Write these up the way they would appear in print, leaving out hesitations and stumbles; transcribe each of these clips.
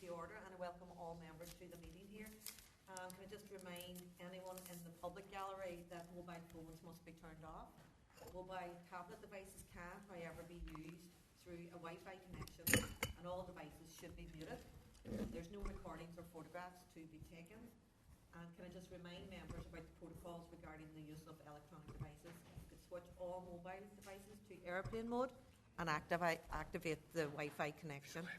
to order, and I welcome all members to the meeting here. Can I just remind anyone in the public gallery that mobile phones must be turned off. Mobile tablet devices can, however, be used through a Wi-Fi connection, and all devices should be muted. There's no recordings or photographs to be taken. And can I just remind members about the protocols regarding the use of electronic devices? You could switch all mobile devices to airplane mode and activate the Wi-Fi connection.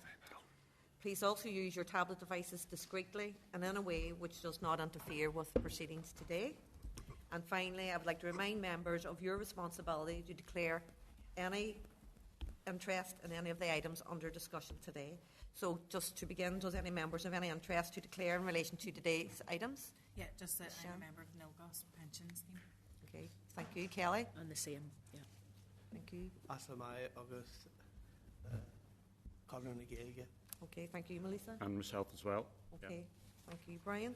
Please also use your tablet devices discreetly and in a way which does not interfere with the proceedings today. And finally, I would like to remind members of your responsibility to declare any interest in any of the items under discussion today. So just to begin, does any members have any interest to declare in relation to today's items? Yeah, just that I'm a member of the NILGOS pension scheme. Okay, thank you. Kelly? And the same, yeah. Thank you. As am I, August Clooney again. Okay, thank you, Melissa. And myself as well. Okay, thank you, Brian.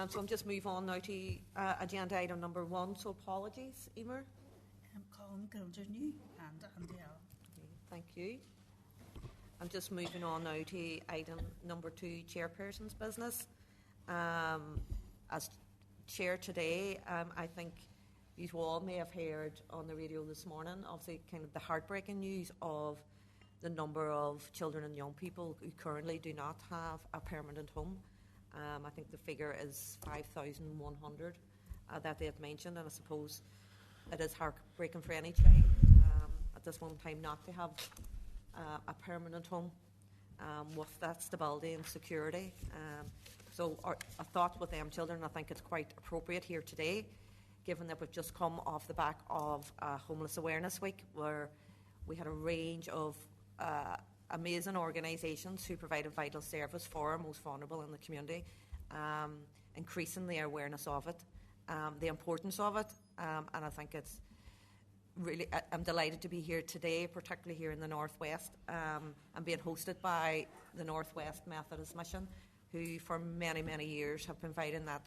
So I'm just move on now to agenda item number 1. So apologies, Emer. Colin Gildernew and Andy Allen. Okay, thank you. I'm just moving on now to item number 2, chairperson's business. As chair today, I think you all may have heard on the radio this morning of the kind of the heartbreaking news of the number of children and young people who currently do not have a permanent home. I think the figure is 5,100 that they had mentioned, and I suppose it is heartbreaking for any child at this moment in time not to have a permanent home with that stability and security. So a thought with them children, I think it's quite appropriate here today, given that we've just come off the back of Homeless Awareness Week, where we had a range of amazing organisations who provide a vital service for our most vulnerable in the community, increasing the awareness of it, the importance of it, and I think it's really, I'm delighted to be here today, particularly here in the North West, and being hosted by the North West Methodist Mission, who for many, many years have been providing that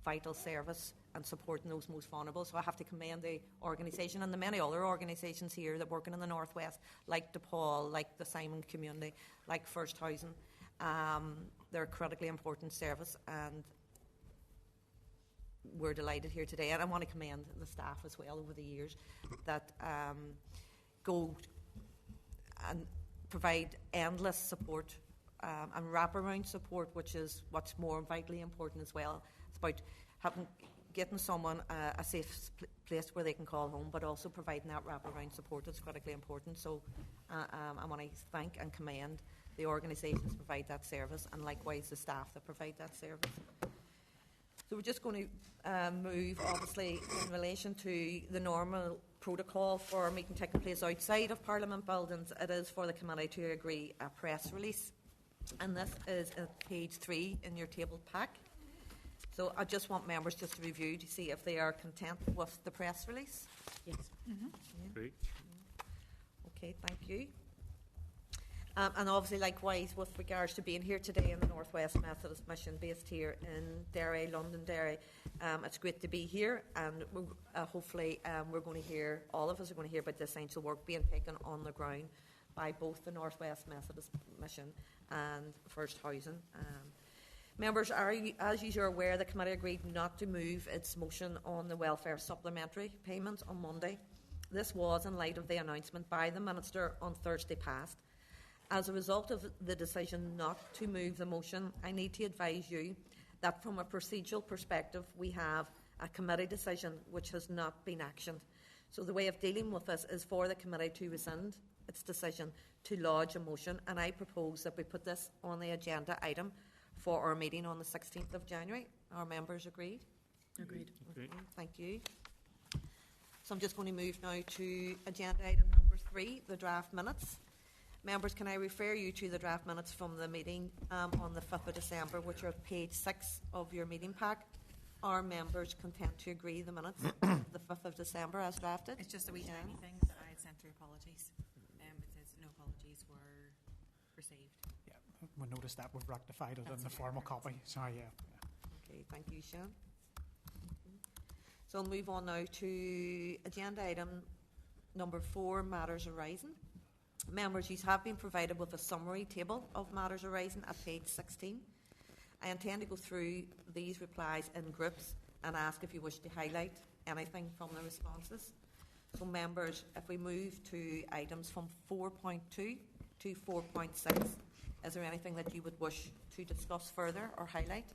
vital service and supporting those most vulnerable. So I have to commend the organisation and the many other organisations here that working in the North West, like DePaul, like the Simon Community, like First Housing. They're a critically important service, and we're delighted here today. And I want to commend the staff as well over the years that go and provide endless support and wraparound support, which is what's more vitally important as well. It's about getting someone a safe place where they can call home, but also providing that wraparound support is critically important. So I want to thank and commend the organisations that provide that service, and likewise the staff that provide that service. So we're just going to move, obviously, in relation to the normal protocol for a meeting taking place outside of Parliament buildings. It is for the committee to agree a press release, and this is at page 3 in your tabled pack. So I just want members just to review to see if they are content with the press release. Yes. Yeah. Great. Okay, thank you. And obviously, likewise, with regards to being here today in the North West Methodist Mission, based here in Derry, Londonderry, it's great to be here, and hopefully we're going to hear, all of us are going to hear about the essential work being taken on the ground by both the North West Methodist Mission and First Housing. Members, as you are aware, the committee agreed not to move its motion on the welfare supplementary payments on Monday. This was in light of the announcement by the Minister on Thursday past. As a result of the decision not to move the motion, I need to advise you that from a procedural perspective, we have a committee decision which has not been actioned. So the way of dealing with this is for the committee to rescind its decision to lodge a motion, and I propose that we put this on the agenda item for our meeting on the 16th of January. Our members agreed? Agreed. Okay, thank you. So I'm just going to move now to agenda item number 3, the draft minutes. Members, can I refer you to the draft minutes from the meeting on the 5th of December, which are at page 6 of your meeting pack? Are members content to agree the minutes the 5th of December as drafted? It's just a wee tiny thing that I had sent through apologies. It says no apologies were received. Yeah, we noticed that. We've rectified it in the formal copy. Sorry, yeah. Okay, thank you, Sean. So I'll move on now to agenda item number 4, matters arising. Members, you have been provided with a summary table of matters arising at page 16. I intend to go through these replies in groups and ask if you wish to highlight anything from the responses. So members, if we move to items from 4.2 to 4.6, is there anything that you would wish to discuss further or highlight?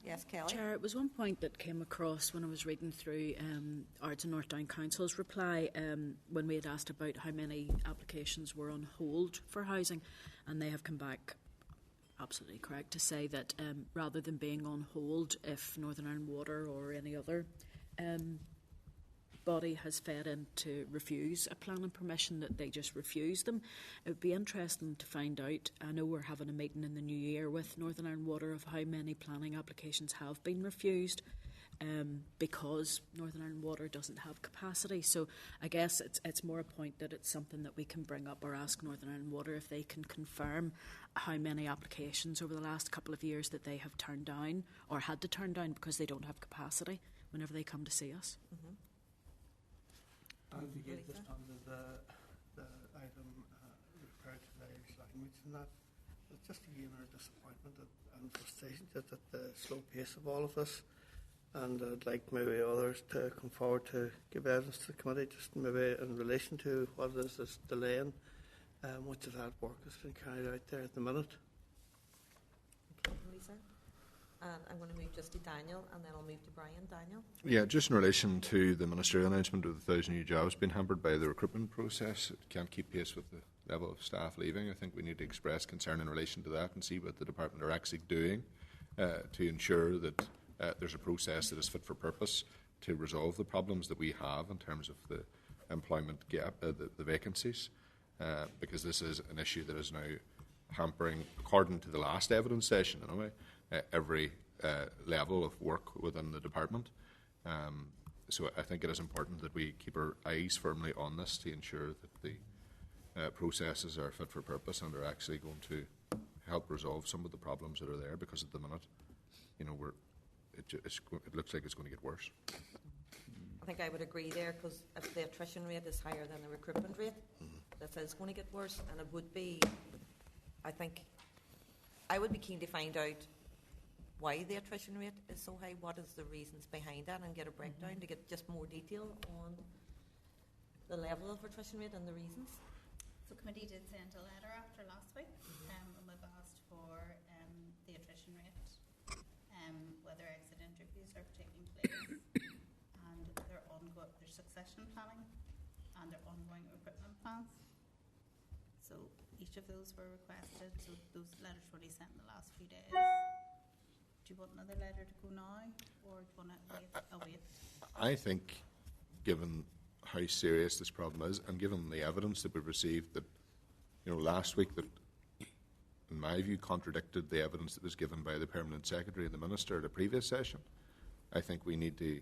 Yes, Kelly? Chair, it was one point that came across when I was reading through Ards and North Down Council's reply when we had asked about how many applications were on hold for housing, and they have come back absolutely correct to say that rather than being on hold if Northern Ireland Water or any other body has fed in to refuse a planning permission, that they just refuse them. It would be interesting to find out. I know we're having a meeting in the new year with Northern Ireland Water of how many planning applications have been refused because Northern Ireland Water doesn't have capacity. So I guess it's more a point that it's something that we can bring up or ask Northern Ireland Water if they can confirm how many applications over the last couple of years that they have turned down or had to turn down because they don't have capacity whenever they come to see us. Mm-hmm. And again, just under the item referred to the Irish language and that, it's just again our disappointment and frustration at the slow pace of all of this. And I'd like maybe others to come forward to give evidence to the committee, just maybe in relation to what it is that's delaying much of that work that's been carried out there at the minute. Lisa? And I'm going to move just to Daniel, and then I'll move to Brian. Daniel? Yeah, just in relation to the ministerial announcement of the 1,000 new jobs being hampered by the recruitment process, it can't keep pace with the level of staff leaving. I think we need to express concern in relation to that and see what the department are actually doing to ensure that there's a process that is fit for purpose to resolve the problems that we have in terms of the employment gap, the vacancies, because this is an issue that is now hampering, according to the last evidence session anyway, every level of work within the department. So I think it is important that we keep our eyes firmly on this to ensure that the processes are fit for purpose and are actually going to help resolve some of the problems that are there, because at the minute, you know, it looks like it's going to get worse. I think I would agree there, because if the attrition rate is higher than the recruitment rate, that is going to get worse, and it would be, I think, I would be keen to find out why the attrition rate is so high, what is the reasons behind that, and get a breakdown to get just more detail on the level of attrition rate and the reasons. So committee did send a letter after last week, and we've asked for the attrition rate, whether exit interviews are taking place, and their succession planning, and their ongoing recruitment plans. So each of those were requested. So those letters were sent in the last few days. Do you want another letter to go now, or do you want to wait? I think, given how serious this problem is, and given the evidence that we received that, you know, last week that, in my view, contradicted the evidence that was given by the Permanent Secretary and the Minister at a previous session, I think we need to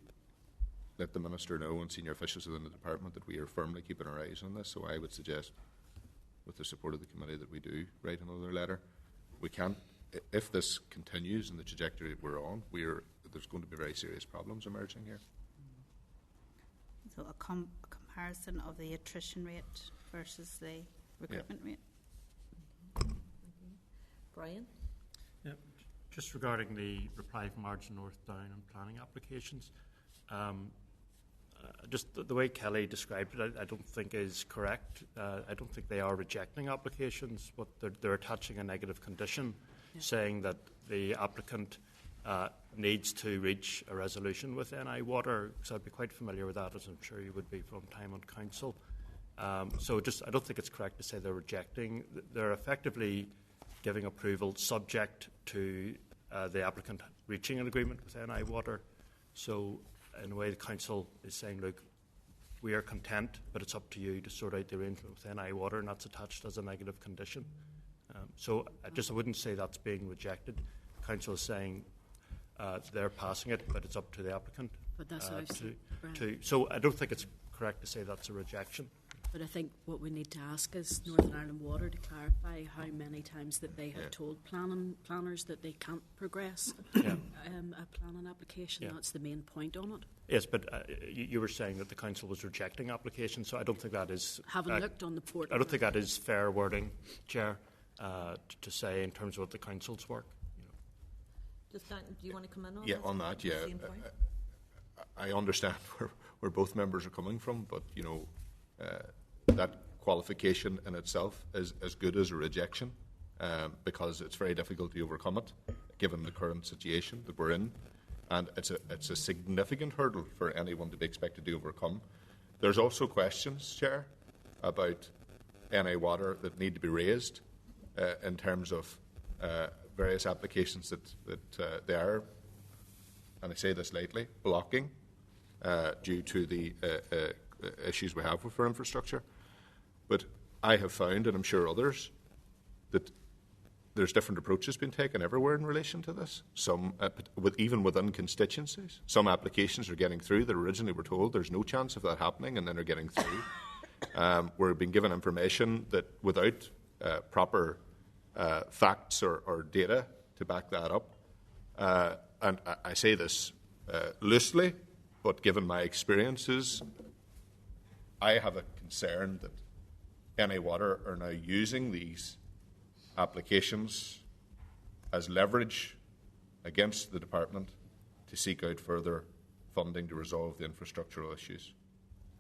let the Minister know and senior officials within the department that we are firmly keeping our eyes on this. So I would suggest, with the support of the committee, that we do write another letter. We can't, if this continues in the trajectory that we're on, there's going to be very serious problems emerging here. So a comparison of the attrition rate versus the recruitment rate. Brian? Yeah, just regarding the reply from Ards and North Down and planning applications, just the way Kelly described it, I don't think is correct. I don't think they are rejecting applications, but they're attaching a negative condition, saying that the applicant needs to reach a resolution with NI Water. So I'd be quite familiar with that, as I'm sure you would be from time on council. So I don't think it's correct to say they're rejecting. They're effectively giving approval subject to the applicant reaching an agreement with NI Water. So in a way, the council is saying, look, we are content, but it's up to you to sort out the arrangement with NI Water, and that's attached as a negative condition. So I wouldn't say that's being rejected. The council is saying they're passing it, but it's up to the applicant. But that's what I've seen. So I don't think it's correct to say that's a rejection. But I think what we need to ask is Northern Ireland Water to clarify how many times that they have told planners that they can't progress a planning application. Yeah. That's the main point on it. Yes, but you were saying that the council was rejecting applications, so I don't think that is... Having looked on the portal... I don't think that is fair wording, Chair, to say in terms of what the council's work. Just do you want to come in on Yeah, that? on that, yeah. I understand where both members are coming from, but, that qualification in itself is as good as a rejection because it's very difficult to overcome it, given the current situation that we're in. And it's a significant hurdle for anyone to be expected to overcome. There's also questions, Chair, about NI water that need to be raised in terms of various applications that they are, and I say this lightly, blocking due to the issues we have with our infrastructure. But I have found, and I'm sure others, that there's different approaches being taken everywhere in relation to this. Some, even within constituencies, some applications are getting through that originally were told there's no chance of that happening, and then are getting through. We're being given information that without proper facts or data to back that up. And I say this loosely, but given my experiences, I have a concern that NI Water are now using these applications as leverage against the department to seek out further funding to resolve the infrastructural issues.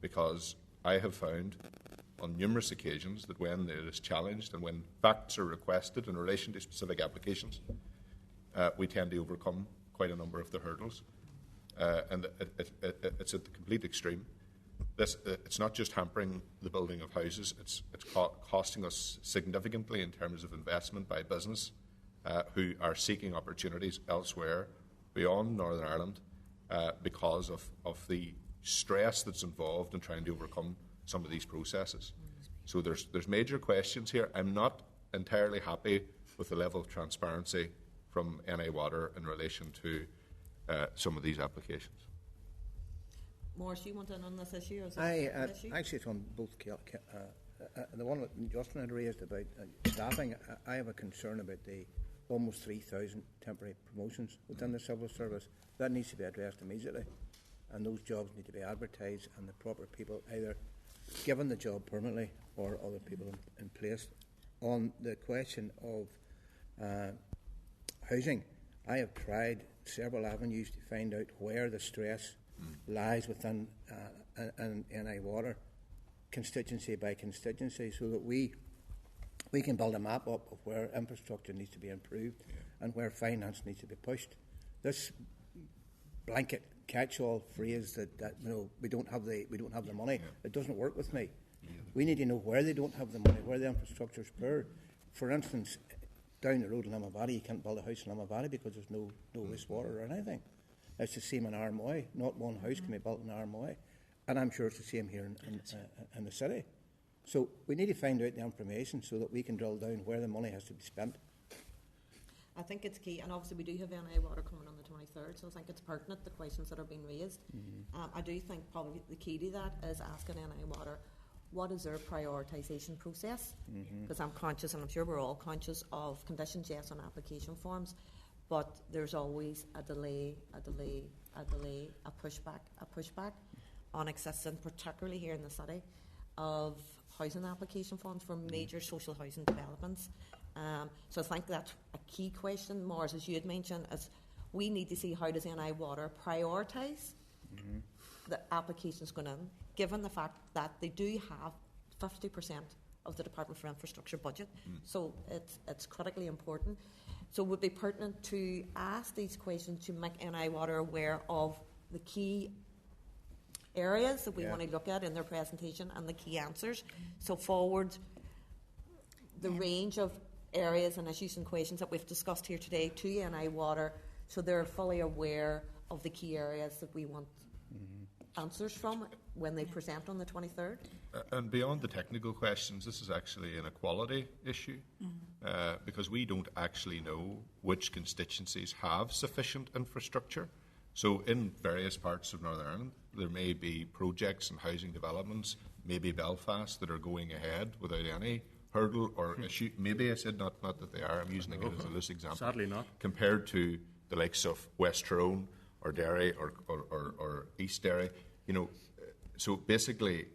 Because I have found on numerous occasions that when it is challenged and when facts are requested in relation to specific applications, we tend to overcome quite a number of the hurdles. And it's at the complete extreme. It's not just hampering the building of houses, it's costing us significantly in terms of investment by business who are seeking opportunities elsewhere beyond Northern Ireland because of the stress that's involved in trying to overcome some of these processes. So there's major questions here. I'm not entirely happy with the level of transparency from NI Water in relation to some of these applications. Morris, you want in on this issue? Or is issue? Actually, it's on both. The one that Justin had raised about staffing, I have a concern about the almost 3,000 temporary promotions within the civil service. That needs to be addressed immediately, and those jobs need to be advertised, and the proper people either given the job permanently or other people in place. On the question of housing, I have tried several avenues to find out where the stress lies within NI Water, constituency by constituency, so that we can build a map up of where infrastructure needs to be improved and where finance needs to be pushed. This blanket catch-all phrase that we don't have the money, it doesn't work with me. We need to know where they don't have the money, where the infrastructure is poor. For instance, down the road in Limavady, you can't build a house in Limavady because there's no wastewater or anything. It's the same in Armagh. Not one house can be built in Armagh. And I'm sure it's the same here in the city. So we need to find out the information so that we can drill down where the money has to be spent. I think it's key, and obviously we do have NI Water coming on the 23rd, so I think it's pertinent, the questions that are being raised. I do think probably the key to that is asking NI Water, what is their prioritisation process? Because I'm conscious, and I'm sure we're all conscious of conditions, yes, on application forms, but there's always a delay, a pushback on existing, particularly here in the city, of housing application forms for major social housing developments. So I think that's a key question, Morris, as you had mentioned, is we need to see how does NI Water prioritise the applications going in, given the fact that they do have 50% of the Department for Infrastructure budget. So it's critically important. So it would be pertinent to ask these questions to make NI Water aware of the key areas that we want to look at in their presentation and the key answers. So forward the range of areas and issues and questions that we've discussed here today to NI Water, so they're fully aware of the key areas that we want answers from when they present on the 23rd. And beyond the technical questions, this is actually an equality issue because we don't actually know which constituencies have sufficient infrastructure So in various parts of Northern Ireland, there may be projects and housing developments, maybe Belfast, that are going ahead without any hurdle or issue. Maybe I said not that they are. I'm using it as a loose example. Sadly not. Compared to the likes of West Tyrone or Derry or East Derry, so basically,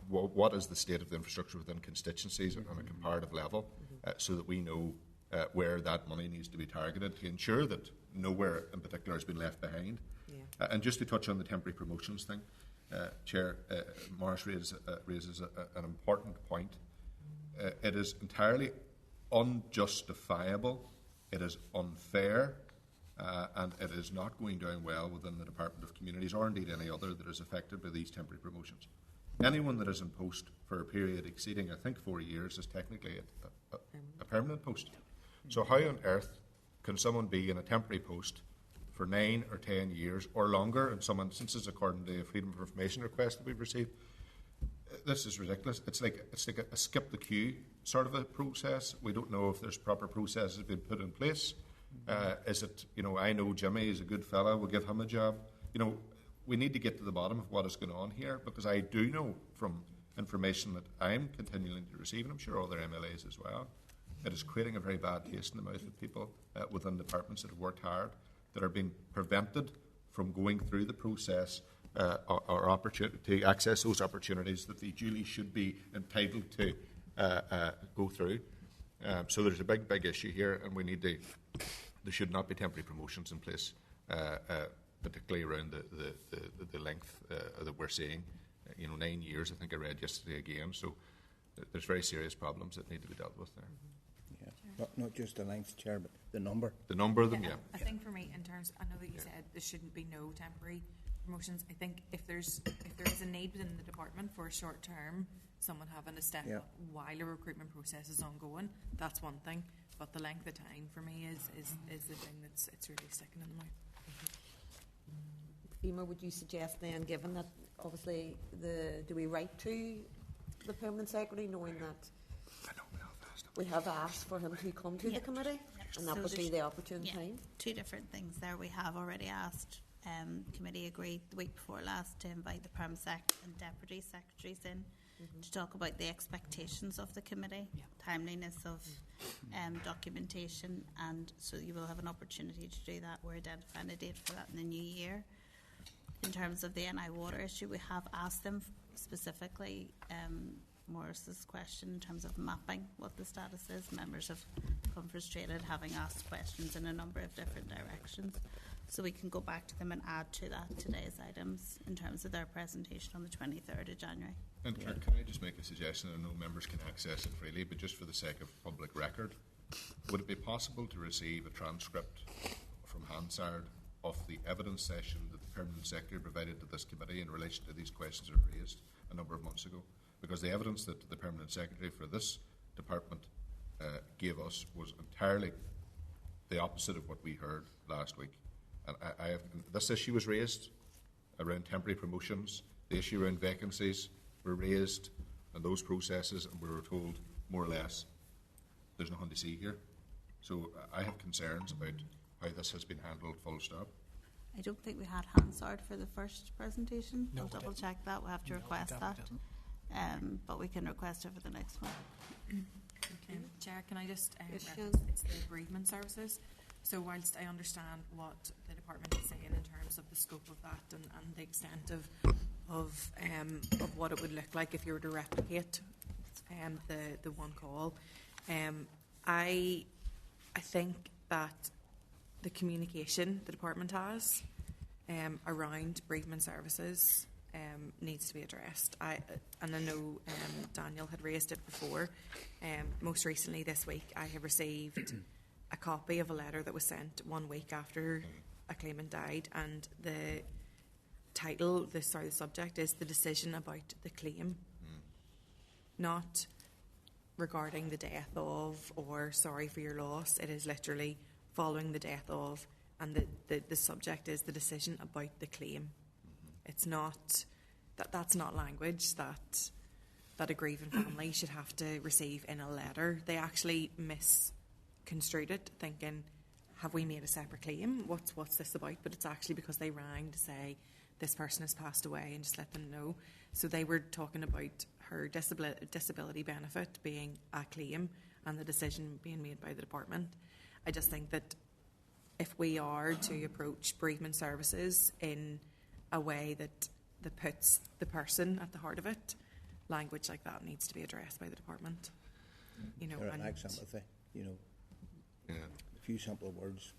what is the state of the infrastructure within constituencies on a comparative level, so that we know where that money needs to be targeted to ensure that nowhere in particular has been left behind. Yeah. And just to touch on the temporary promotions thing, Chair, Morris raises an important point. It is entirely unjustifiable, it is unfair, and it is not going down well within the Department of Communities, or indeed any other that is affected by these temporary promotions. Anyone that is in post for a period exceeding, I think, 4 years is technically a permanent post. So how on earth can someone be in a temporary post for 9 or 10 years or longer in some instances, according to a Freedom of Information request that we've received? This is ridiculous. It's like a skip the queue sort of a process. We don't know if there's proper processes being put in place. Is it, I know Jimmy is a good fella, we'll give him a job. We need to get to the bottom of what is going on here, because I do know from information that I'm continuing to receive, and I'm sure other MLAs as well, it is creating a very bad taste in the mouth of people within departments that have worked hard, that are being prevented from going through the process or opportunity to access those opportunities that they duly should be entitled to go through. So there's a big issue here, and there should not be temporary promotions in place, particularly around the length that we're seeing. 9 years, I think I read yesterday again. So there's very serious problems that need to be dealt with there. Yeah. Not just the length, Chair, but the number. The number of them, yeah. I think for me, in terms, I know that you said there shouldn't be no temporary promotions. I think if there is a need within the department for a short term, someone having to step up while a recruitment process is ongoing, that's one thing. But the length of time for me is the thing it's really sticking in the mouth. Emer, would you suggest then, given that obviously do we write to the Permanent Secretary knowing that we have asked for him to come to the committee, and that would be the opportune time? Two different things there. We have already asked, committee agreed the week before last to invite the Perm Sec and Deputy Secretaries in to talk about the expectations of the committee, timeliness of documentation, and so you will have an opportunity to do that. We're identifying a date for that in the new year. In terms of the NI water issue, we have asked them specifically Morris's question in terms of mapping what the status is. Members have come frustrated having asked questions in a number of different directions. So we can go back to them and add to that today's items in terms of their presentation on the 23rd of January. And can I just make a suggestion? I know members can access it freely, but just for the sake of public record, would it be possible to receive a transcript from Hansard of the evidence session that the Permanent Secretary provided to this committee in relation to these questions that were raised a number of months ago? Because the evidence that the Permanent Secretary for this department gave us was entirely the opposite of what we heard last week. And this issue was raised around temporary promotions. The issue around vacancies were raised, and those processes, and we were told more or less there's nothing to see here. So I have concerns about how this has been handled, full stop. I don't think we had Hansard for the first presentation. No, we'll double check that. We'll have to request that. But we can request it for the next one. Chair, can I just reference it's the bereavement services? So whilst I understand what the department is saying in terms of the scope of that and the extent of what it would look like if you were to replicate the one call, I think that the communication the department has around bereavement services needs to be addressed. I know Daniel had raised it before. Most recently this week I have received a copy of a letter that was sent 1 week after a claimant died, and the title, the subject is the decision about the claim, not regarding the death of or sorry for your loss. It is literally following the death of, and the subject is the decision about the claim. It's not that's not language that a grieving family should have to receive in a letter. They actually misconstrued it, thinking have we made a separate claim? What's this about? But it's actually because they rang to say this person has passed away and just let them know. So they were talking about her disability benefit being a claim and the decision being made by the department. I just think that if we are to approach bereavement services in a way that puts the person at the heart of it, language like that needs to be addressed by the department. You know, and like sympathy, you know, a few simple words.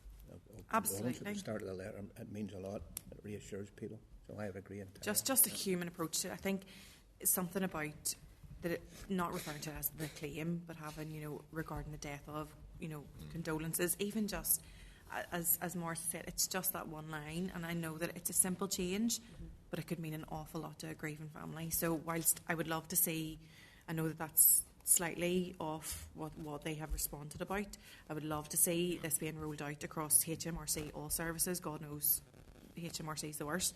Absolutely. At the start of the letter, it means a lot. It reassures people. So I would agree entirely. Just a human approach to it. I think it's something about that, not referring to it as the claim, but having, you know, regarding the death of, you know, condolences, even just as Martha said, it's just that one line, and I know that it's a simple change, but it could mean an awful lot to a grieving family. So whilst I would love to see, I know that that's slightly off what they have responded about, I would love to see this being rolled out across HMRC, all services. God knows HMRC is the worst,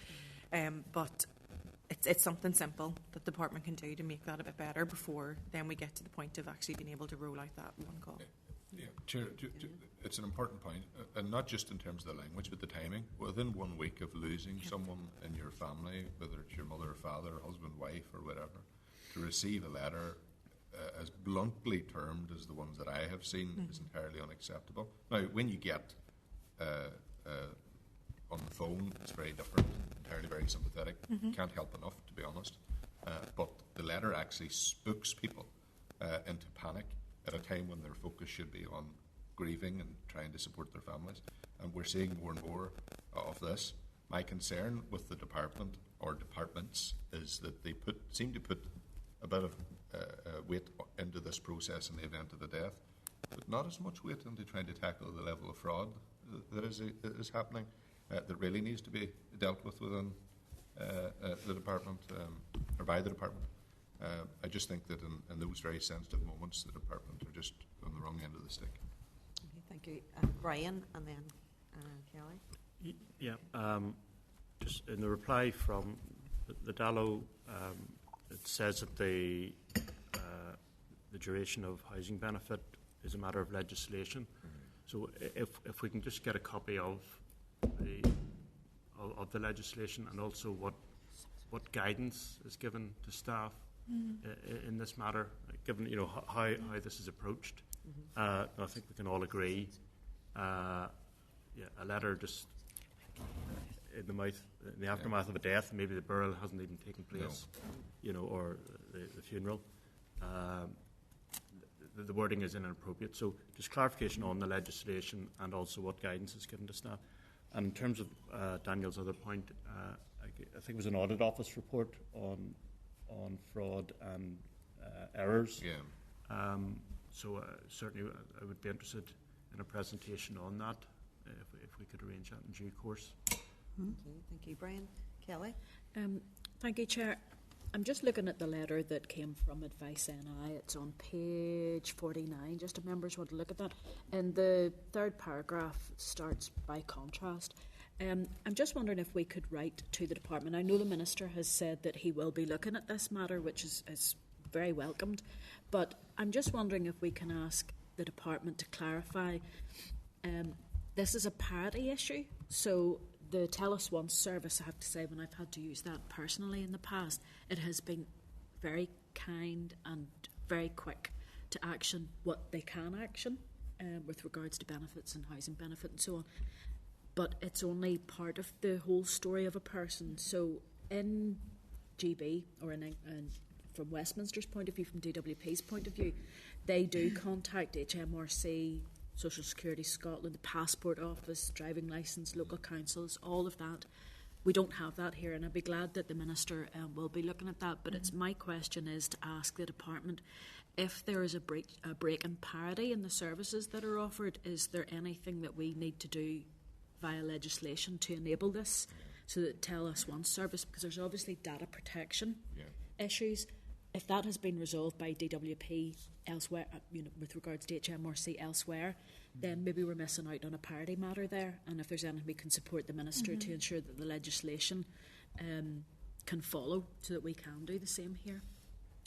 but it's something simple that the department can do to make that a bit better before then we get to the point of actually being able to roll out that one call. Yeah, Chair, it's an important point, and not just in terms of the language, but the timing. Within 1 week of losing someone in your family, whether it's your mother or father, husband, wife, or whatever, to receive a letter as bluntly termed as the ones that I have seen is entirely unacceptable. Now, when you get on the phone, it's very different, entirely very sympathetic. Can't help enough, to be honest. But the letter actually spooks people into panic at a time when their focus should be on grieving and trying to support their families. And we're seeing more and more of this. My concern with the department or departments is that they seem to put a bit of weight into this process in the event of a death, but not as much weight into trying to tackle the level of fraud that is happening, that really needs to be dealt with within the department or by the department. I just think that in those very sensitive moments, the department are just on the wrong end of the stick. Okay, thank you. Brian, and then Kelly. Yeah, just in the reply from the DALO, it says that the duration of housing benefit is a matter of legislation. So if we can just get a copy of the legislation, and also what guidance is given to staff in this matter, given how this is approached. I think we can all agree. A letter just in the aftermath of a death, maybe the burial hasn't even taken place, or the funeral. The wording is inappropriate. So just clarification on the legislation and also what guidance is given to staff. And in terms of Daniel's other point, I think it was an audit office report on fraud and errors. Yeah. So certainly I would be interested in a presentation on that if we could arrange that in due course. Okay, thank you, Brian. Kelly? Thank you, Chair. I'm just looking at the letter that came from Advice NI. It's on page 49, just if members want to look at that. And the third paragraph starts by contrast. I'm just wondering if we could write to the department. I know the Minister has said that he will be looking at this matter, which is very welcomed. But I'm just wondering if we can ask the department to clarify. This is a parity issue, so the Tell Us Once service, I have to say, when I've had to use that personally in the past, it has been very kind and very quick to action what they can action with regards to benefits and housing benefit and so on. But it's only part of the whole story of a person. So in GB, or from Westminster's point of view, from DWP's point of view, they do contact HMRC, Social Security Scotland, the Passport Office, driving licence, local councils, all of that. We don't have that here, and I'd be glad that the Minister will be looking at that. But it's my question is to ask the department, if there is a break in parity in the services that are offered, is there anything that we need to do via legislation to enable this? So that Tell Us Once service, because there's obviously data protection issues. If that has been resolved by DWP elsewhere, with regards to HMRC elsewhere, then maybe we're missing out on a parity matter there. And if there's anything we can support the Minister to ensure that the legislation can follow, so that we can do the same here.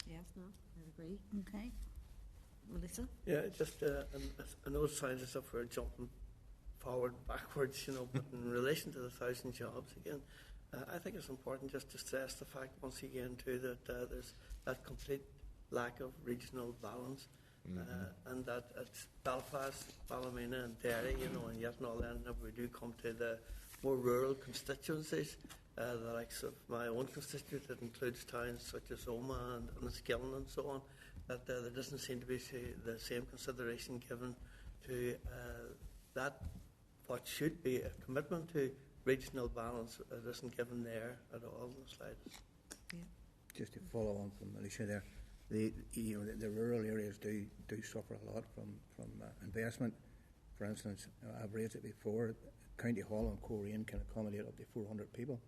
Yes, no, I agree. Okay. Melissa? Yeah, just I know it sounds as if we're jumping forward, backwards, but in relation to the 1,000 jobs, again, I think it's important just to stress the fact, once again, too, that there's that complete lack of regional balance, and that it's Belfast, Ballymena and Derry, and yet and all then if we do come to the more rural constituencies, the likes of my own constituent that includes towns such as Omagh and Miscellaneous and so on, that there doesn't seem to be the same consideration given to that, what should be a commitment to regional balance. It isn't given there at all in the slightest. Yeah. Just to follow on from Alicia there, the rural areas do suffer a lot from investment. For instance, I've raised it before, County Hall and Coleraine can accommodate up to 400 people,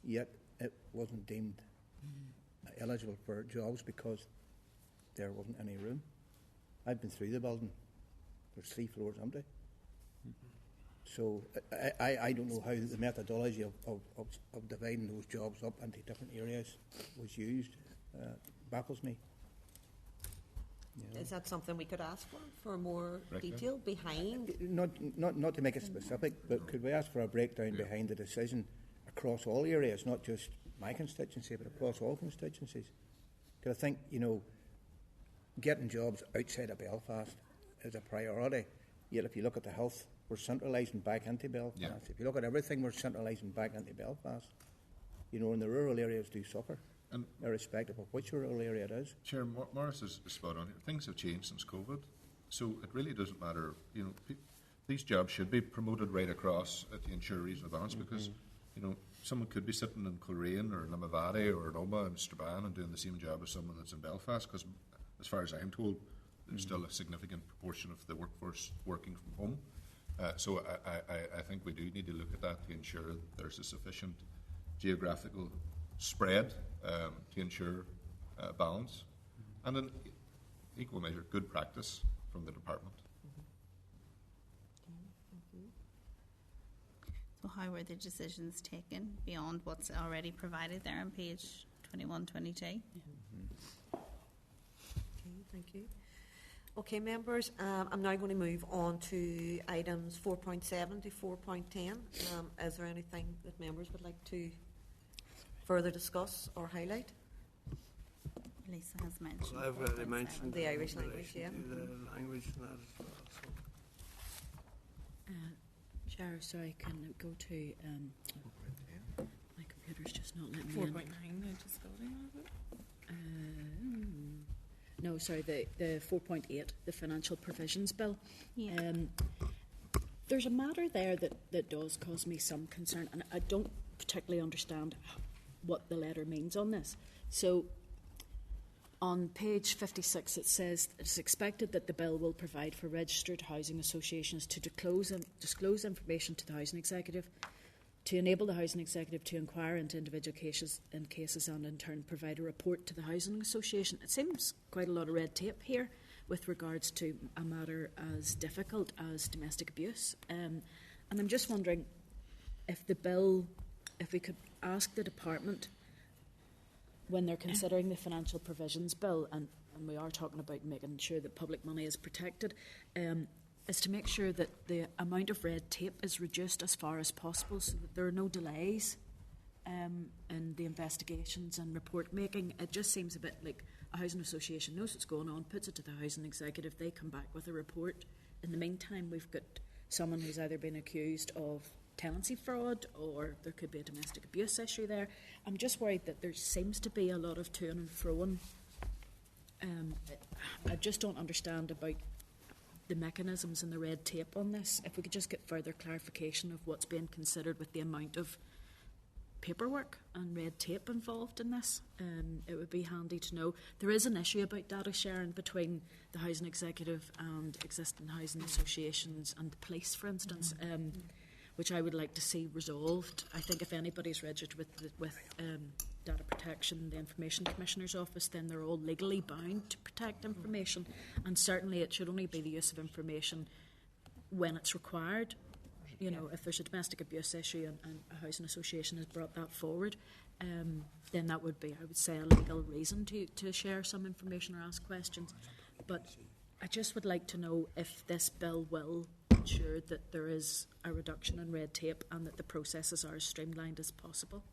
yet it wasn't deemed eligible for jobs because there wasn't any room. I've been through the building. There's 3 floors empty. So I don't know how the methodology of dividing those jobs up into different areas was used. Baffles me. Is that something we could ask for more detail behind? Not to make it specific, but could we ask for a breakdown behind the decision across all areas, not just my constituency, but across all constituencies? Because I think, getting jobs outside of Belfast is a priority. Yet if you look at the health, we're centralising back into Belfast. Yeah. If you look at everything, we're centralising back into Belfast. And the rural areas do suffer, irrespective of which rural area it is. Chair, Morris is spot on here. Things have changed since COVID, so it really doesn't matter. These jobs should be promoted right across to ensure reasonable balance, because someone could be sitting in Coleraine or Limavady or in Omagh and Strabane and doing the same job as someone that's in Belfast, because as far as I'm told, there's still a significant proportion of the workforce working from home. So I think we do need to look at that to ensure that there's a sufficient geographical spread to ensure balance, and in equal measure, good practice from the department. So how were the decisions taken beyond what's already provided there on page 21, 22? Okay, thank you. Okay, members, I'm now going to move on to items 4.7 to 4.10. Is there anything that members would like to further discuss or highlight? Lisa has mentioned. Well, I've already mentioned the Irish language, yeah. The language and that as well. So. Chair, sorry, can it go to my computer's just not letting me 4.9, in. disability, was it? No, sorry, the 4.8, the financial provisions bill. Yeah. There's a matter there that does cause me some concern, and I don't particularly understand what the letter means on this. So on page 56 it says it's expected that the bill will provide for registered housing associations to disclose information to the housing executive, to enable the housing executive to inquire into individual cases and in turn provide a report to the housing association. It seems quite a lot of red tape here with regards to a matter as difficult as domestic abuse. And I'm just wondering if we could ask the department, when they're considering the financial provisions bill, and we are talking about making sure that public money is protected, is to make sure that the amount of red tape is reduced as far as possible, so that there are no delays in the investigations and report making. It just seems a bit like a housing association knows what's going on, puts it to the housing executive, they come back with a report. In the meantime, we've got someone who's either been accused of tenancy fraud or there could be a domestic abuse issue there. I'm just worried that there seems to be a lot of to and froing. I just don't understand about the mechanisms and the red tape on this. If we could just get further clarification of what's being considered with the amount of paperwork and red tape involved in this, it would be handy to know. There is an issue about data sharing between the housing executive and existing housing associations and the police, for instance, which I would like to see resolved. I think if anybody's registered with data protection, the Information Commissioner's Office, then they're all legally bound to protect information, and certainly it should only be the use of information when it's required. You know, if there's a domestic abuse issue and a housing association has brought that forward, then that would be, I would say, a legal reason to share some information or ask questions. But I just would like to know if this bill will ensure that there is a reduction in red tape and that the processes are as streamlined as possible?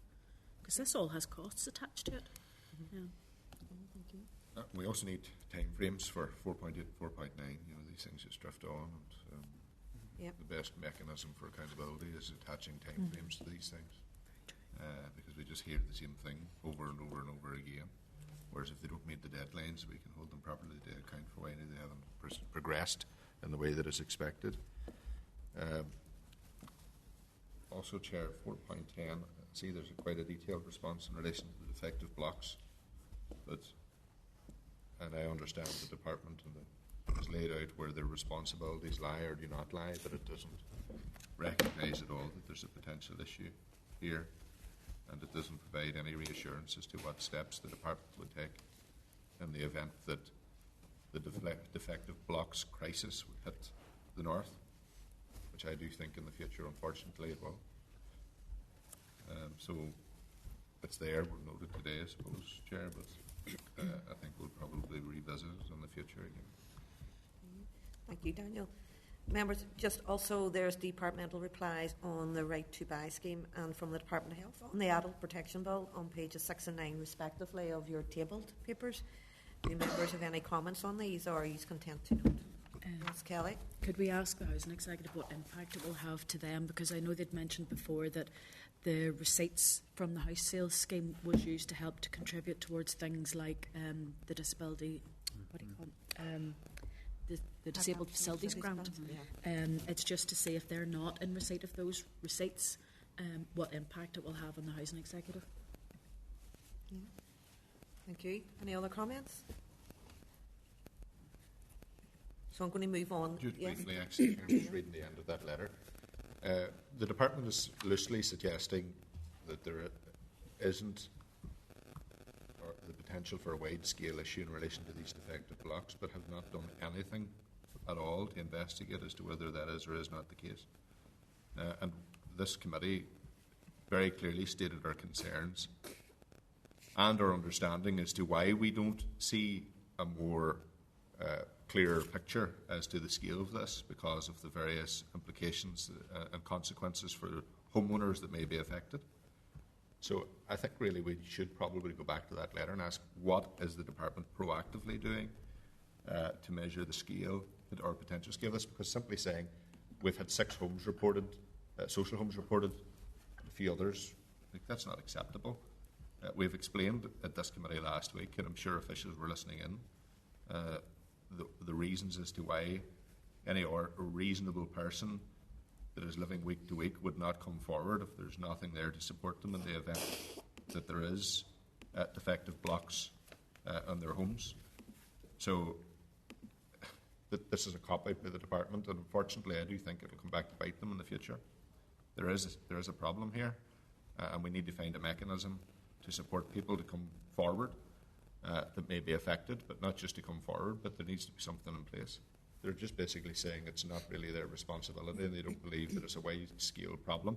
Because this all has costs attached to it. Yeah. We also need time frames for 4.8, 4.9. These things just drift on. And, the best mechanism for accountability is attaching time frames to these things. Because we just hear the same thing over and over and over again. Whereas if they don't meet the deadlines, we can hold them properly to account for why they haven't progressed in the way that is expected. Also, Chair, 4.10, see there's quite a detailed response in relation to the defective blocks. And I understand the department has laid out where their responsibilities lie or do not lie, but it doesn't recognise at all that there's a potential issue here, and it doesn't provide any reassurance as to what steps the department would take in the event that the defective blocks crisis would hit the north, which I do think in the future, unfortunately, it will. So it's there, we're noted today, I suppose, Chair, but I think we'll probably revisit it in the future again. Thank you, Daniel. Members, just also there's departmental replies on the right to buy scheme and from the Department of Health on the Adult Protection Bill on pages 6 and 9 respectively of your tabled papers. Do members have any comments on these, or are you content to note? Ms. Kelly? Could we ask the Housing Executive what impact it will have to them? Because I know they'd mentioned before that the receipts from the house sales scheme was used to help to contribute towards things like the disability, what do you call it? The Disabled Facilities Grant. It's just to see if they're not in receipt of those receipts, what impact it will have on the Housing Executive. Yeah. Thank you. Any other comments? So I'm going to move on. Just briefly, actually, I'm just reading the end of that letter. The department is loosely suggesting that there isn't the potential for a wide-scale issue in relation to these defective blocks, but have not done anything at all to investigate as to whether that is or is not the case. And this committee very clearly stated our concerns and our understanding as to why we don't see a more clearer picture as to the scale of this, because of the various implications and consequences for homeowners that may be affected. So I think really we should probably go back to that letter and ask, what is the department proactively doing to measure the scale or potential scale of this? Because simply saying we've had 6 homes reported, social homes reported, a few others, that's not acceptable. We've explained at this committee last week, and I'm sure officials were listening in, the reasons as to why any reasonable person that is living week to week would not come forward if there's nothing there to support them in the event that there is defective blocks on their homes. So this is a cop-out by the department, and unfortunately I do think it will come back to bite them in the future. There is a problem here, and we need to find a mechanism to support people to come forward that may be affected, but not just to come forward, but there needs to be something in place. They're just basically saying it's not really their responsibility, and they don't believe that it's a wide-scale problem.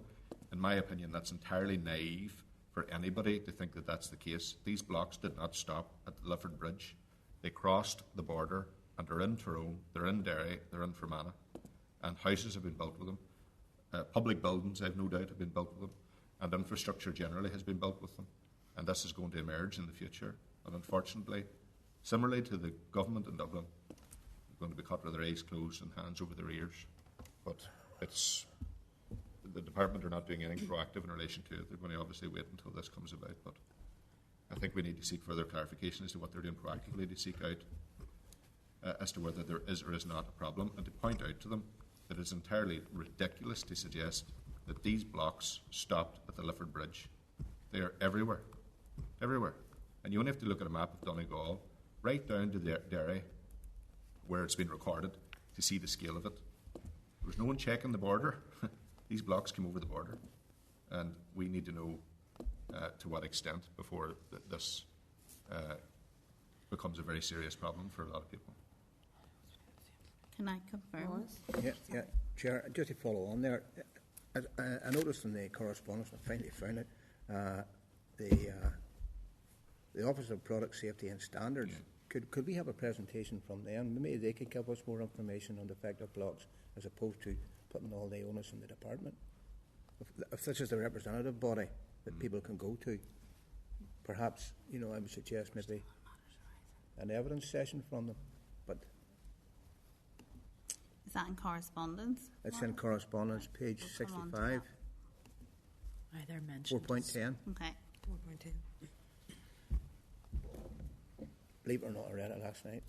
In my opinion, that's entirely naive for anybody to think that that's the case. These blocks did not stop at the Lifford Bridge. They crossed the border and are in Tyrone, they're in Derry, they're in Fermanagh, and houses have been built with them. Public buildings, I've no doubt, have been built with them, and infrastructure generally has been built with them, and this is going to emerge in the future. And unfortunately, similarly to the government in Dublin, they're going to be caught with their eyes closed and hands over their ears. But the department are not doing anything proactive in relation to it. They're going to obviously wait until this comes about. But I think we need to seek further clarification as to what they're doing proactively to seek out as to whether there is or is not a problem, and to point out to them that it's entirely ridiculous to suggest that these blocks stopped at the Lifford Bridge. They are everywhere. Everywhere. And you only have to look at a map of Donegal, right down to Derry, where it's been recorded, to see the scale of it. There was no one checking the border. These blocks came over the border. And we need to know to what extent before this becomes a very serious problem for a lot of people. Can I confirm? Yeah, Chair, just to follow on there, I noticed in the correspondence, I finally found it, the Office of Product Safety and Standards, could we have a presentation from them? Maybe they could give us more information on defective blocks as opposed to putting all the onus on the department. If this is the representative body that people can go to, perhaps, I would suggest maybe an evidence session from them. But Is that in correspondence? it's in correspondence, page We'll come on to 65, They're mentioned. 4.10. Okay. 4.2. Believe it or not, I read it last night.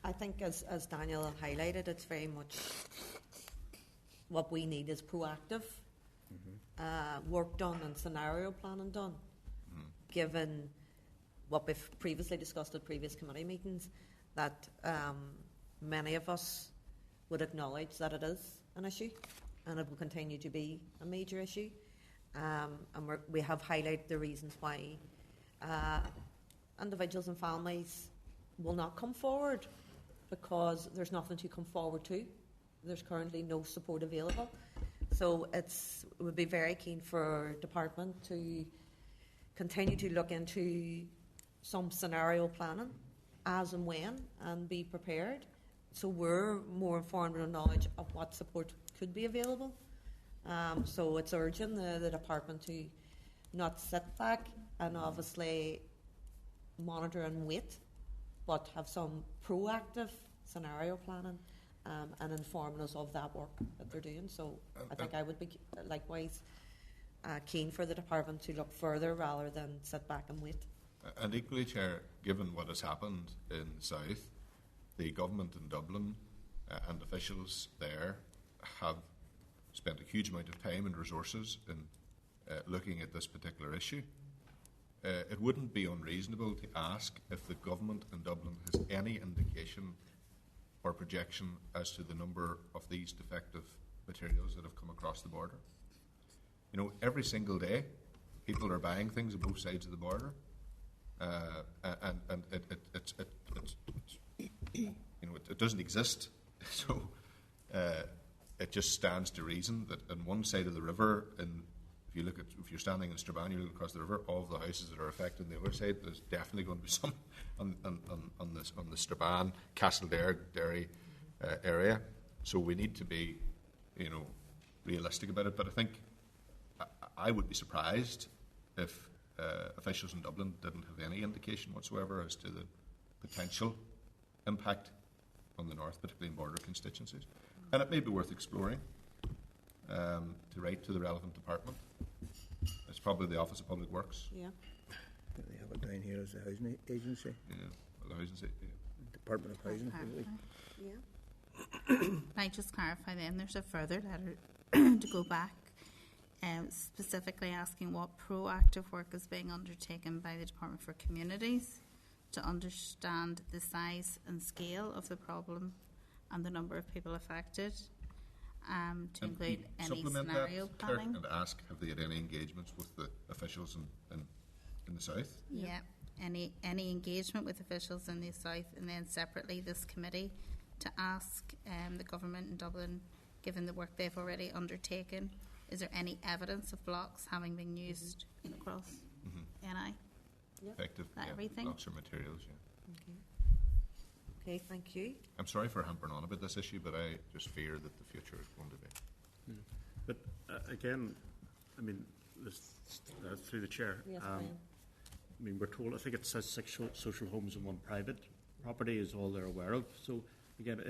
I think, as Daniel highlighted, it's very much what we need is proactive work done and scenario planning done, given what we've previously discussed at previous committee meetings, that many of us would acknowledge that it is an issue and it will continue to be a major issue. And we have highlighted the reasons why individuals and families will not come forward, because there's nothing to come forward to. There's currently no support available. So it would be very keen for department to continue to look into some scenario planning as and when, and be prepared, so we're more informed and knowledge of what support could be available. So it's urging the department to not sit back and obviously monitor and wait, but have some proactive scenario planning and informing us of that work that they're doing. So I think I would be likewise keen for the department to look further rather than sit back and wait. And equally, Chair, given what has happened in the South, the government in Dublin and officials there have spent a huge amount of time and resources in looking at this particular issue. It wouldn't be unreasonable to ask if the government in Dublin has any indication or projection as to the number of these defective materials that have come across the border. You know, every single day, people are buying things on both sides of the border, and it doesn't exist. So it just stands to reason that on one side of the river, and if you're standing in Strabane, you look across the river, all of the houses that are affected on the other side, there's definitely going to be some on the Strabane, Castledare, Derry area. So we need to be, realistic about it. But I think I would be surprised if officials in Dublin didn't have any indication whatsoever as to the potential impact on the north, particularly in border constituencies. And it may be worth exploring to write to the relevant department. It's probably the Office of Public Works. Yeah. They have it down here as the housing agency. Yeah, well, the housing, yeah. Department of Housing. Yeah. Can I just clarify then, there's a further letter to go back, specifically asking what proactive work is being undertaken by the Department for Communities to understand the size and scale of the problem and the number of people affected, to include any scenario planning. And ask, have they had any engagements with the officials in the south? Yeah, any engagement with officials in the south, and then separately this committee to ask the government in Dublin, given the work they've already undertaken, is there any evidence of blocks having been used across NI? Yeah. Effective, everything? blocks or materials, yeah. Okay, thank you. I'm sorry for hampering on about this issue, but I just fear that the future is going to be. But again, I mean, through the chair, Yes, I mean, we're told, I think it says 6 social homes and 1 private property is all they're aware of. So again,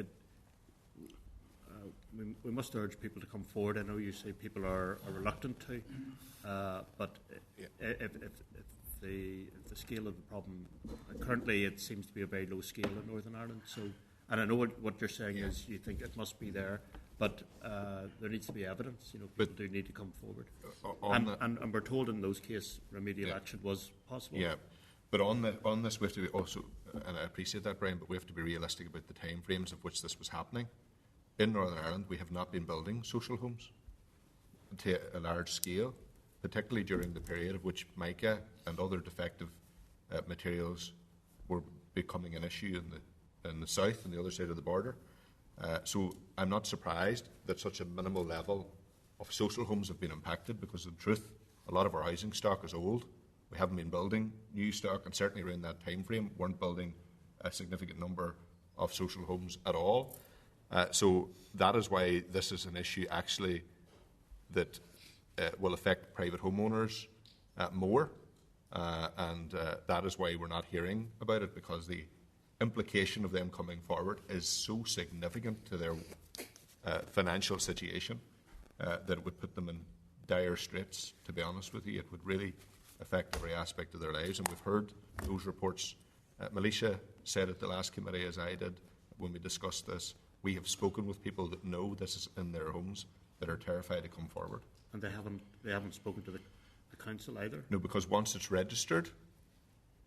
we must urge people to come forward. I know you say people are reluctant to, but if the scale of the problem, currently it seems to be a very low scale in Northern Ireland. So, and I know what you're saying is you think it must be there, but there needs to be evidence. People do need to come forward. And we're told in those cases remedial action was possible. Yeah, but on this we have to be also, and I appreciate that, Brian, but we have to be realistic about the time frames of which this was happening. In Northern Ireland, we have not been building social homes to a large scale, particularly during the period of which mica and other defective materials were becoming an issue in the south and the other side of the border. So I'm not surprised that such a minimal level of social homes have been impacted, because in truth, a lot of our housing stock is old. We haven't been building new stock, and certainly around that time frame weren't building a significant number of social homes at all. So that is why this is an issue actually that will affect private homeowners more, and that is why we're not hearing about it, because the implication of them coming forward is so significant to their financial situation that it would put them in dire straits, to be honest with you. It would really affect every aspect of their lives, and we've heard those reports. Militia said at the last committee, as I did when we discussed this, we have spoken with people that know this is in their homes that are terrified to come forward. And they haven't spoken to the council either? No, because once it's registered,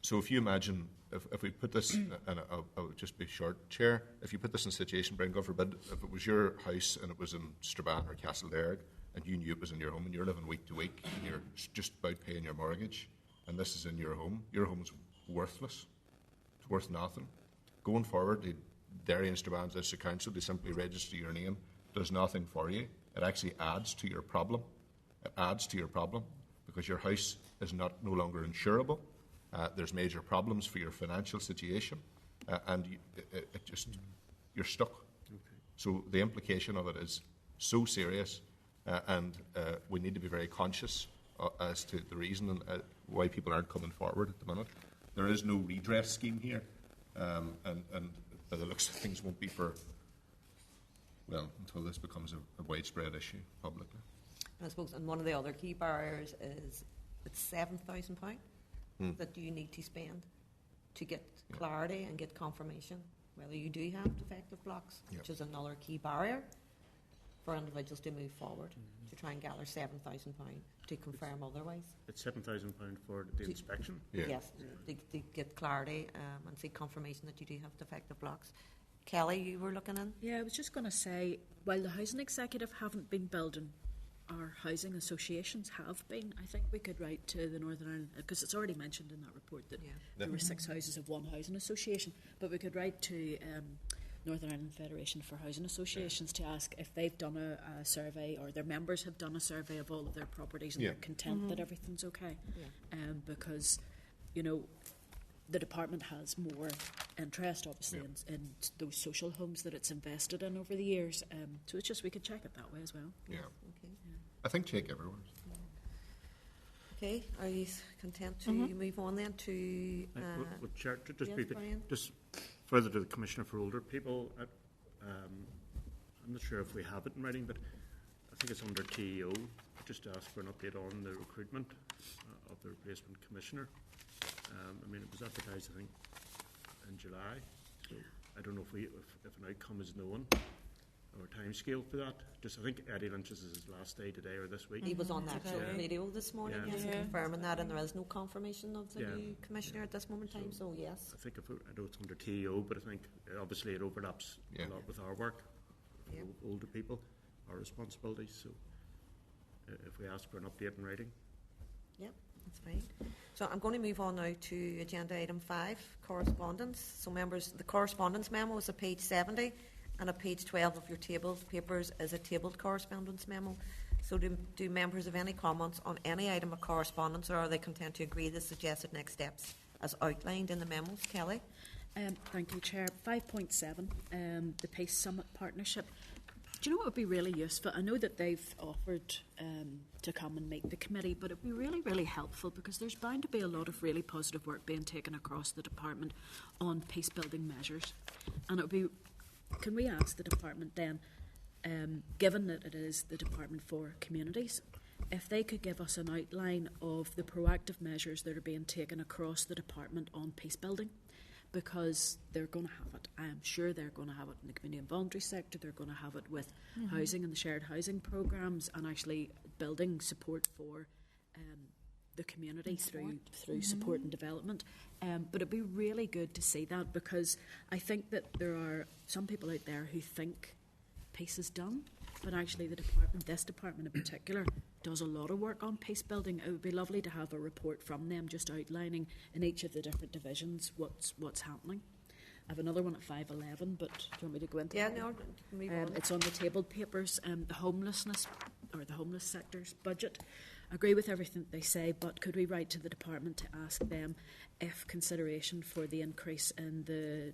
so if you imagine, if we put this, and I'll just be short, Chair, if you put this in a situation, Brian, God forbid, if it was your house and it was in Strabane or Castlederrig, and you knew it was in your home and you're living week to week and you're just about paying your mortgage, and this is in your home's worthless. It's worth nothing. Going forward, the Derry and Strabane District Council, to simply register your name, does nothing for you. It actually adds to your problem. It adds to your problem because your house is no longer insurable. There's major problems for your financial situation, and you're stuck. Okay. So the implication of it is so serious, and we need to be very conscious as to the reason why people aren't coming forward at the minute. There is no redress scheme here, and by the looks of things won't be for, well, until this becomes a widespread issue publicly. I suppose, and one of the other key barriers is it's £7,000 that you need to spend to get clarity and get confirmation whether you do have defective blocks, which is another key barrier for individuals to move forward, to try and gather £7,000 to confirm otherwise. It's £7,000 for the inspection? Yes, to get clarity and see confirmation that you do have defective blocks. Kelly, you were looking in? Yeah, I was just going to say, while the housing executive haven't been building, our housing associations have been. I think we could write to the Northern Ireland, because it's already mentioned in that report that there were 6 houses of one housing association, but we could write to Northern Ireland Federation for Housing Associations to ask if they've done a survey, or their members have done a survey of all of their properties and they're content that everything's okay. Because, you know, the department has more interest, obviously, in those social homes that it's invested in over the years. So it's just, we could check it that way as well. Yeah. I think check everywhere. Okay, are you content to move on then to... Chair, just yes, briefly, Brian? just further to the Commissioner for Older People, I'm not sure if we have it in writing, but I think it's under TEO, just to ask for an update on the recruitment of the replacement Commissioner. I mean, it was advertised, I think, in July, so I don't know if an outcome is known or a time scale for that. Just, I think Eddie Lynch's is his last day today or this week. He was on that radio this morning, confirming that, and there is no confirmation of the new Commissioner at this moment in time, so yes. I think I know it's under TEO, but I think obviously it overlaps a lot with our work, older people, our responsibilities, so if we ask for an update in writing. Yep, that's fine. So I'm going to move on now to agenda item 5, correspondence. So members, the correspondence memo is at page 70, and at page 12 of your tabled papers is a tabled correspondence memo. So do members have any comments on any item of correspondence, or are they content to agree the suggested next steps as outlined in the memos? Kelly? Thank you, Chair. 5.7, the Peace Summit Partnership. Do you know what would be really useful? I know that they've offered to come and meet the committee, but it would be really, really helpful, because there's bound to be a lot of really positive work being taken across the department on peace-building measures. And it would be, can we ask the department then, given that it is the Department for Communities, if they could give us an outline of the proactive measures that are being taken across the department on peace-building? Because they're going to have it. I am sure they're going to have it in the community and voluntary sector. They're going to have it with housing and the shared housing programmes, and actually building support for the community through support and development. But it'd be really good to see that, because I think that there are some people out there who think peace is done, but actually this department in particular, does a lot of work on peace building. It would be lovely to have a report from them just outlining in each of the different divisions what's happening. I have another one at 5.11, but do you want me to go into that? No, move on. It's on the tabled papers, the homelessness, or the homeless sector's budget. I agree with everything they say, but could we write to the department to ask them if consideration for the increase in the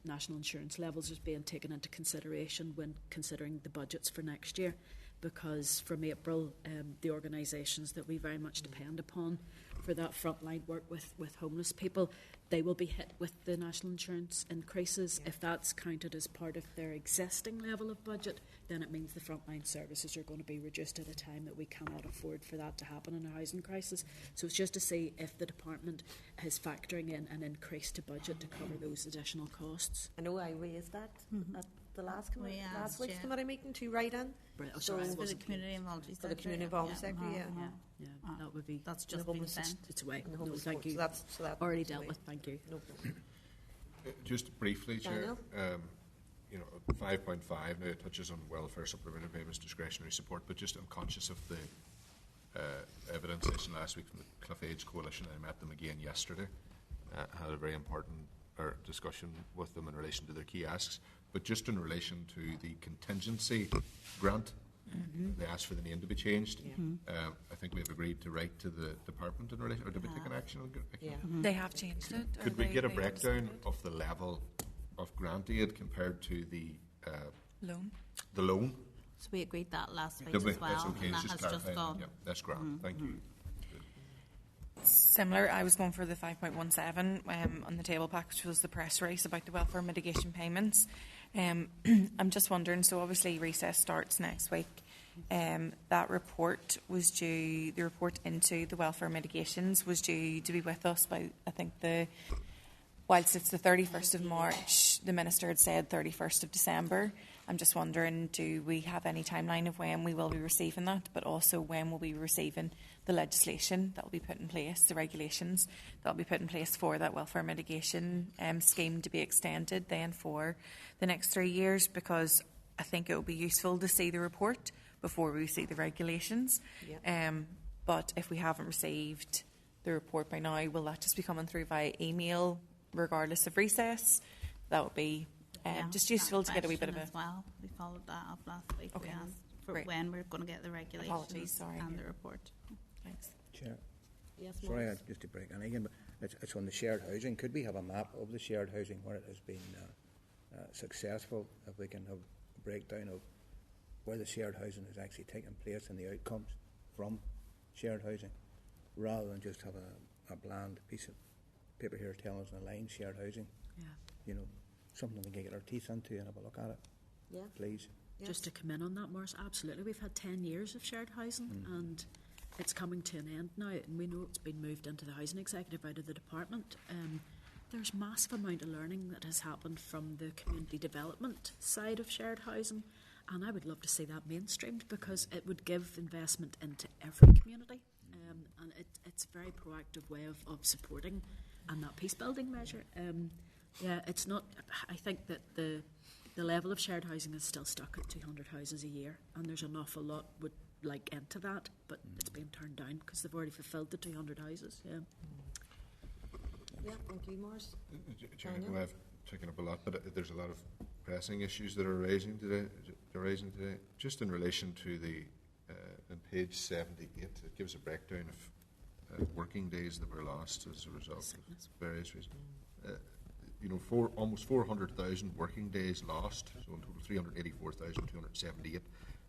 national insurance levels as being taken into consideration when considering the budgets for next year, because from April, the organisations that we very much depend upon for that frontline work with homeless people, they will be hit with the national insurance increases. If that's counted as part of their existing level of budget, then it means the frontline services are going to be reduced at a time that we cannot afford for that to happen in a housing crisis. So it's just to see if the department is factoring in an increase to budget to cover those additional costs. I know I raised that at the last asked, week's committee meeting to write in. Right. So I For the wasn't community involved for the community involved sector, yeah. Yeah, that would be. That's just the been homeless sent. It's away. And the No, homeless thank court. you. So that's Already away. dealt with. Thank you. No problem. Just briefly, Chair, Daniel? 5.5 now it touches on welfare supplementary payments, discretionary support, but just I'm conscious of the evidence session last week from the Clough Age Coalition. I met them again yesterday, had a very important discussion with them in relation to their key asks, but just in relation to the contingency grant. They asked for the name to be changed. I think we have agreed to write to the department in relation, or did we take an action on it? Yeah. They have changed it. Could we get a breakdown of the level of grant aid compared to the Loan. loan? So we agreed that last week Did we? as well, That's okay. and It's that just has just clarifying. gone. Yeah, that's grand. Thank you. Similar, I was going for the 5.17 on the table pack, which was the press release about the welfare mitigation payments. I'm just wondering, so obviously recess starts next week. That report was due, the report into the welfare mitigations was due to be with us by, I think, whilst it's the 31st of March, the Minister had said 31st of December. I'm just wondering, do we have any timeline of when we will be receiving that, but also when will we be receiving the legislation that will be put in place, the regulations that will be put in place for that welfare mitigation scheme to be extended then for the next 3 years? Because I think it will be useful to see the report before we see the regulations. But if we haven't received the report by now, will that just be coming through via email regardless of recess? That would be just useful to get a wee bit of a... As well. We followed that up last week. Okay. We asked for Great. when we're going to get the regulations Apologies, sorry. and the report. Thanks. Chair, Yes, sorry, Maurice? just to break in again, but it's on the shared housing. Could we have a map of the shared housing where it has been successful, if we can have a breakdown of where the shared housing is actually taking place and the outcomes from shared housing, rather than just have a bland piece of paper here telling us in a line shared housing. Yeah. Something we can get our teeth into and have a look at it, Yeah. please. Yes. Just to come in on that, Morris, absolutely. We've had 10 years of shared housing and it's coming to an end now, and we know it's been moved into the housing executive out of the department. There's massive amount of learning that has happened from the community development side of shared housing, and I would love to see that mainstreamed because it would give investment into every community, and it's a very proactive way of supporting and that peace building measure. It's not. I think that the level of shared housing is still stuck at 200 houses a year, and there's an awful lot would like into that, but it's being turned down because they've already fulfilled the 200 houses. Yeah. Yeah, thank you, Morris. Chair, I know I've taken up a lot, but there's a lot of pressing issues that are raising today. Just in relation to the on page 78, it gives a breakdown of working days that were lost as a result of various reasons. Almost 400,000 working days lost, so in total 384,278,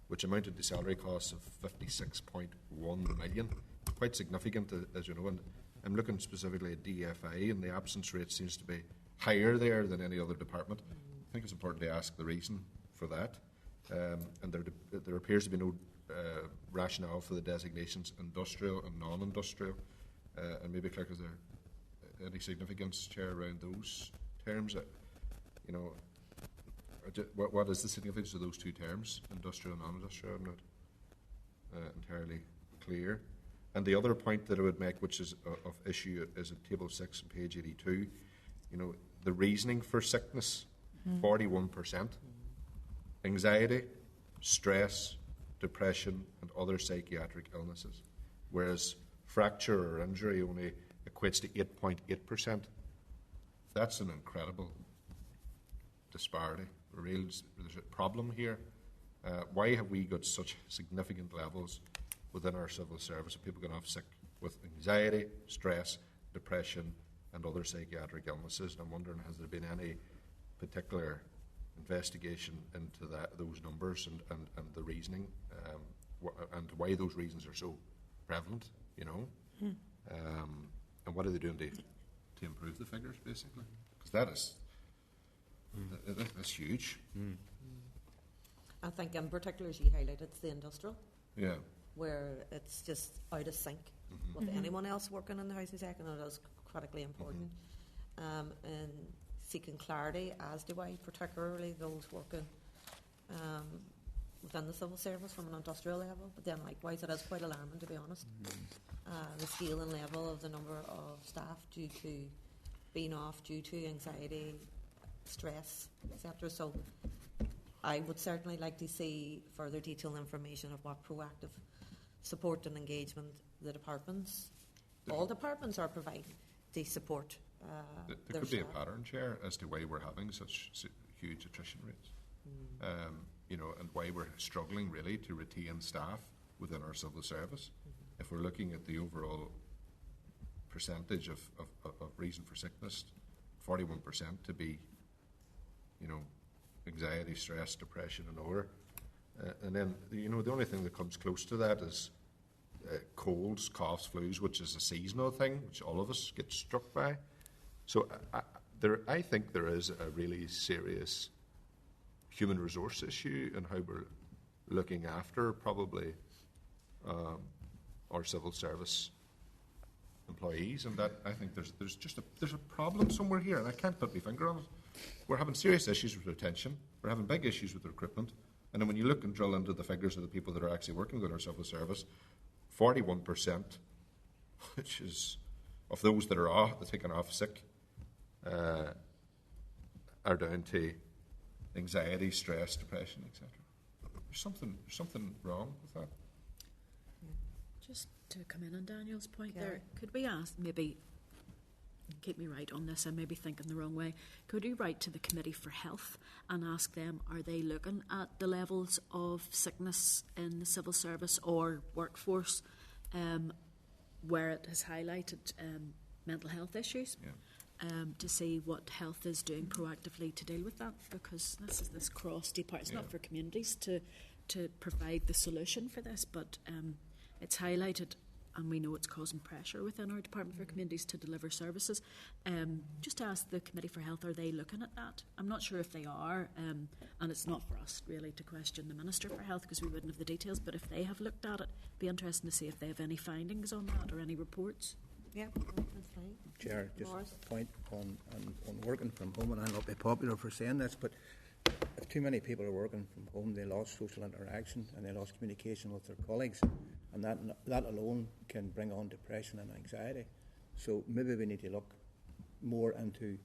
which amounted to salary costs of 56.1 million. Quite significant, as you know. And I'm looking specifically at DFI, and the absence rate seems to be higher there than any other department. I think it's important to ask the reason for that. And there appears to be no rationale for the designations industrial and non-industrial. And maybe, Clerk, is there any significance, Chair, around those terms? What is the significance of those two terms, industrial and non-industrial? I'm not entirely clear. And the other point that I would make, which is of issue, is at Table 6 on page 82. The reasoning for sickness, 41%. Anxiety, stress, depression, and other psychiatric illnesses. Whereas fracture or injury only equates to 8.8%. That's an incredible disparity. There's a problem here. Why have we got such significant levels within our civil service of people going off sick with anxiety, stress, depression, and other psychiatric illnesses? And I'm wondering, has there been any particular investigation into those numbers and the reasoning, and why those reasons are so prevalent, you know. And what are they doing to improve the figures, basically? Because that's huge. I think in particular, as you highlighted, it's the industrial, Yeah. where it's just out of sync with anyone else working in the housing sector, and it is critically important. And seeking clarity, as do I, particularly those working within the civil service from an industrial level. But then likewise, it is quite alarming, to be honest, the scale and level of the number of staff due to being off, due to anxiety, stress, etc. So I would certainly like to see further detailed information of what proactive support and engagement the departments, all departments, are providing to support there could be a pattern, Chair, as to why we're having such huge attrition rates. You know, and why we're struggling really to retain staff within our civil service. If we're looking at the overall percentage of reason for sickness, 41% to be, you know, anxiety, stress, depression, and over. And then, you know, the only thing that comes close to that is colds, coughs, flus, which is a seasonal thing, which all of us get struck by. So I think there is a really serious human resource issue in how we're looking after probably our civil service employees, and that I think there's a problem somewhere here, and I can't put my finger on it. We're having serious issues with retention. We're having big issues with recruitment. And then when you look and drill into the figures of the people that are actually working with our civil service, 41%, which is of those that are taken off sick, are down to anxiety, stress, depression, etc. There's something wrong with that. Just to come in on Daniel's point there, could we ask, maybe, keep me right on this, I may be thinking the wrong way, could we write to the Committee for Health and ask them, are they looking at the levels of sickness in the civil service or workforce where it has highlighted mental health issues? Yeah. To see what health is doing proactively to deal with that, because this cross-department. It's not for communities to provide the solution for this, but it's highlighted, and we know it's causing pressure within our Department for Communities to deliver services. Just to ask the Committee for Health, are they looking at that? I'm not sure if they are, and it's not for us really to question the Minister for Health because we wouldn't have the details, but if they have looked at it, it'd be interesting to see if they have any findings on that or any reports. Yeah, that's fine. Chair, just a point on working from home, and I'll not be popular for saying this, but if too many people are working from home, they lost social interaction and they lost communication with their colleagues, and that alone can bring on depression and anxiety. So maybe we need to look more into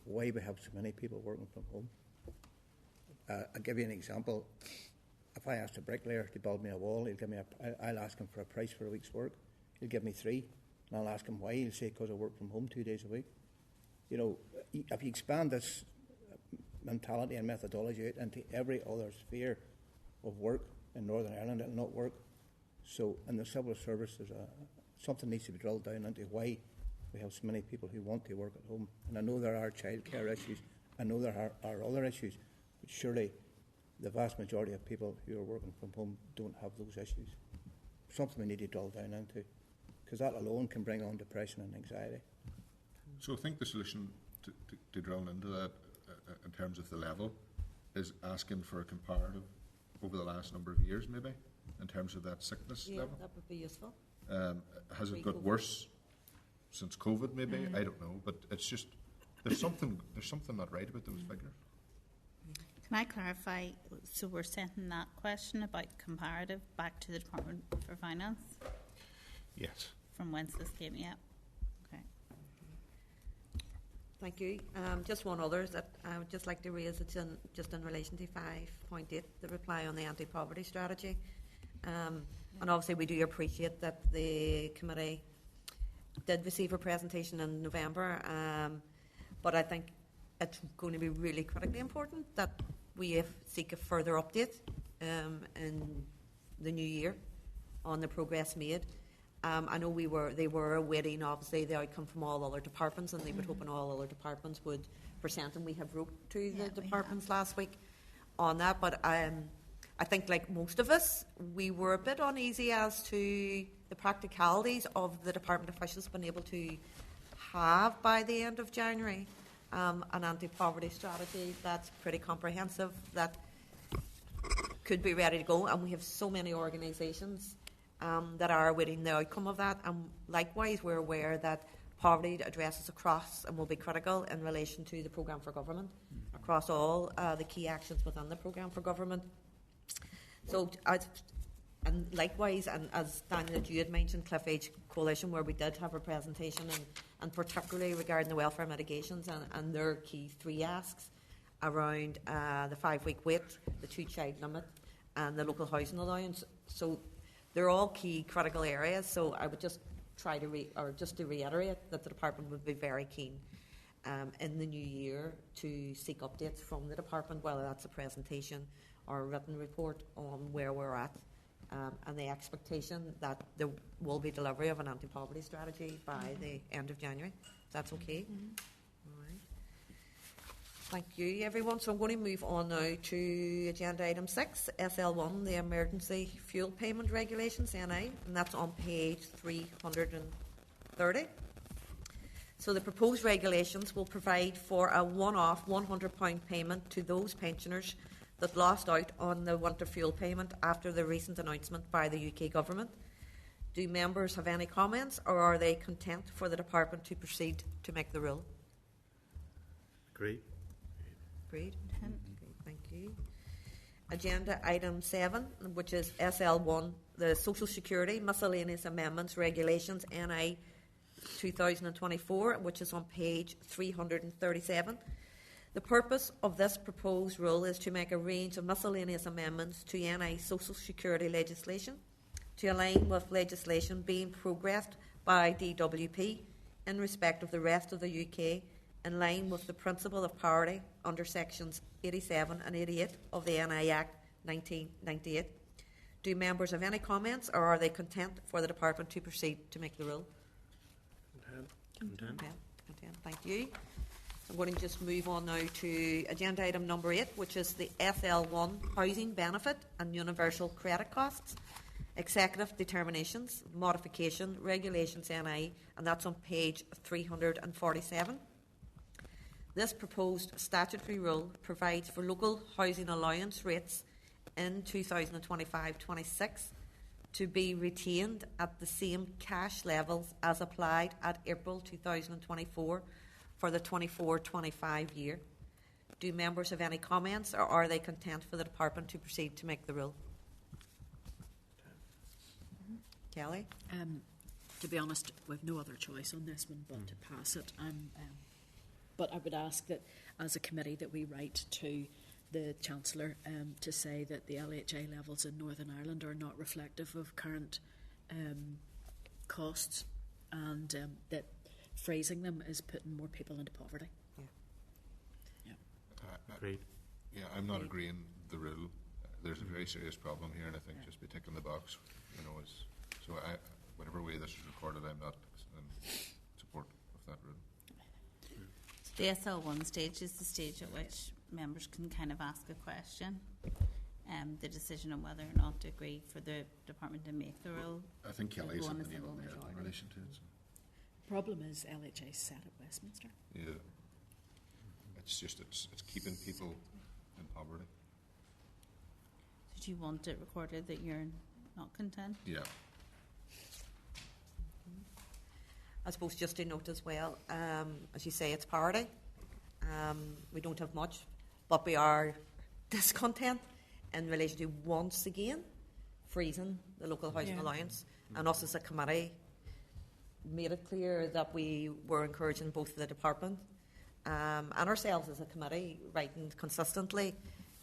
why we have so many people working from home. I'll give you an example. If I asked a bricklayer to build me a wall, I'll ask him for a price for a week's work. He'll give me 3. And I'll ask him why. He'll say, because I work from home 2 days a week. You know, if you expand this mentality and methodology out into every other sphere of work in Northern Ireland, it'll not work. So in the civil service, something needs to be drilled down into why we have so many people who want to work at home. And I know there are childcare issues. I know there are other issues. But surely the vast majority of people who are working from home don't have those issues. Something we need to drill down into, because that alone can bring on depression and anxiety. So I think the solution to drill into that in terms of the level is asking for a comparative over the last number of years, maybe, in terms of that sickness level. Yeah, that would be useful. Has it got worse since COVID, maybe? I don't know, but it's just there's something not right about those figures. Can I clarify? So we're sending that question about comparative back to the Department for Finance? Yes. From whence this came, yeah. Okay. Thank you. Just one other that I would just like to raise. It's just in relation to 5.8, the reply on the anti-poverty strategy. And obviously we do appreciate that the committee did receive a presentation in November, but I think it's going to be really critically important that we seek a further update in the new year on the progress made. I know they were awaiting, obviously, the outcome from all other departments, and they would hope all other departments would present, and we have wrote to the departments last week on that. But I think, like most of us, we were a bit uneasy as to the practicalities of the department officials being able to have, by the end of January, an anti-poverty strategy that's pretty comprehensive, that could be ready to go. And we have so many organisations that are awaiting the outcome of that. And likewise, we're aware that poverty addresses across and will be critical in relation to the programme for government, across all the key actions within the programme for government. So, and likewise, and as Daniel, you had mentioned, Cliff Age Coalition, where we did have a presentation, and particularly regarding the welfare mitigations and their key 3 asks around the 5-week wait, the 2-child limit, and the local housing allowance. So they're all key critical areas. So I would just try to reiterate that the department would be very keen in the new year to seek updates from the department, whether that's a presentation or a written report on where we're at, and the expectation that there will be delivery of an anti-poverty strategy by the end of January. If that's okay. All right. Thank you, everyone. So I'm going to move on now to agenda item 6, SL1, the Emergency Fuel Payment Regulations, NI, and that's on page 330. So the proposed regulations will provide for a one-off £100 payment to those pensioners that lost out on the winter fuel payment after the recent announcement by the UK Government. Do members have any comments, or are they content for the Department to proceed to make the rule? Agreed. Agreed. Okay, thank you. Agenda item 7, which is SL1, the Social Security Miscellaneous Amendments Regulations NI 2024, which is on page 337. The purpose of this proposed rule is to make a range of miscellaneous amendments to NI Social Security legislation to align with legislation being progressed by DWP in respect of the rest of the UK, in line with the principle of parity under sections 87 and 88 of the NI Act 1998. Do members have any comments, or are they content for the Department to proceed to make the rule? Content. Content. Thank you. I'm going to just move on now to agenda item number 8, which is the SL1 Housing Benefit and Universal Credit Costs, Executive Determinations, Modification, Regulations NI, and that's on page 347. This proposed statutory rule provides for local housing allowance rates in 2025-26 to be retained at the same cash levels as applied at April 2024 for the 24-25 year. Do members have any comments, or are they content for the Department to proceed to make the rule? Kelly? To be honest, we've no other choice on this one but to pass it. But I would ask that, as a committee, that we write to the Chancellor to say that the LHA levels in Northern Ireland are not reflective of current costs, and that freezing them is putting more people into poverty. Agreed. Yeah, I'm not agreeing the rule. There's a very serious problem here, and I think just be ticking the box, is so. Whatever way this is recorded, I'm not in support of that rule. The SL1 stage is the stage at which members can kind of ask a question. The decision on whether or not to agree for the department to make the rule. I think Kelly's on in a the name single on that majority. in relation to it. So. The problem is LHA set at Westminster. Yeah, it's just it's keeping people in poverty. Did you want it recorded that you're not content? Yeah. I suppose just to note as well, as you say, it's parity. We don't have much, but we are discontent in relation to, once again, freezing the local housing allowance. And us as a committee made it clear that we were encouraging both the department and ourselves as a committee, writing consistently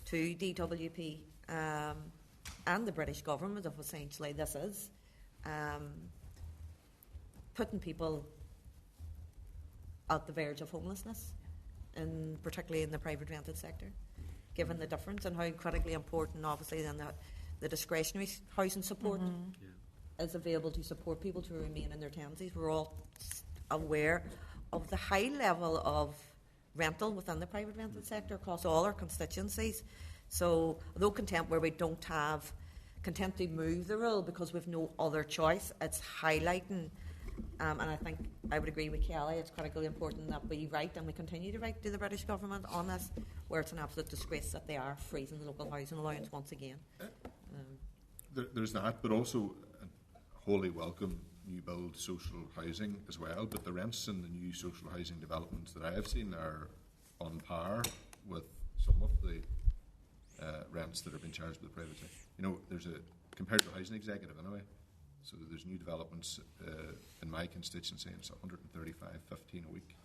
to DWP and the British government of essentially this is putting people at the verge of homelessness, and particularly in the private rented sector, given the difference and how critically important, obviously, then the discretionary housing support is available to support people to remain in their tenancies. We're all aware of the high level of rental within the private rental sector across all our constituencies. So, although content where we don't have content to move the rule because we've no other choice, it's highlighting, and I think I would agree with Kelly, it's critically important that we write, and we continue to write to the British government on this, where it's an absolute disgrace that they are freezing the local housing allowance once again. There's that, but also wholly welcome new build social housing as well, but the rents in the new social housing developments that I have seen are on par with some of the rents that are being charged by the private sector. You know, there's compared to a housing executive anyway, so there's new developments in my constituency, and it's 135.15 a week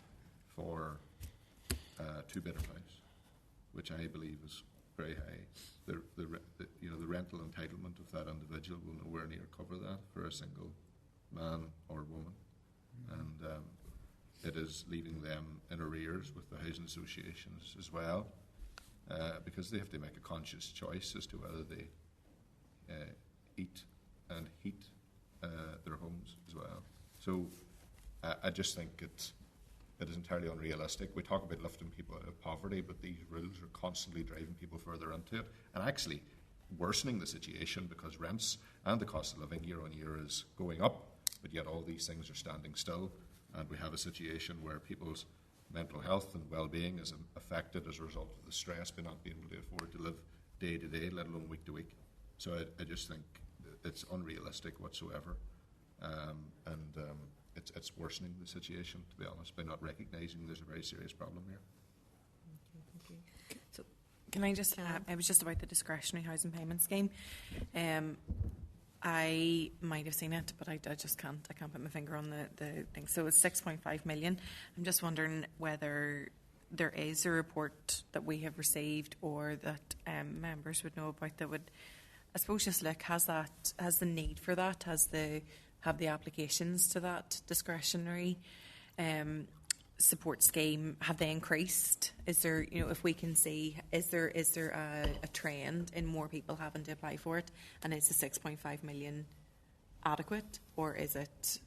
for a two-bedroom house, which I believe is very high. The rental entitlement of that individual will nowhere near cover that for a single man or woman, and it is leaving them in arrears with the housing associations as well, because they have to make a conscious choice as to whether they eat and heat their homes as well. So I just think it is entirely unrealistic. We talk about lifting people out of poverty, but these rules are constantly driving people further into it and actually worsening the situation, because rents and the cost of living year on year is going up, but yet all these things are standing still, and we have a situation where people's mental health and well-being is affected as a result of the stress by not being able to afford to live day to day, let alone week to week. So I just think it's unrealistic whatsoever, and it's worsening the situation, to be honest, by not recognising there's a very serious problem here. Thank you. So, can I just, it was just about the discretionary housing payment scheme. I might have seen it, but I just can't put my finger on the thing. So it's 6.5 million. I'm just wondering whether there is a report that we have received or that members would know about that would, I suppose, just look, has the need for that, have the applications to that discretionary support scheme, have they increased? Is there, if we can see, is there a trend in more people having to apply for it, and is the 6.5 million adequate, or is it,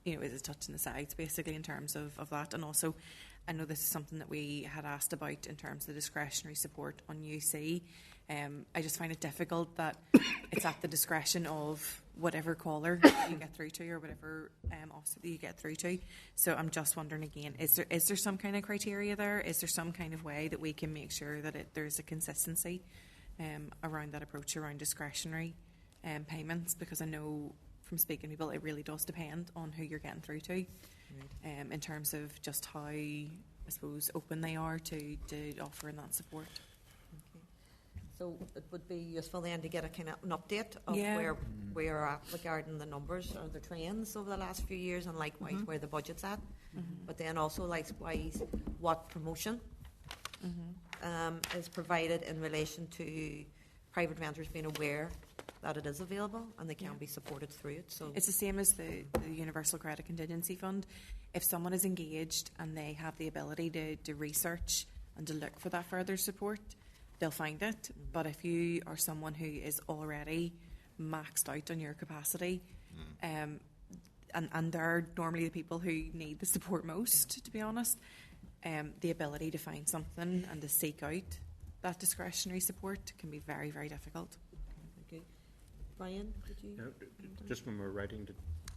is it touching the sides basically in terms of that? And also, I know this is something that we had asked about in terms of the discretionary support on UC. I just find it difficult that it's at the discretion of whatever caller you get through to, or whatever officer that you get through to. So I'm just wondering again, is there some kind of criteria there? Is there some kind of way that we can make sure that there's a consistency around that approach around discretionary payments? Because I know from speaking to people, it really does depend on who you're getting through to, in terms of just how, I suppose, open they are to offering that support. So it would be useful then to get a kind of an update of where we're at regarding the numbers or the trends over the last few years, and likewise where the budget's at. But then also likewise what promotion is provided in relation to private renters being aware that it is available and they can be supported through it. So it's the same as the Universal Credit Contingency Fund. If someone is engaged and they have the ability to research and to look for that further support, they'll find it. But if you are someone who is already maxed out on your capacity, and they're normally the people who need the support most, to be honest, the ability to find something and to seek out that discretionary support can be very, very difficult. Okay. Brian, did you? Just when we're writing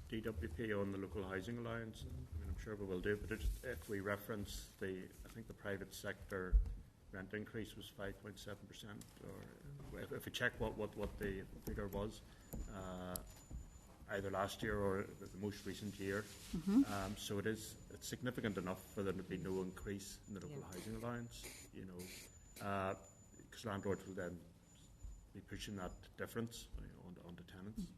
the DWP on the Local Housing Alliance, I'm sure we will do, but if we reference I think the private sector rent increase was 5.7%, or if we check what the figure was, either last year or the most recent year. So it's significant enough for there to be no increase in the Local Housing Allowance, because landlords will then be pushing that difference onto tenants.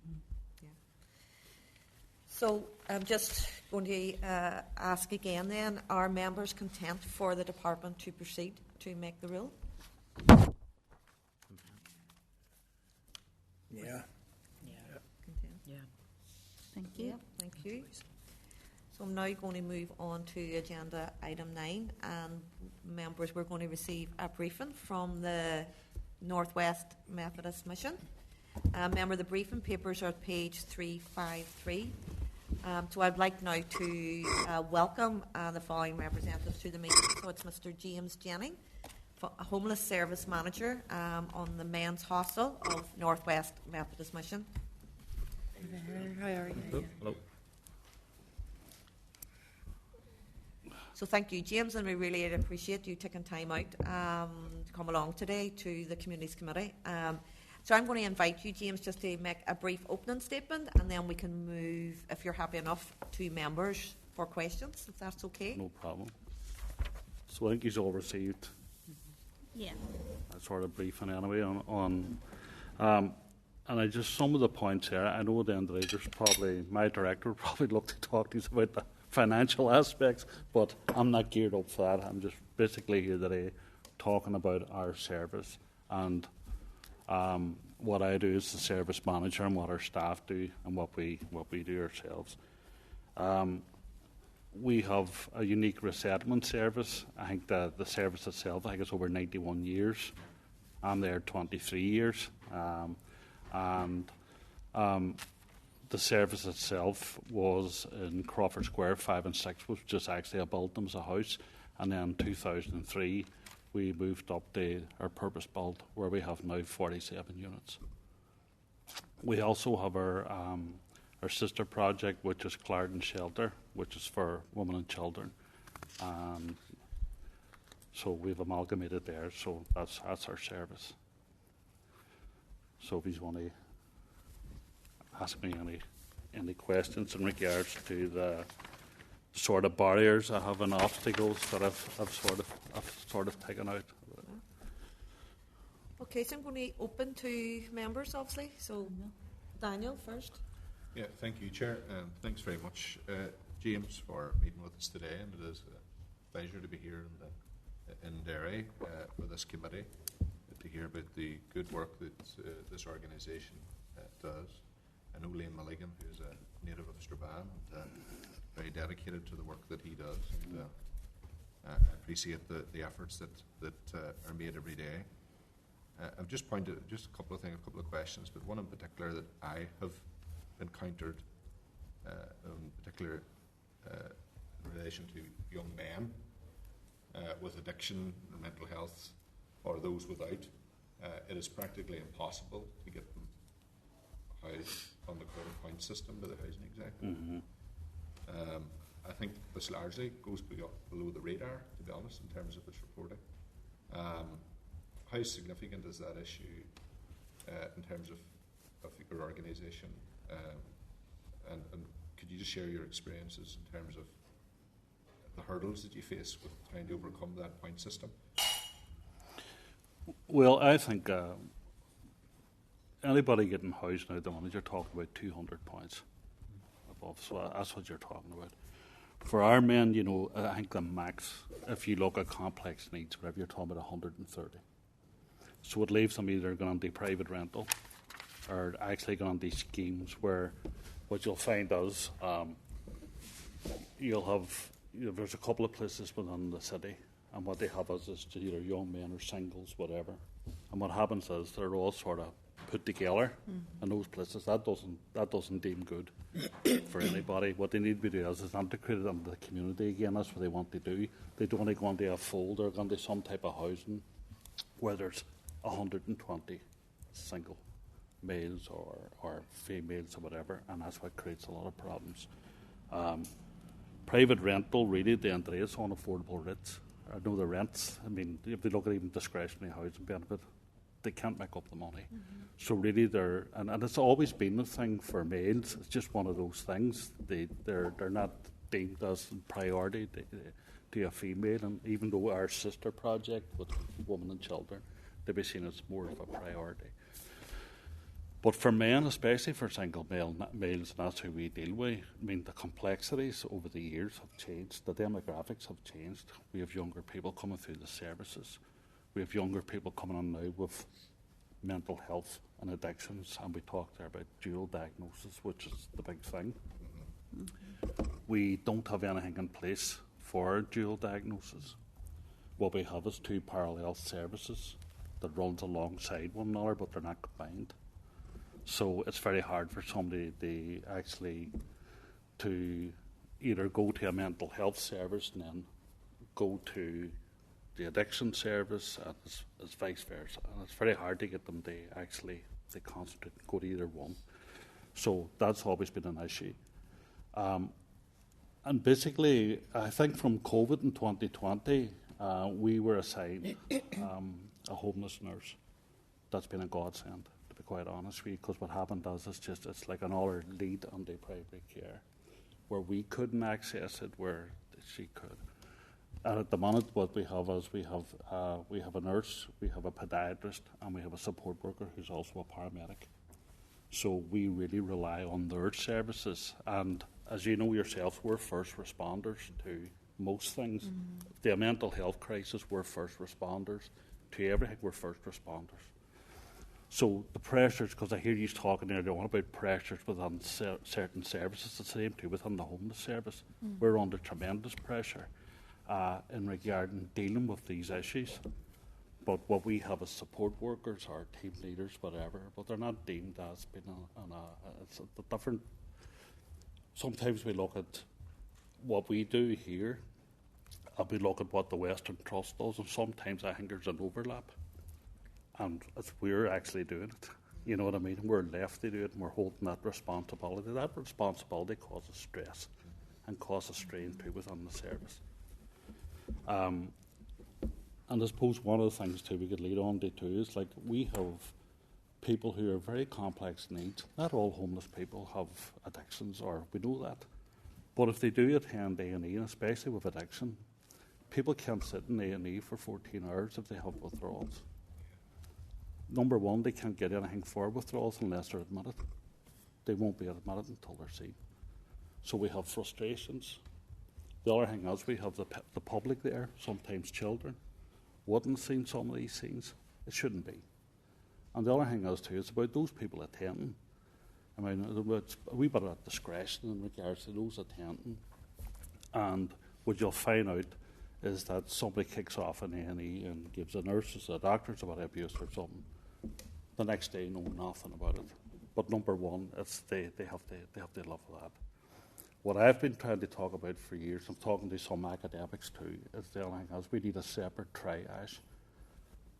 So I'm just going to ask again then, are members content for the department to proceed to make the rule? Yeah. Content? Yeah. Thank you. Yeah, thank you. So I'm now going to move on to agenda item 9, and members, we're going to receive a briefing from the North West Methodist Mission. Remember, the briefing papers are at page 353. So I'd like now to welcome the following representatives to the meeting. So it's Mr. James Jennings, a homeless service manager on the men's hostel of North West Methodist Mission. How are you? Hello. So thank you, James, and we really appreciate you taking time out to come along today to the Communities Committee. So I'm going to invite you, James, just to make a brief opening statement, and then we can move, if you're happy enough, to members for questions, if that's okay. No problem. So I think you've all received a sort of briefing anyway on and I just, some of the points here, I know at the end of the day, there's probably, my director would probably love to talk to you about the financial aspects, but I'm not geared up for that. I'm just basically here today talking about our service and what I do as the service manager and what our staff do and what we do ourselves. We have a unique resettlement service. I think the service itself, I think it's over 91 years. I'm there 23 years. The service itself was in Crawford Square 5 and 6, which was just actually a building as a house. And then in 2003, we moved up to our purpose build, where we have now 47 units. We also have our sister project, which is Clarendon Shelter, which is for women and children. So we've amalgamated there, so that's our service. So if you want to ask me any questions in regards to the sort of barriers I have and obstacles that I've sort of taken out. Okay, so I'm going to open to members, obviously. So, Daniel first. Yeah, thank you, Chair. Thanks very much, James, for meeting with us today. And it is a pleasure to be here in Derry for this committee to hear about the good work that this organisation does. I know Milligan, who's a native of Strabane, very dedicated to the work that he does. And, I appreciate the efforts that are made every day. I've just pointed just a couple of questions, but one in particular that I have encountered, in particular in relation to young men with addiction and mental health, or those without. It is practically impossible to get them housed on the quarter-point system by the housing executive. Mm-hmm. I think this largely goes below the radar, to be honest, in terms of its reporting. How significant is that issue in terms of your organisation? And could you just share your experiences in terms of the hurdles that you face with trying to overcome that point system? Well, I think anybody getting housed now at the moment, you're talking about 200 points above, so that's what you're talking about. For our men, you know, I think the max, if you look at complex needs, whatever, you're talking about 130. So it leaves them either going on the private rental or actually going on these schemes where what you'll find is you'll have, there's a couple of places within the city, and what they have is either young men or singles, whatever. And what happens is they're all sort of put together in those places. That doesn't deem good for anybody. What they need to do is integrate them into the community again. That's what they want to do. They don't want to go into a fold or go into some type of housing where there's 120 single males or females or whatever, and that's what creates a lot of problems. Private rental, really, the end of the day, is unaffordable rates. I know the rents, I mean, if they look at even discretionary housing benefit, they can't make up the money. Mm-hmm. So really and it's always been a thing for males. It's just one of those things. They're not deemed as priority to a female, and even though our sister project with women and children, they'll be seen as more of a priority. But for men, especially for single males, and that's who we deal with, I mean, the complexities over the years have changed. The demographics have changed. We have younger people coming through the services. We have younger people coming on now with mental health and addictions, and we talked there about dual diagnosis, which is the big thing. Mm-hmm. We don't have anything in place for dual diagnosis. What we have is two parallel services that runs alongside one another, but they're not combined. So it's very hard for somebody to actually to either go to a mental health service and then go to the addiction service, and it's vice versa. And it's very hard to get them to actually to concentrate and go to either one. So that's always been an issue. And basically, I think from COVID in 2020, we were assigned a homeless nurse. That's been a godsend, to be quite honest with you, because what happened is it's like another lead on the primary care, where we couldn't access it, where she could. And at the moment, what we have is we have a nurse, we have a podiatrist, and we have a support worker who's also a paramedic. So we really rely on their services. And as you know yourself, we're first responders to most things. The mental health crisis, we're first responders. To everything, we're first responders. So the pressures, because I hear you talking earlier on about pressures within certain services, the same too within the homeless service. We're under tremendous pressure in regard to dealing with these issues. But what we have is support workers or team leaders, whatever, but they're not deemed as being it's a different. Sometimes we look at what we do here, and we look at what the Western Trust does, and sometimes I think there's an overlap. And we're actually doing it. You know what I mean? We're left to do it, and we're holding that responsibility. That responsibility causes stress and causes strain too within the service. And I suppose one of the things too we could lead on to too is like we have people who are very complex needs. Not all homeless people have addictions, or we know that. But if they do attend A&E, and especially with addiction, people can't sit in A&E for 14 hours if they have withdrawals. Number one, they can't get anything for withdrawals unless they're admitted. They won't be admitted until they're seen. So we have frustrations. The other thing is we have the public there, sometimes children, wouldn't have seen some of these scenes. It shouldn't be. And the other thing is too, it's about those people attending. I mean, it's a wee bit of discretion in regards to those attending. And what you'll find out is that somebody kicks off an A&E and gives the nurses, the doctors about abuse or something. The next day, know nothing about it. But number one, it's they have to live with that. What I've been trying to talk about for years, I'm talking to some academics too, is the other thing is we need a separate triage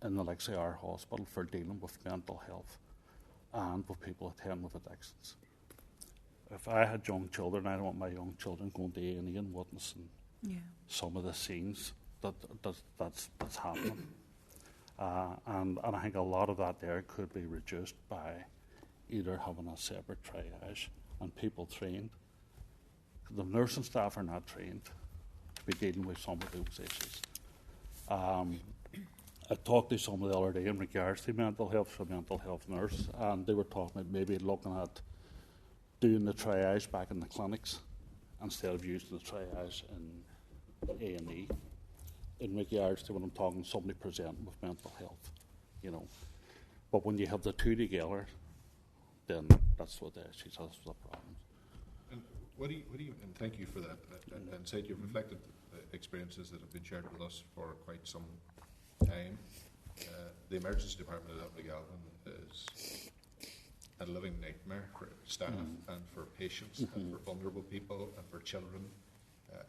in the like our hospital for dealing with mental health and with people attending with addictions. If I had young children, I don't want my young children going to A&E and witnessing some of the scenes that's happening. And I think a lot of that there could be reduced by either having a separate triage and people trained. The nursing staff are not trained to be dealing with some of those issues. I talked to someone the other day in regards to mental health, a mental health nurse, and they were talking about maybe looking at doing the triage back in the clinics instead of using the triage in A&E in regards to when I'm talking somebody presenting with mental health, you know. But when you have the two together, then that's what the issues, that's the problem. And what do you, and thank you for that insight. You've reflected experiences that have been shared with us for quite some time. The emergency department at Milligan is a living nightmare for staff and for patients and for vulnerable people and for children.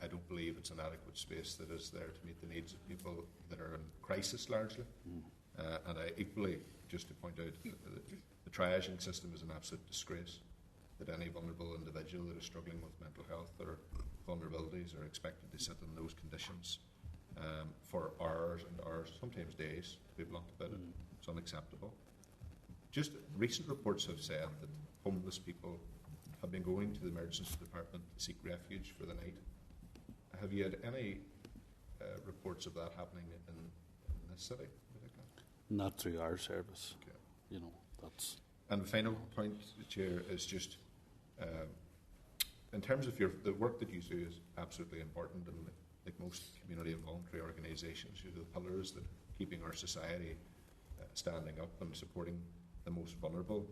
I don't believe it's an adequate space that is there to meet the needs of people that are in crisis largely. And I equally, just to point out, the triaging system is an absolute disgrace, that any vulnerable individual that is struggling with mental health or vulnerabilities are expected to sit in those conditions for hours and hours, sometimes days, to be blunt about it. It's unacceptable. Just recent reports have said that homeless people have been going to the emergency department to seek refuge for the night. Have you had any reports of that happening in this city? Not through our service. Okay. You know, that's. And the final point, Chair, is just in terms of the work that you do is absolutely important, and like most community and voluntary organisations, you're the pillars that are keeping our society standing up and supporting the most vulnerable.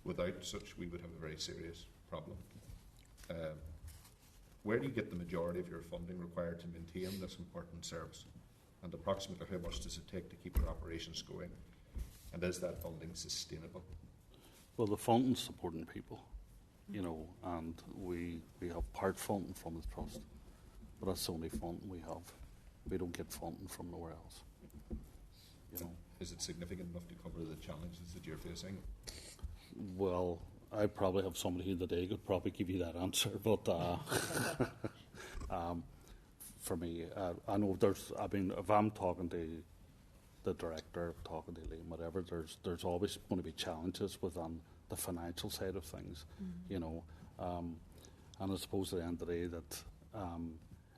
Without such, we would have a very serious problem. Where do you get the majority of your funding required to maintain this important service? And approximately how much does it take to keep your operations going? And is that funding sustainable? Well, the funding's supporting people, you know, and we have part funding from the trust, but that's the only funding we have. We don't get funding from nowhere else. You know. Is it significant enough to cover the challenges that you're facing? Well, I probably have somebody here today who could probably give you that answer, but for me, I know if I'm talking to the director, talking to Eileen, whatever, there's always going to be challenges within the financial side of things, you know. And I suppose at the end of the day that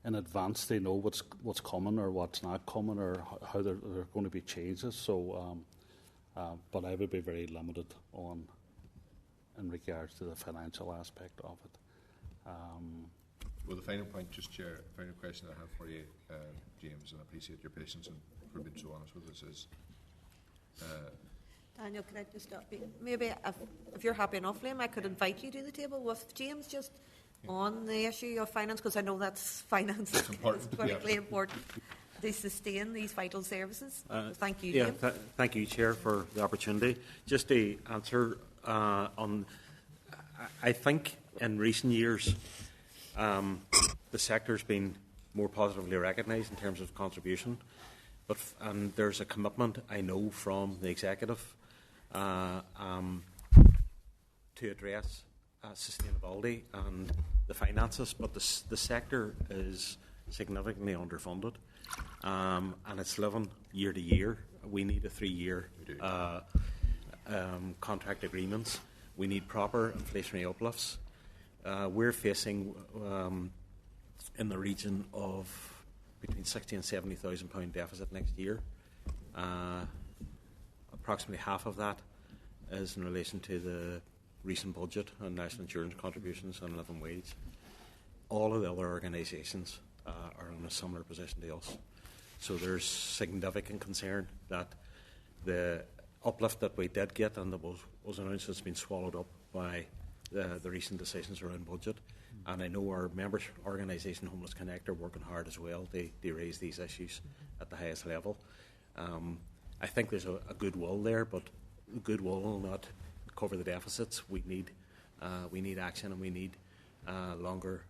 in advance they know what's coming or what's not coming or how there are going to be changes. So, but I would be very limited on in regards to the financial aspect of it. Well, the final point, just Chair, final question I have for you, James, and I appreciate your patience and for being so honest with us, is Daniel, can I just stop you? Maybe if you're happy enough, Liam, I could invite you to the table with James just on the issue of finance, because I know that's finance is critically important to sustain these vital services. So thank you, Liam. Thank you, Chair, for the opportunity. Just to answer on, I think in recent years the sector's been more positively recognised in terms of contribution, but there's a commitment, I know, from the executive to address sustainability and the finances, but the sector is significantly underfunded, and it's living year to year. We need a 3-year contract agreements. We need proper inflationary uplifts. We're facing in the region of between £60,000 and £70,000 deficit next year. Approximately half of that is in relation to the recent budget and national insurance contributions and living wage. All of the other organisations are in a similar position to us. So there's significant concern that the uplift that we did get and that was announced has been swallowed up by the recent decisions around budget. And I know our member organisation, Homeless Connect, are working hard as well to raise these issues at the highest level. I think there's a goodwill there, but goodwill will not cover the deficits. We need action, and we need longer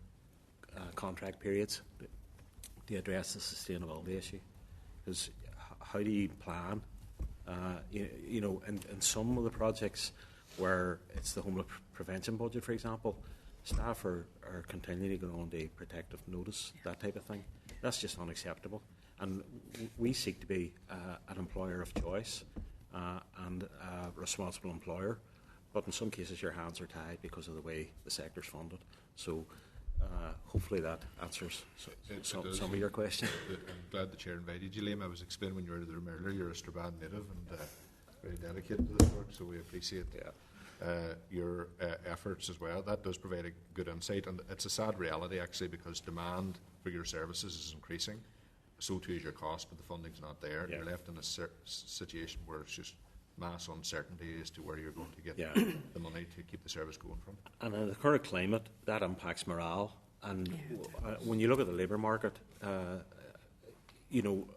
contract periods to address the sustainability issue. Because how do you plan? You know, in some of the projects where it's the homeless prevention budget, for example, staff are continually going on to protective notice, that type of thing. That's just unacceptable. And we seek to be an employer of choice and a responsible employer, but in some cases your hands are tied because of the way the sector's funded. So hopefully that answers some of your questions. I'm glad the Chair invited you, Liam. I was explaining when you were in the room earlier, you're a Strabane native and very dedicated to this work, so we appreciate your efforts as well. That does provide a good insight, and it's a sad reality actually, because demand for your services is increasing, so too is your cost, but the funding's not there. You're left in a situation where it's just mass uncertainty as to where you're going to get the money to keep the service going from. And in the current climate, that impacts morale. And when you look at the labour market, you know,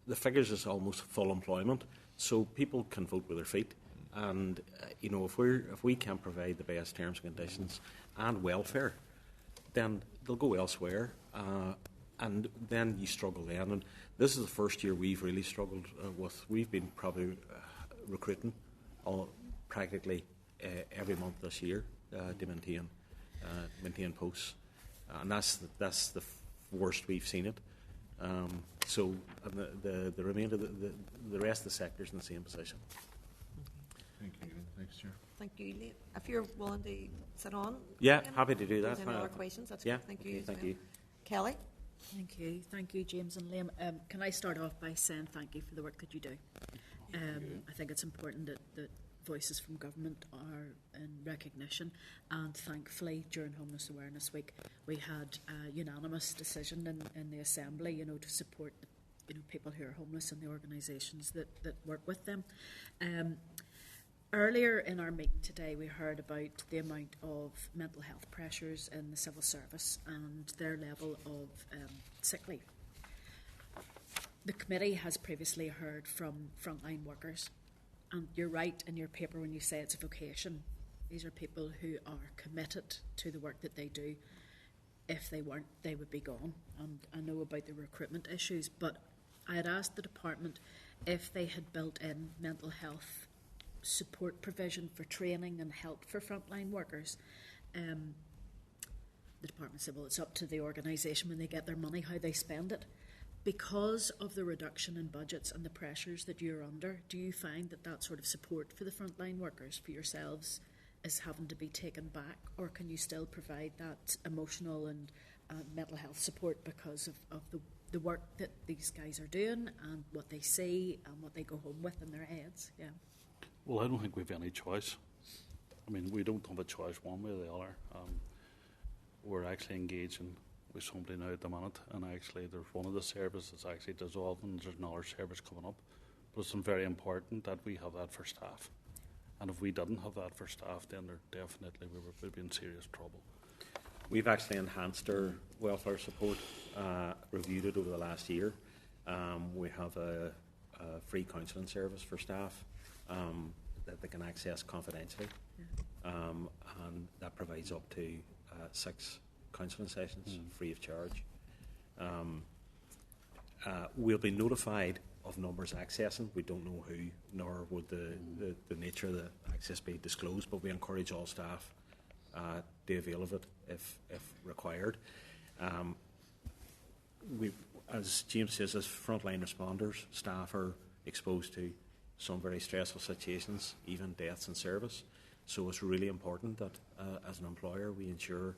the figures is almost full employment, so people can vote with their feet. And you know, if we can provide the best terms and conditions and welfare, then they'll go elsewhere, and then you struggle then. And this is the first year we've really struggled with. We've been probably recruiting practically every month this year to maintain posts, and that's the worst we've seen it. So the remainder, the rest of the sector's in the same position. Thank you. Thanks, Chair. Thank you, Liam. If you're willing to sit on. Yeah, Liam, happy to do that. If there's any other questions, that's yeah, good. Thank okay, you. Thank you. Kelly? Thank you, James and Liam. Can I start off by saying thank you for the work that you do? I think it's important that voices from government are in recognition, and thankfully during Homeless Awareness Week we had a unanimous decision in the Assembly, you know, to support people who are homeless and the organisations that work with them. Earlier in our meeting today, we heard about the amount of mental health pressures in the civil service and their level of sick leave. the committee has previously heard from frontline workers, and you're right in your paper when you say it's a vocation. These are people who are committed to the work that they do. If they weren't, they would be gone. And I know about the recruitment issues, but I had asked the department if they had built in mental health support provision for training and help for frontline workers. The department said, well, it's up to the organisation when they get their money how they spend it. Because of the reduction in budgets and the pressures that you're under, do you find that that sort of support for the frontline workers, for yourselves, is having to be taken back, or can you still provide that emotional and mental health support because of the work that these guys are doing and what they see and what they go home with in their heads? Yeah. Well, I don't think we've any choice. I mean, we don't have a choice one way or the other. We're actually engaging with somebody now at the minute, and actually there's one of the services actually dissolving, and there's another service coming up. But it's very important that we have that for staff. And if we didn't have that for staff, then definitely we would be in serious trouble. We've actually enhanced our welfare support, reviewed it over the last year. We have a free counselling service for staff that they can access confidentially, and that provides up to 6 counselling sessions free of charge. We'll be notified of numbers accessing. We don't know who, nor would the nature of the access be disclosed, but we encourage all staff to avail of it if required. As James says, as frontline responders, staff are exposed to some very stressful situations, even deaths in service. So it's really important that as an employer we ensure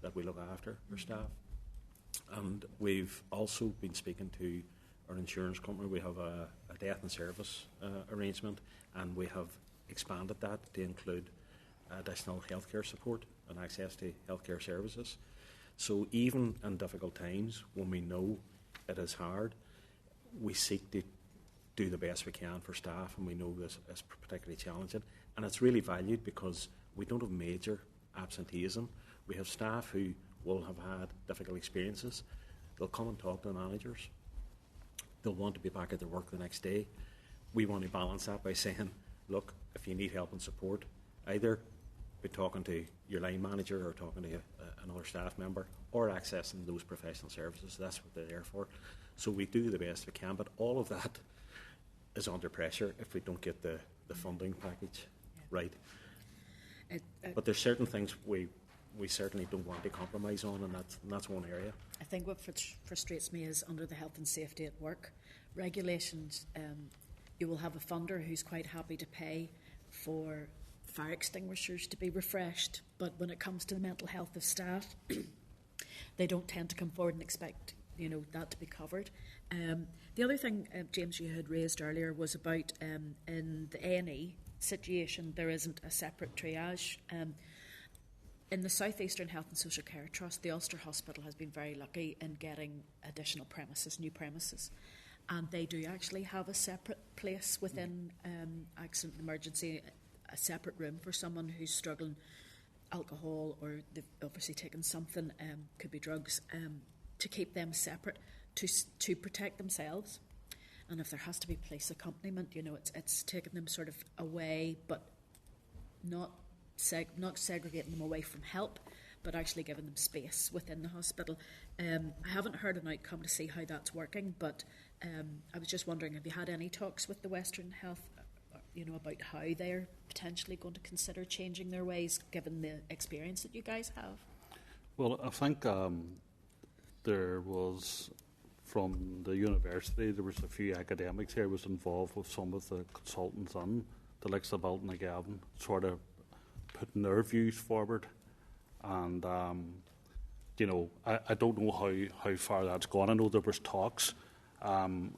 that we look after our staff. And we've also been speaking to our insurance company. We have a death in service arrangement, and we have expanded that to include additional healthcare support and access to healthcare services. So even in difficult times, when we know it is hard, we seek to do the best we can for staff, and we know this is particularly challenging. And it's really valued because we don't have major absenteeism. We have staff who will have had difficult experiences. They'll come and talk to the managers. They'll want to be back at their work the next day. We want to balance that by saying, look, if you need help and support, either be talking to your line manager or talking to another staff member, or accessing those professional services. That's what they're there for. So we do the best we can, but all of that is under pressure if we don't get the funding package right. But there's certain things we certainly don't want to compromise on, and that's one area. I think what frustrates me is under the health and safety at work regulations, you will have a funder who's quite happy to pay for fire extinguishers to be refreshed, but when it comes to the mental health of staff, they don't tend to come forward and expect that to be covered. The other thing, James, you had raised earlier was about in the A&E situation, there isn't a separate triage. In the South Eastern Health and Social Care Trust, the Ulster Hospital has been very lucky in getting additional premises, new premises. And they do actually have a separate place within accident and emergency, a separate room for someone who's struggling alcohol, or they've obviously taken something, could be drugs, to keep them separate to protect themselves. And if there has to be police accompaniment, it's taking them sort of away, but not segregating them away from help, but actually giving them space within the hospital. I haven't heard an outcome to see how that's working, but I was just wondering, have you had any talks with the Western Health, about how they're potentially going to consider changing their ways, given the experience that you guys have? Well, I think there was, from the university, there was a few academics here was involved with some of the consultants on the likes of Alton and Gavin, sort of putting their views forward. And, I don't know how far that's gone. I know there was talks. And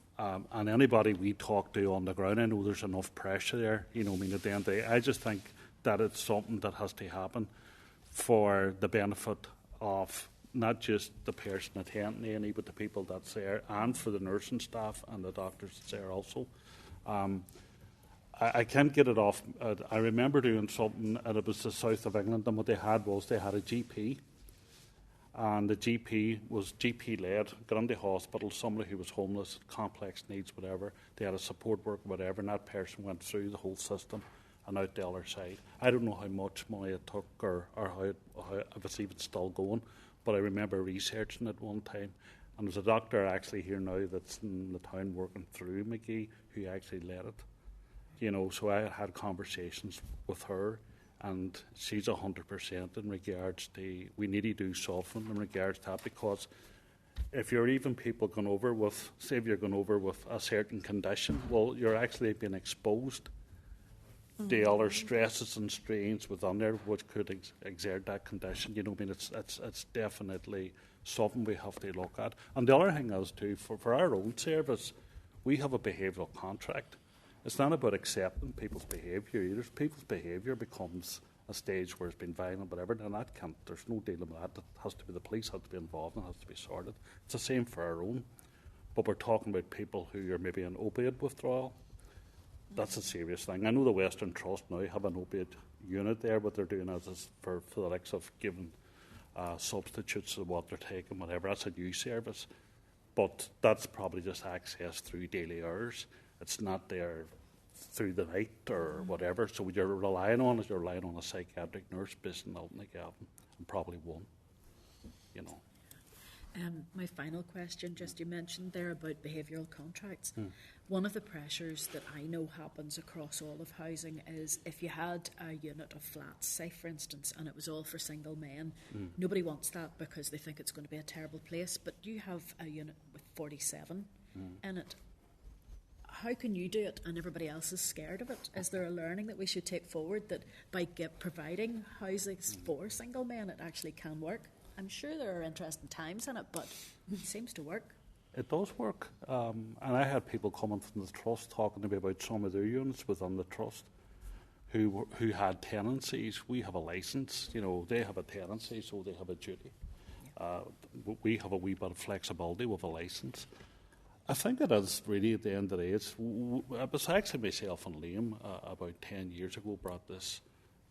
anybody we talk to on the ground, I know there's enough pressure there. At the end of the day, I just think that it's something that has to happen for the benefit of not just the person attending A&E, but the people that's there, and for the nursing staff and the doctors that's there also. I can't get it off. I remember doing something, and it was the south of England, and what they had was they had a GP, and the GP was GP-led, got into hospital, somebody who was homeless, complex needs, whatever. They had a support worker, whatever, and that person went through the whole system and out the other side. I don't know how much money it took or if it's even still going, but I remember researching it one time. And there's a doctor actually here now that's in the town working through McGee who actually led it. You know, so I had conversations with her, and she's 100% in regards to we need to do something in regards to that, because if you're even people going over with, say if you're going over with a certain condition, well, you're actually being exposed to other stresses and strains within there which could exert that condition. You know, I mean, it's definitely something we have to look at. And the other thing is too, for our own service, we have a behavioural contract. It's not about accepting people's behaviour either. People's behaviour becomes a stage where it's been violent, whatever, and that can't, there's no dealing with that. It has to be the police, has to be involved, and has to be sorted. It's the same for our own. But we're talking about people who are maybe in opioid withdrawal. That's a serious thing. I know the Western Trust now have an opioid unit there. What they're doing is for the likes of giving substitutes of what they're taking, whatever. That's a new service. But that's probably just access through daily hours. It's not there through the night or whatever. So what you're relying on is you're relying on a psychiatric nurse based in Londonderry, and probably one, you know. My final question, just you mentioned there about behavioural contracts. One of the pressures that I know happens across all of housing is if you had a unit of flats, say for instance, and it was all for single men, nobody wants that because they think it's going to be a terrible place, but you have a unit with 47 in it. How can you do it and everybody else is scared of it? Is there a learning that we should take forward that by providing housing for single men, it actually can work? I'm sure there are interesting times in it, but it seems to work. It does work. And I had people coming from the Trust talking to me about some of their units within the Trust who had tenancies. We have a licence, you know, they have a tenancy, so they have a duty. We have a wee bit of flexibility with a licence. I think it is really at the end of the day. It was actually myself and Liam about 10 years ago brought this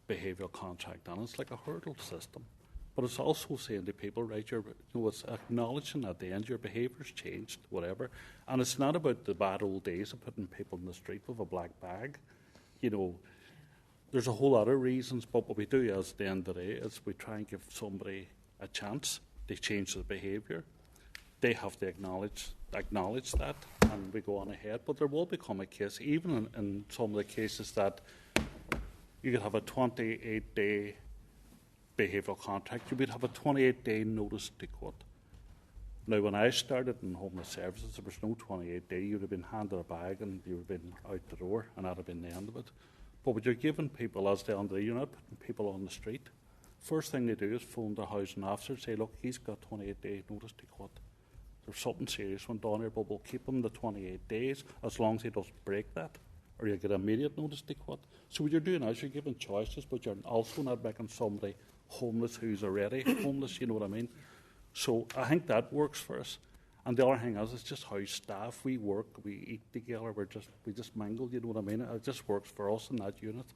behavioural contract on. It's like a hurdle system. But it's also saying to people, right, it's acknowledging at the end your behaviour's changed, whatever. And it's not about the bad old days of putting people in the street with a black bag. You know, there's a whole lot of reasons, but what we do is at the end of the day is we try and give somebody a chance to change their behaviour. They have to acknowledge that, and we go on ahead. But there will become a case, even in some of the cases, that you could have a 28-day behavioural contract, you would have a 28-day notice to quit. Now, when I started in homeless services, there was no 28-day. You would have been handed a bag and you would have been out the door, and that would have been the end of it. But what you're giving people as the end of the unit, putting people on the street, first thing they do is phone the housing officer, say, look, he's got 28-day notice to quit. There's something serious went on here, but we'll keep him the 28 days as long as he doesn't break that, or you get immediate notice to quit. So what you're doing is you're giving choices, but you're also not making somebody homeless who's already homeless, you know what I mean? So I think that works for us. And the other thing is, it's just how staff, we work, we eat together, we just mingle, you know what I mean? It just works for us in that unit,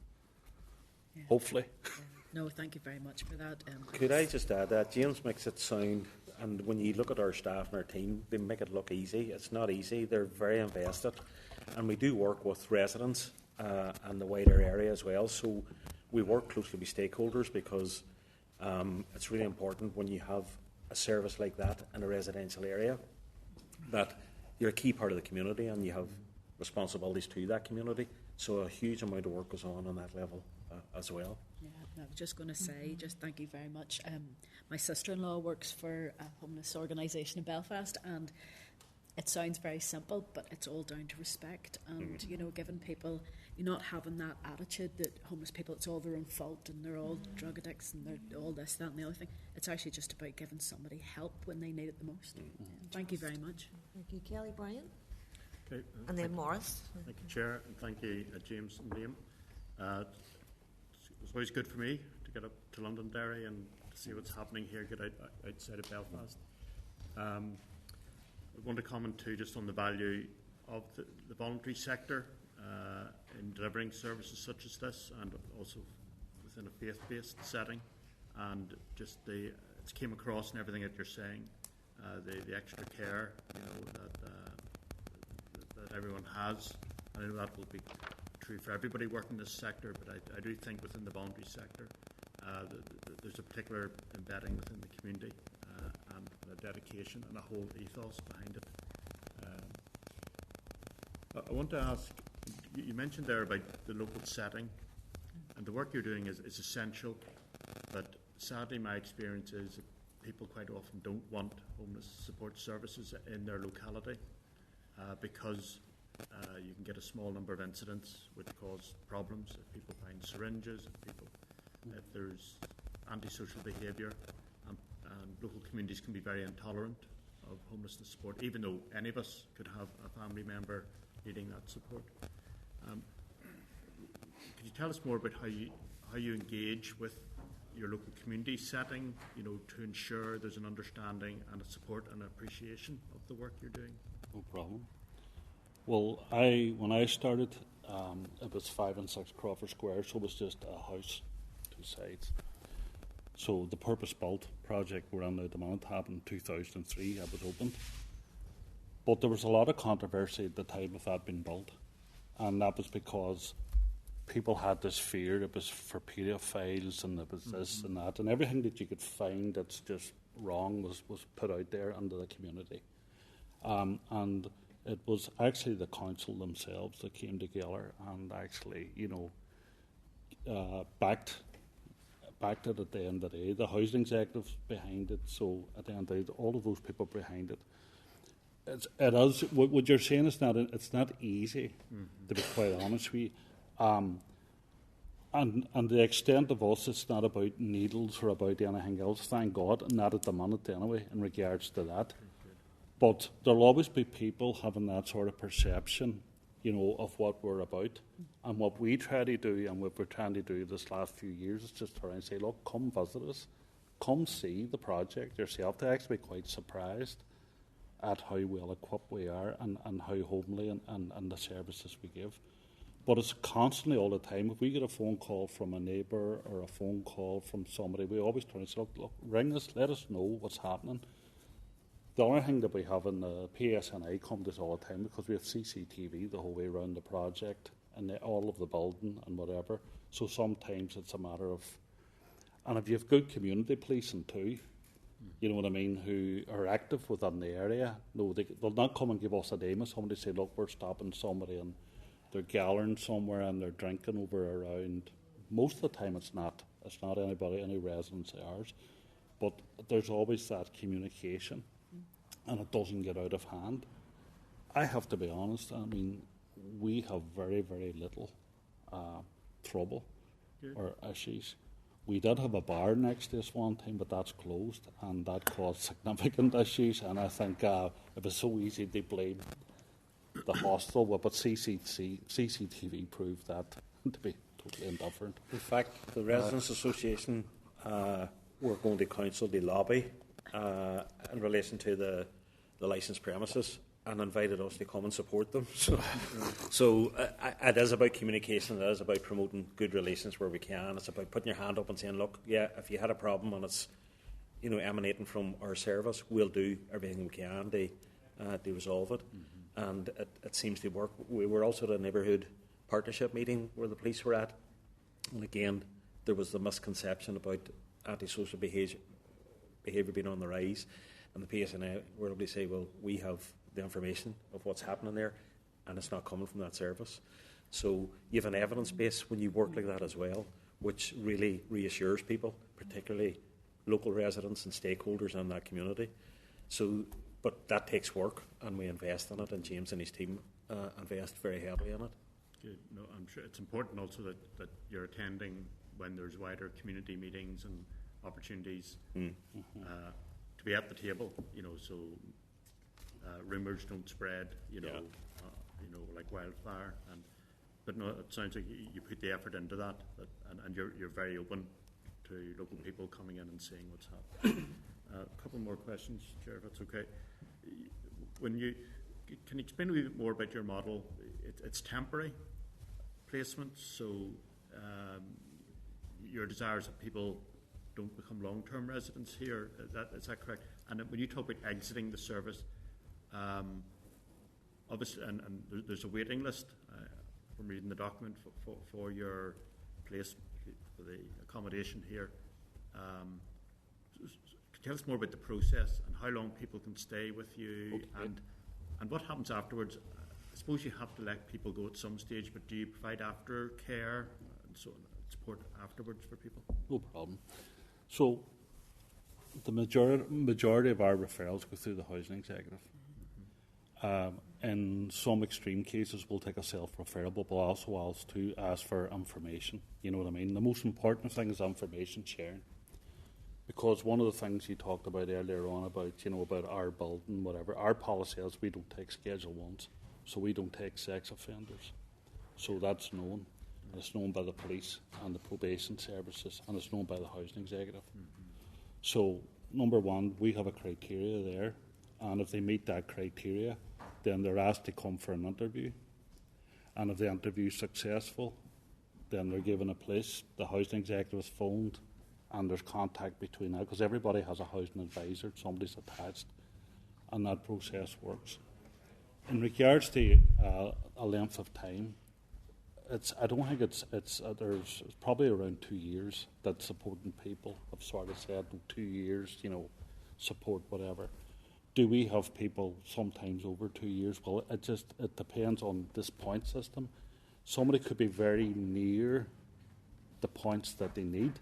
hopefully. No, thank you very much for that. Could I just add that James makes it sound, and when you look at our staff and our team, they make it look easy. It's not easy. They're very invested, and we do work with residents and the wider area as well. So we work closely with stakeholders because it's really important when you have a service like that in a residential area that you're a key part of the community and you have responsibilities to that community. So a huge amount of work goes on that level as well. Yeah, I was just going to say, just thank you very much. My sister-in-law works for a homeless organisation in Belfast, and it sounds very simple, but it's all down to respect and, you know, giving people, you're not having that attitude that homeless people, it's all their own fault and they're all drug addicts and they're all this, that and the other thing. It's actually just about giving somebody help when they need it the most. Thank you very much. Thank you, Kelly. Brian? Okay, and then Morris. Thank you, Chair, and thank you, James and Liam. It was always good for me to get up to Londonderry and to see what's happening here, get outside of Belfast. I want to comment too just on the value of the voluntary sector in delivering services such as this, and also within a faith-based setting, and just it's came across in everything that you're saying, the extra care, that everyone has. I know that will be true for everybody working in this sector, but I do think within the voluntary sector, there's a particular embedding within the community and a dedication and a whole ethos behind it. I want to ask, you mentioned there about the local setting, and the work you're doing is essential, but sadly my experience is that people quite often don't want homeless support services in their locality because you can get a small number of incidents which cause problems if people find syringes, if there's antisocial behaviour, and local communities can be very intolerant of homelessness support, even though any of us could have a family member needing that support. Could you tell us more about how you engage with your local community setting, to ensure there's an understanding and a support and appreciation of the work you're doing? No problem. Well, when I started, it was 5 and 6 Crawford Square, so it was just a house, 2 sides. So the purpose-built project we're on at the moment happened in 2003. It was opened. But there was a lot of controversy at the time of that being built, and that was because people had this fear it was for paedophiles and it was this and that, and everything that you could find that's just wrong was put out there under the community. And it was actually the council themselves that came together and actually, backed it at the end of the day. The housing executives behind it, so at the end of the day, all of those people behind it. It is what you're saying is it's not easy, to be quite honest with you. And the extent of us, it's not about needles or about anything else, thank God, not at the minute anyway, in regards to that. But there'll always be people having that sort of perception, of what we're about. And what we try to do, and what we're trying to do this last few years, is just try and say, look, come visit us, come see the project yourself. They're actually quite surprised at how well equipped we are and how homely and the services we give. But it's constantly all the time. If we get a phone call from a neighbour or a phone call from somebody, we always try to say, look, ring us, let us know what's happening. The other thing that we have in the PSNI come to us all the time, because we have CCTV the whole way around the project and all of the building and whatever. So sometimes it's a matter of, and if you have good community policing too, you know what I mean, who are active within the area, no, they'll not come and give us a name. Somebody say, look, we're stopping somebody and they're gathering somewhere and they're drinking over around. Most of the time it's not anybody, any residents of ours, but there's always that communication and it doesn't get out of hand. I have to be honest, I mean, we have very, very little trouble or issues. We did have a bar next to us one time, but that's closed, and that caused significant issues. And I think it was so easy to blame the hostel, but CCTV proved that to be totally indifferent. In fact, the Residents Association were going to council the lobby in relation to the licensed premises, and invited us to come and support them. So it is about communication, it is about promoting good relations where we can. It's about putting your hand up and saying, look, yeah, if you had a problem and it's emanating from our service, we'll do everything we can to resolve it. And it seems to work. We were also at a neighbourhood partnership meeting where the police were at, and again, there was the misconception about antisocial behaviour being on the rise, and the PSNI were able to say, well, we have the information of what's happening there, and it's not coming from that service. So you have an evidence base when you work like that as well, which really reassures people, particularly local residents and stakeholders in that community. So, but that takes work, and we invest in it, and James and his team invest very heavily in it. Good. No, I'm sure it's important also that you're attending when there's wider community meetings and opportunities to be at the table, so rumours don't spread, like wildfire. But no, it sounds like you put the effort into that, and you're very open to local people coming in and seeing what's happening. A couple more questions, Chair, if that's okay. Can you explain a wee bit more about your model? It's temporary placement, so your desire is that people don't become long-term residents here. Is that correct? And when you talk about exiting the service, obviously, and there's a waiting list from reading the document for your place, for the accommodation here. Can you tell us more about the process and how long people can stay with you, and what happens afterwards? I suppose you have to let people go at some stage, but do you provide aftercare and so on, support afterwards for people? No problem. So the majority of our referrals go through the housing executive. In some extreme cases, we'll take a self-referral, but we'll also ask for information. You know what I mean? The most important thing is information sharing. Because one of the things you talked about earlier on about our building, whatever, our policy is we don't take Schedule 1s, so we don't take sex offenders. So that's known. And it's known by the police and the probation services, and it's known by the housing executive. So, number one, we have a criteria there, and if they meet that criteria, then they're asked to come for an interview. And if the interview is successful, then they're given a place. The housing executive is phoned, and there's contact between that, because everybody has a housing advisor, somebody's attached, and that process works. In regards to a length of time, I don't think there's probably around 2 years that supporting people have sort of said 2 years, support whatever. Do we have people sometimes over 2 years? Well, it depends on this point system. Somebody could be very near the points that they need.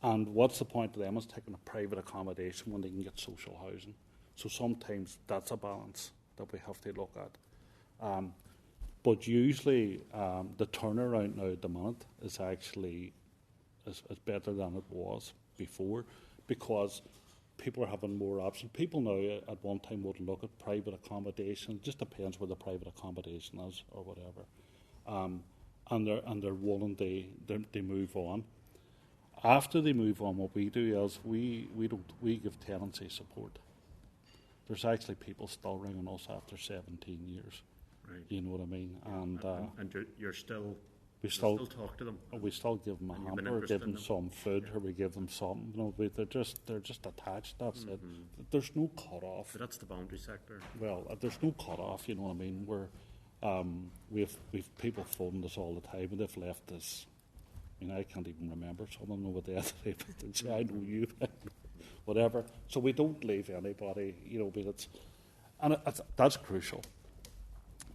And what's the point of them is taking a private accommodation when they can get social housing? So sometimes that's a balance that we have to look at. But usually the turnaround now at the minute is actually is better than it was before, because people are having more options. People now at one time would look at private accommodation. It just depends where the private accommodation is or whatever. And they're willing to move on. After they move on, what we do is we give tenancy support. There's actually people still ringing us after 17 years. Right. You know what I mean? And you're still we still talk to them. We still give them a hamper, give them some food, or we give them something. They're just attached. That's it. There's no cut off. But that's the boundary sector. Well, there's no cut off. You know what I mean? We've people phoned us all the time, and they've left us. I mean, I can't even remember. Some of them know what they have to say. I know you, whatever. So we don't leave anybody. But that's crucial,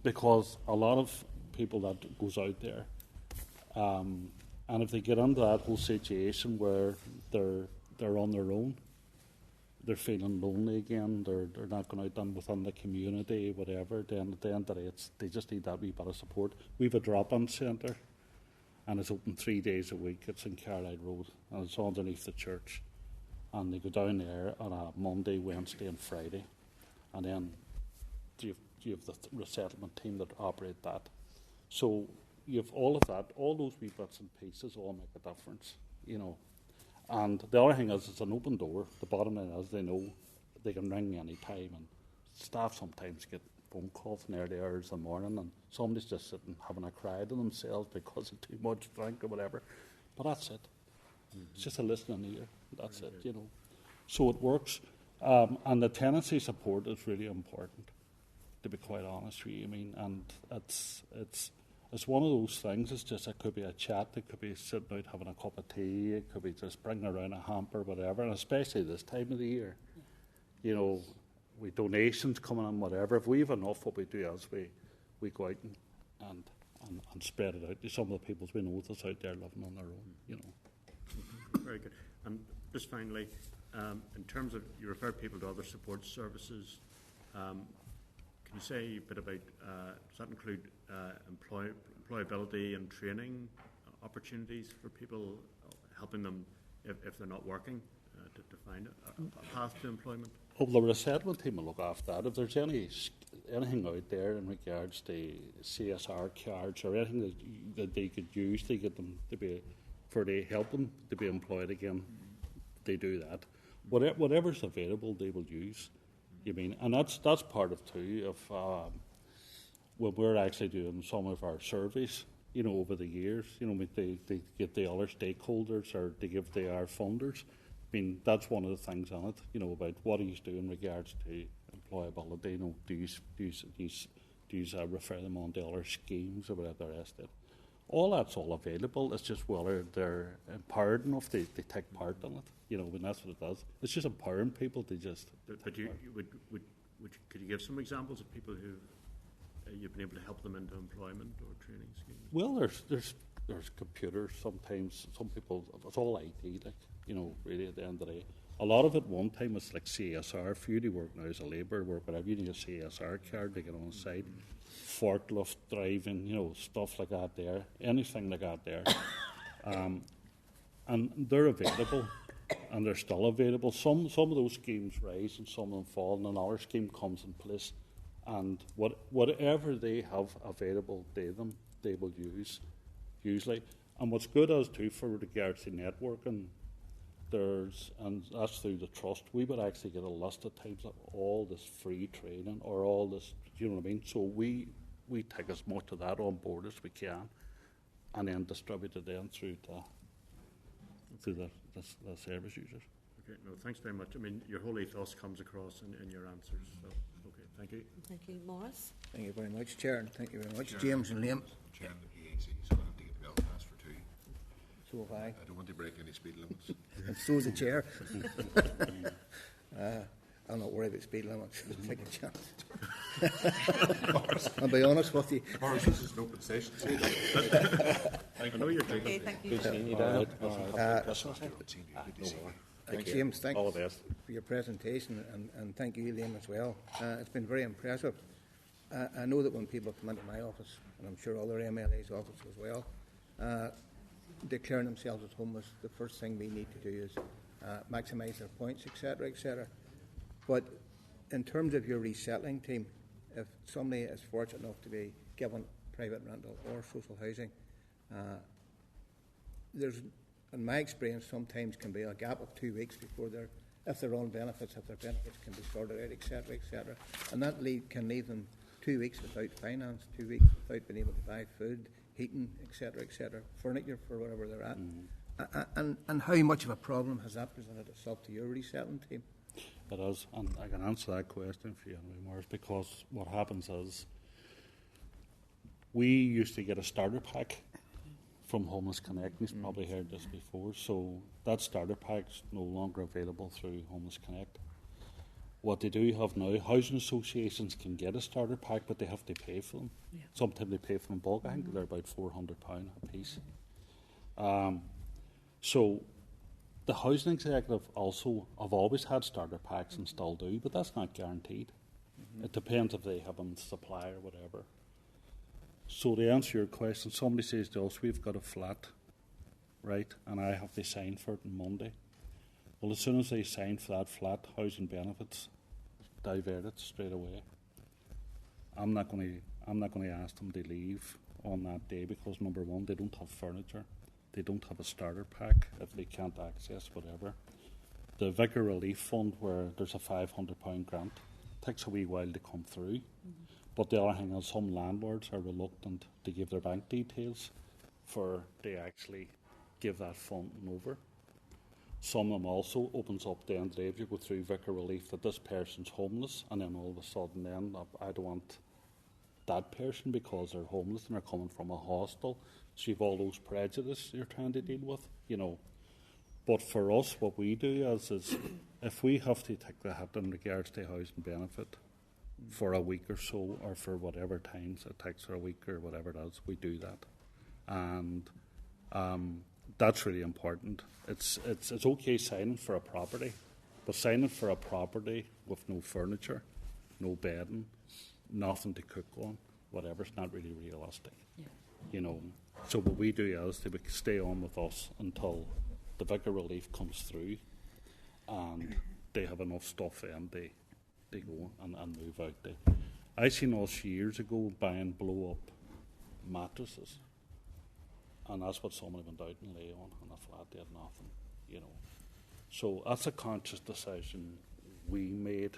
because a lot of people that goes out there, and if they get into that whole situation where they're on their own, they're feeling lonely again, they're not going out within the community, whatever, then at the end of the day, they just need that wee bit of support. We have a drop-in centre, and it's open 3 days a week. It's in Carlisle Road, and it's underneath the church. And they go down there on a Monday, Wednesday and Friday, and then you have the resettlement team that operate that. So you have all of that, all those wee bits and pieces all make a difference, And the other thing is, it's an open door. The bottom line is, they know they can ring any time, and staff sometimes get phone calls in early hours in the morning, and somebody's just sitting having a cry to themselves because of too much drink or whatever. But that's it. It's just a listening ear. That's it, So it works. And the tenancy support is really important, to be quite honest with you. I mean, and it's one of those things. It's just, it could be a chat, it could be sitting out having a cup of tea, it could be just bringing around a hamper, whatever. And especially this time of the year, with donations coming in, whatever. If we have enough, what we do is we go out and spread it out to some of the people we know that's out there living on their own. Very good. And just finally, in terms of, you refer people to other support services, can you say a bit about, does that include employability and training opportunities for people, helping them if they're not working to find a path to employment? Well, the resettlement team will look after that. If there's anything out there in regards to CSR cards or anything that they could use to get them to help them to be employed again, they do that. Whatever's available, they will use. And that's part of too of when we're actually doing some of our surveys. over the years. They get the other stakeholders or they give the our funders. I mean, that's one of the things on it, about what do you do in regards to employability. Do you refer them on to other schemes or whatever the rest of it? All that's all available. It's just whether they're empowered enough they take part in it. When that's what it does. It's just empowering people to just. But could you give some examples of people who you've been able to help them into employment or training schemes? Well, there's computers sometimes. Some people, it's all IT, really at the end of the day. A lot of it one time was like CSR. For you to work now as a labourer, work whatever, you need a CSR card to get on site. Forklift driving, stuff like that there. Anything like that there. And they're available, and they're still available. Some of those schemes rise and some of them fall, and another scheme comes in place. And whatever they have available to them, they will use, usually. And what's good as too for regards to networking, and that's through the trust, we would actually get a list of times of all this free training or all this, you know what I mean? So we take as much of that on board as we can and then distribute it then through the service users. Okay, no, thanks very much. I mean, your whole ethos comes across in your answers. So, okay, thank you. Thank you, Morris. Thank you very much, Chair, and thank you very much, James and Liam. Chair of the PAC, so I have to get Belfast for 2. So have I. I don't want to break any speed limits. And so is the Chair. I'll not worry about speed limits. Take a chance. I'll be honest with you. Morris, this is an open session. I know you're taking. Okay, thank you. Good seeing you, Dan. James, thanks All the best. for your presentation, and thank you, Liam, as well. It's been very impressive. I know that when people come into my office, and I'm sure other MLA's office as well, declaring themselves as homeless, the first thing we need to do is maximise their points, etc., etc. But in terms of your resettling team, if somebody is fortunate enough to be given private rental or social housing, there's, in my experience, sometimes can be a gap of 2 weeks before if they're on benefits, if their benefits can be sorted out, etc., etc. And that can leave them 2 weeks without finance, 2 weeks without being able to buy food, heating, etc., furniture for whatever they're at. And how much of a problem has that presented itself to your resettling team? It is, and I can answer that question for you, Morris, because what happens is we used to get a starter pack from Homeless Connect. You've probably heard this before. So that starter pack is no longer available through Homeless Connect. What they do have now, housing associations can get a starter pack, but they have to pay for them. Yeah. Sometimes they pay for them in bulk. I think they're about £400 a piece. So the housing executive also have always had starter packs and still do, but that's not guaranteed. It depends if they have them supply or whatever. So to answer your question, somebody says to us, we've got a flat, right, and I have to sign for it on Monday. Well, as soon as they sign for that flat, housing benefits divert it straight away. I'm not going to ask them to leave on that day because, number one, they don't have furniture. They don't have a starter pack if they can't access whatever. The Vicar Relief Fund, where there's a £500 grant, takes a wee while to come through. But the other thing is some landlords are reluctant to give their bank details for they actually give that funding over. Some of them also opens up the end if you go through Vicar Relief that this person's homeless, and then all of a sudden then I don't want that person because they're homeless and they're coming from a hostel. So you've all those prejudice you're trying to deal with, But for us, what we do is if we have to take the hit in regards to housing benefit for a week or so, or for whatever times it takes for a week or whatever it is, we do that. And that's really important. It's okay signing for a property, but signing for a property with no furniture, no bedding, nothing to cook on, whatever, it's not really realistic. Yeah. So what we do is they stay on with us until the Vicar Relief comes through and they have enough stuff then they go and move out there. I seen us years ago buying blow-up mattresses, and that's what somebody went out and lay on a flat, they had nothing, So that's a conscious decision we made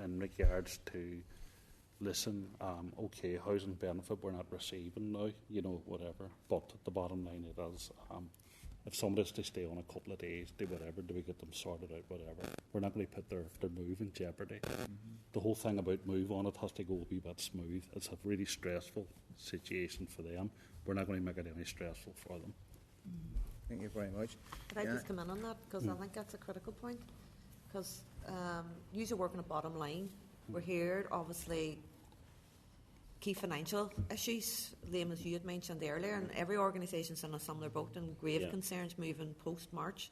in regards to listen, okay, housing benefit we're not receiving now, whatever. But the bottom line it is, if somebody's to stay on a couple of days, do whatever, do we get them sorted out, whatever. We're not going to put their move in jeopardy. The whole thing about move on, it has to go a wee bit smooth. It's a really stressful situation for them. We're not going to make it any stressful for them. Thank you very much. Could I just come in on that? Because I think that's a critical point. Because usually working at bottom line, we're here, obviously, key financial issues, Liam, as you had mentioned earlier, and every organisation's in a similar boat and grave concerns moving post-March.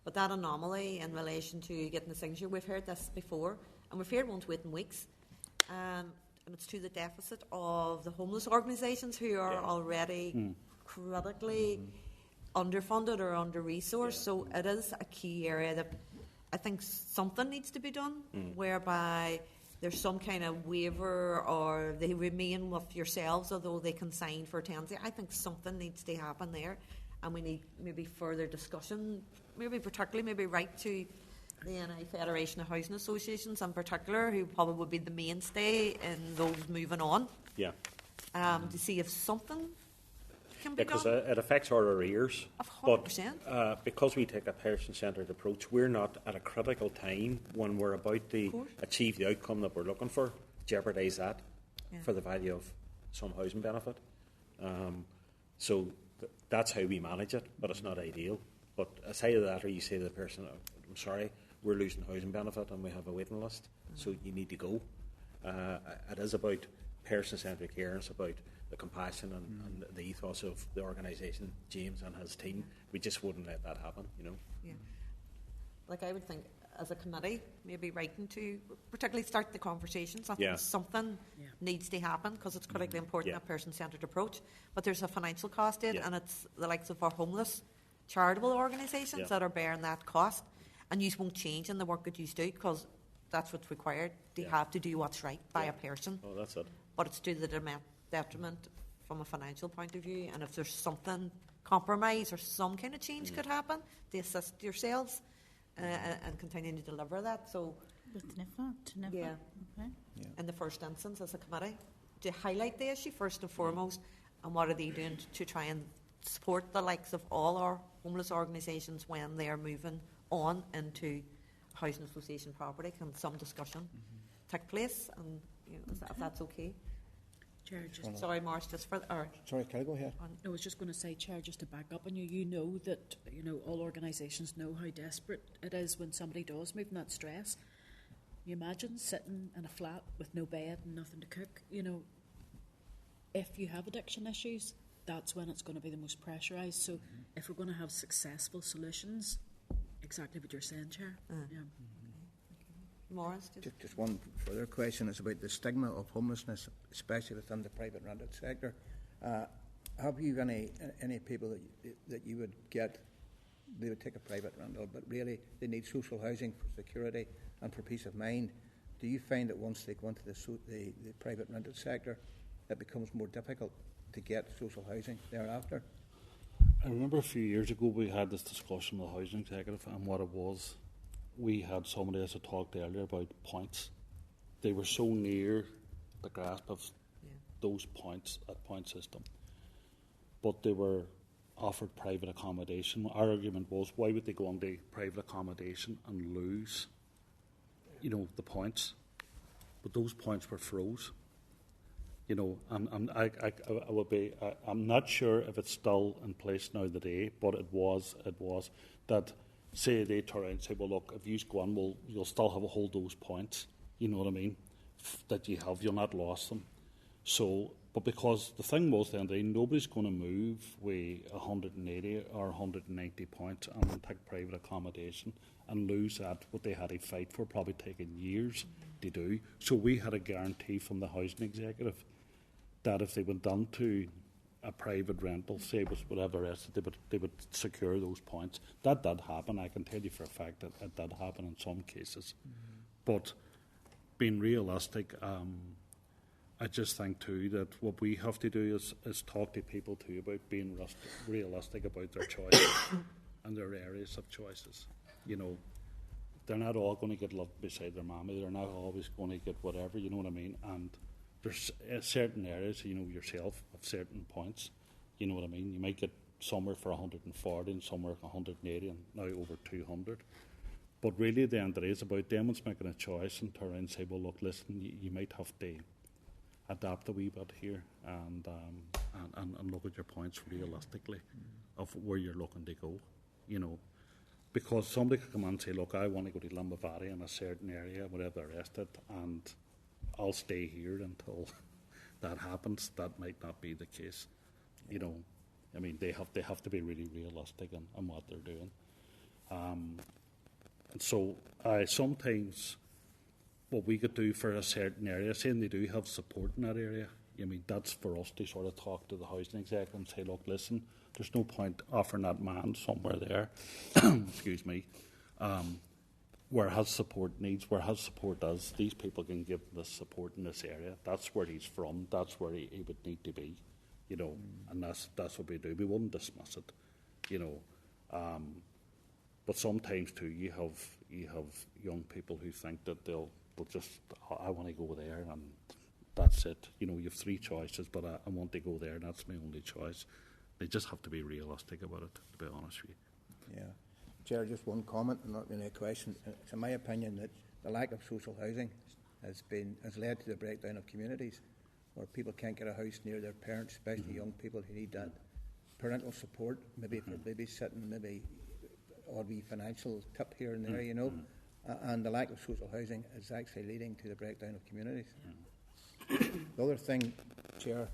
But that anomaly in relation to getting the signature, we've heard this before, and we've heard one's waiting weeks. And it's to the deficit of the homeless organisations who are already critically underfunded or under-resourced. So it is a key area that I think something needs to be done, whereby there's some kind of waiver or they remain with yourselves, although they can sign for tenancy. I think something needs to happen there, and we need maybe further discussion, maybe particularly write to the NI Federation of Housing Associations in particular, who probably would be the mainstay in those moving on, to see if something can be done. Because it affects our arrears. 100%. But because we take a person-centred approach, we're not at a critical time when we're about to achieve the outcome that we're looking for, jeopardise that for the value of some housing benefit. So that's how we manage it, but it's not ideal. But aside of that, or you say to the person, I'm sorry, we're losing housing benefit and we have a waiting list, so you need to go. It is about person-centric care, it's about the compassion and the ethos of the organisation, James and his team. We just wouldn't let that happen, Yeah. Like I would think, as a committee, maybe writing to particularly start the conversations. I think something needs to happen because it's critically important, a person-centred approach. But there's a financial cost to it, and it's the likes of our homeless charitable organisations that are bearing that cost. And you won't change in the work that you do because that's what's required. They have to do what's right by a person. Oh, that's it. But it's to the detriment from a financial point of view. And if there's something, compromise or some kind of change could happen, to assist yourselves and continue to deliver that. So, Okay. in the first instance, as a committee, to highlight the issue first and foremost, and what are they doing to try and support the likes of all our homeless organisations when they are moving on into housing association property. Can some discussion take place? And if that's okay. Chair, sorry, Morris, just for sorry, can I go ahead? I was just going to say, Chair, just to back up on you, you know that all organisations know how desperate it is when somebody does move in that stress. You imagine sitting in a flat with no bed and nothing to cook. If you have addiction issues, that's when it's going to be the most pressurised. So if we're going to have successful solutions, exactly what you're saying, Chair. Morris, just one further question is about the stigma of homelessness, especially within the private rented sector. Have you any people that you would get, they would take a private rental, but really they need social housing for security and for peace of mind? Do you find that once they go into the private rented sector, it becomes more difficult to get social housing thereafter? I remember a few years ago we had this discussion with the housing executive, and what it was, we had somebody, as I talked earlier, about points. They were so near the grasp of those points, that point system, but they were offered private accommodation. Our argument was, why would they go into private accommodation and lose, the points? But those points were froze. I'm not sure if it's still in place now today, but it was that, say they turn around and say, well, look, if you go on, you'll still have a hold those points, you know what I mean, that you have, you'll not lost them. So, but because the thing was then, nobody's going to move with 180 or 190 points and take private accommodation and lose that, what they had to fight for, probably taking years to do. So we had a guarantee from the housing executive that if they went down to a private rental, say it was whatever else, they would secure those points. That did happen. I can tell you for a fact that it did happen in some cases. But being realistic, I just think too that what we have to do is talk to people too about being realistic about their choices and their areas of choices. They're not all going to get loved beside their mammy. They're not always going to get whatever, you know what I mean? And there's certain areas, you know yourself, of certain points. You know what I mean? You might get somewhere for 140 and somewhere 180 and now over 200. But really, the end of it is about them one's making a choice and turn around and say, well, look, listen, you might have to adapt a wee bit here and look at your points realistically of where you're looking to go, you know. Because somebody could come and say, look, I want to go to Lambavati in a certain area, whatever the rest of it, and I'll stay here until that happens. That might not be the case, you know. I mean, they have to be really realistic in what they're doing. And so sometimes what we could do for a certain area, saying they do have support in that area, I mean, that's for us to sort of talk to the housing executive and say, look, listen, there's no point offering that man somewhere there, excuse me, where has support needs, where has support is. These people can give this support in this area. That's where he's from. That's where he would need to be, you know, and that's what we do. We wouldn't dismiss it, you know. But sometimes too, you have young people who think that they'll just, I want to go there and that's it. You know, you have three choices, but I want to go there and that's my only choice. They just have to be realistic about it, to be honest with you. Yeah. Chair, just one comment, and not really a question. It's in my opinion that the lack of social housing has led to the breakdown of communities where people can't get a house near their parents, especially young people who need that parental support, maybe for babysitting, maybe or be financial tip here and there, you know. And the lack of social housing is actually leading to the breakdown of communities. The other thing, Chair,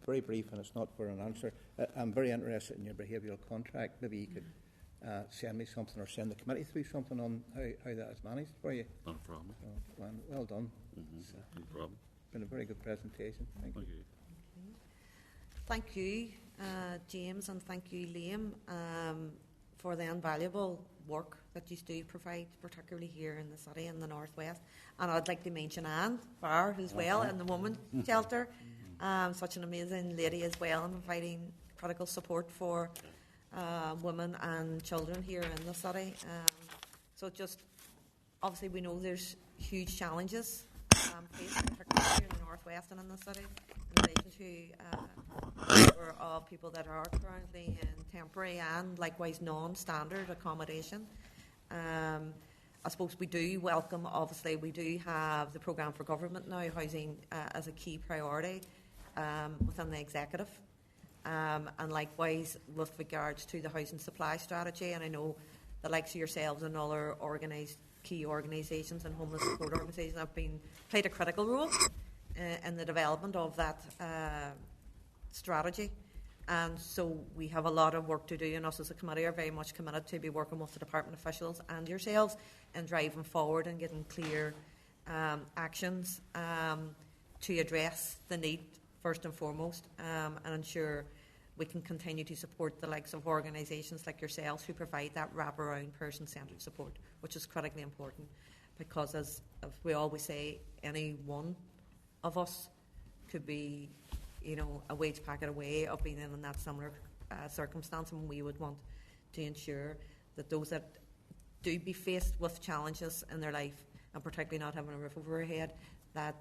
very brief, and it's not for an answer. I'm very interested in your behavioural contract. Maybe you could send me something or send the committee through something on how that is managed for you. No problem. So, well done. No problem. It's been a very good presentation. Thank you. Thank you, James, and thank you, Liam, for the invaluable work that you do provide, particularly here in the city in the North West. And I'd like to mention Anne Barr as well in the Women's Shelter. Such an amazing lady as well, and providing critical support for women and children here in the city. So just, obviously we know there's huge challenges faced, particularly here in the North West and in the city, in relation to the number of people that are currently in temporary and likewise non-standard accommodation. I suppose we do welcome, obviously, we do have the programme for government now, housing as a key priority within the executive. And likewise with regards to the housing supply strategy, and I know the likes of yourselves and other key organisations and homeless support organisations have played a critical role in the development of that strategy. And so we have a lot of work to do, and us as a committee are very much committed to be working with the department officials and yourselves in driving forward and getting clear actions to address the need first and foremost, and ensure we can continue to support the likes of organisations like yourselves who provide that wraparound person-centred support, which is critically important, because as we always say, any one of us could be, you know, a wage packet away of being in that similar circumstance, and we would want to ensure that those that do be faced with challenges in their life, and particularly not having a roof over their head, that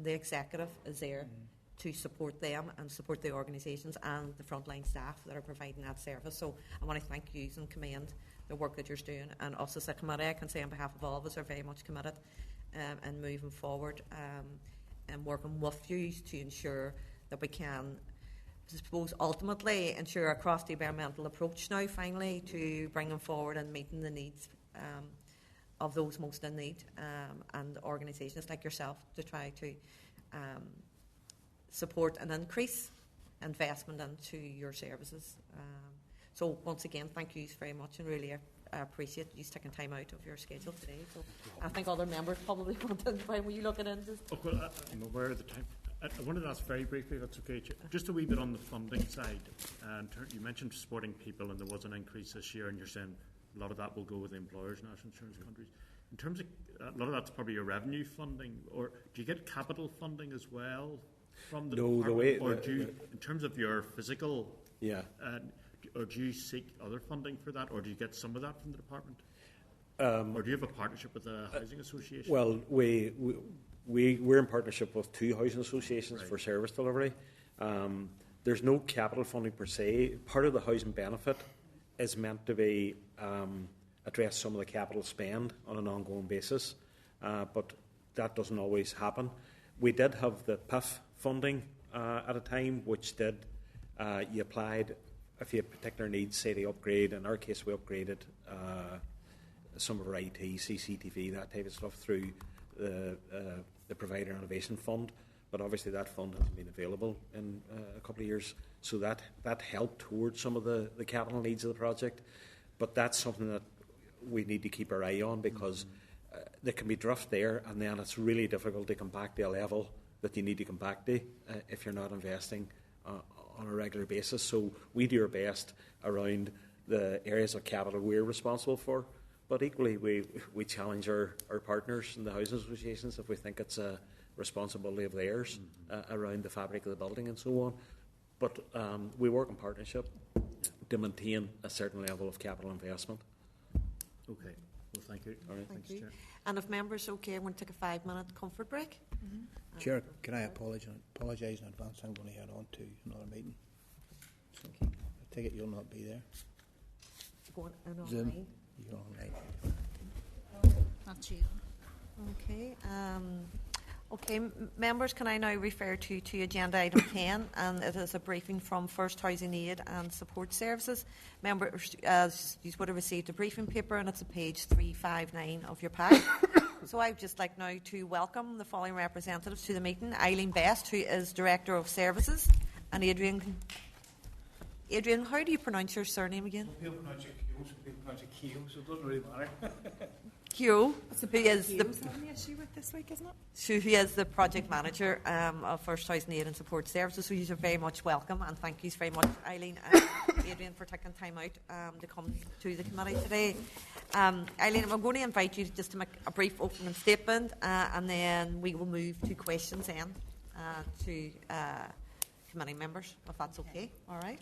the executive is there to support them and support the organisations and the frontline staff that are providing that service. So I want to thank you and commend the work that you're doing, and us as a committee, I can say on behalf of all of us, are very much committed and moving forward and working with you to ensure that we can, I suppose, ultimately ensure a cross-departmental approach now finally to bringing forward and meeting the needs of those most in need, and organisations like yourself to try to support and increase investment into your services. So once again, thank you very much, and really appreciate you taking time out of your schedule today. So I think other members probably want to find, were you looking in? I'm aware of the time. I wanted to ask very briefly, if that's okay, just a wee bit on the funding side. You mentioned supporting people, and there was an increase this year, and you're saying a lot of that will go with the employers' national insurance countries. In terms of a lot of that's probably your revenue funding, or do you get capital funding as well from the department, or do you, in terms of your physical, or do you seek other funding for that, or do you get some of that from the department, or do you have a partnership with a housing association? Well, we're in partnership with 2 housing associations for service delivery. There's no capital funding per se. Part of the housing benefit is meant to be address some of the capital spend on an ongoing basis, but that doesn't always happen. We did have the PIF funding at a time, which did, you applied if you had particular needs, say the upgrade. In our case, we upgraded some of our IT, CCTV, that type of stuff through the Provider Innovation Fund. But obviously that fund hasn't been available in a couple of years, so that helped towards some of the capital needs of the project. But that's something that we need to keep our eye on, because there can be drift there, and then it's really difficult to come back to a level that you need to come back to if you're not investing on a regular basis. So we do our best around the areas of capital we're responsible for, but equally we challenge our partners in the housing associations if we think it's a responsibility of theirs around the fabric of the building and so on. But we work in partnership to maintain a certain level of capital investment. Okay. Well, thank you. All right, Thank thanks, you. Chair. And if members okay, I'm going to take a 5-minute comfort break. Chair, can I apologise in advance? I'm going to head on to another meeting. So I take it you'll not be there. Going in Zoom. online. You're online. Not you. Okay. Okay, members, can I now refer to agenda item 10, and it is a briefing from First Housing Aid and Support Services. Members, you would have received a briefing paper, and it's on page 359 of your pack. So I would just like now to welcome the following representatives to the meeting: Eileen Best, who is Director of Services, and Adrian. Adrian, how do you pronounce your surname again? People pronounce it Kehoe, some people pronounce it Kehoe, so it doesn't really matter. Kehoe, who is the issue with this week, isn't it? So he is the project manager of First Housing Aid and Support Services. So you are very much welcome, and thank you very much, Eileen and Adrian, for taking time out to come to the committee today. Eileen, I'm going to invite you just to make a brief opening statement, and then we will move to questions then to committee members, if that's okay. All right.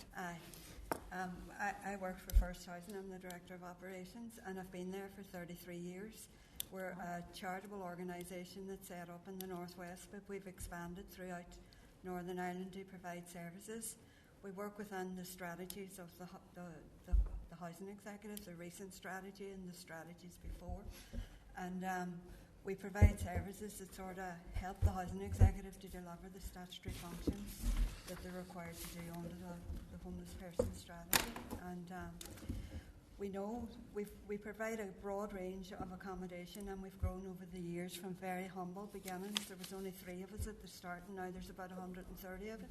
I work for First Housing. I'm the Director of Operations, and I've been there for 33 years. We're a charitable organisation that's set up in the North West, but we've expanded throughout Northern Ireland to provide services. We work within the strategies of the Housing Executive, the recent strategy and the strategies before. And we provide services that sort of help the Housing Executive to deliver the statutory functions that they're required to do under the homeless person strategy. And we know we provide a broad range of accommodation, and we've grown over the years from very humble beginnings. There was only 3 of us at the start, and now there's about 130 of us.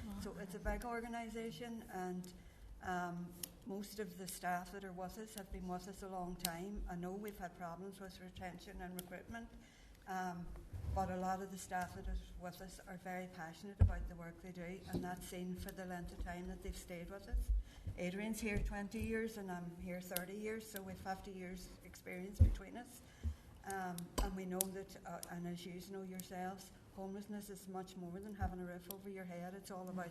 Wow. So it's a big organisation, and most of the staff that are with us have been with us a long time. I know we've had problems with retention and recruitment, but a lot of the staff that are with us are very passionate about the work they do, and that's seen for the length of time that they've stayed with us. Adrian's here 20 years and I'm here 30 years, so we've 50 years experience between us. And we know that, and as you know yourselves, homelessness is much more than having a roof over your head. It's all about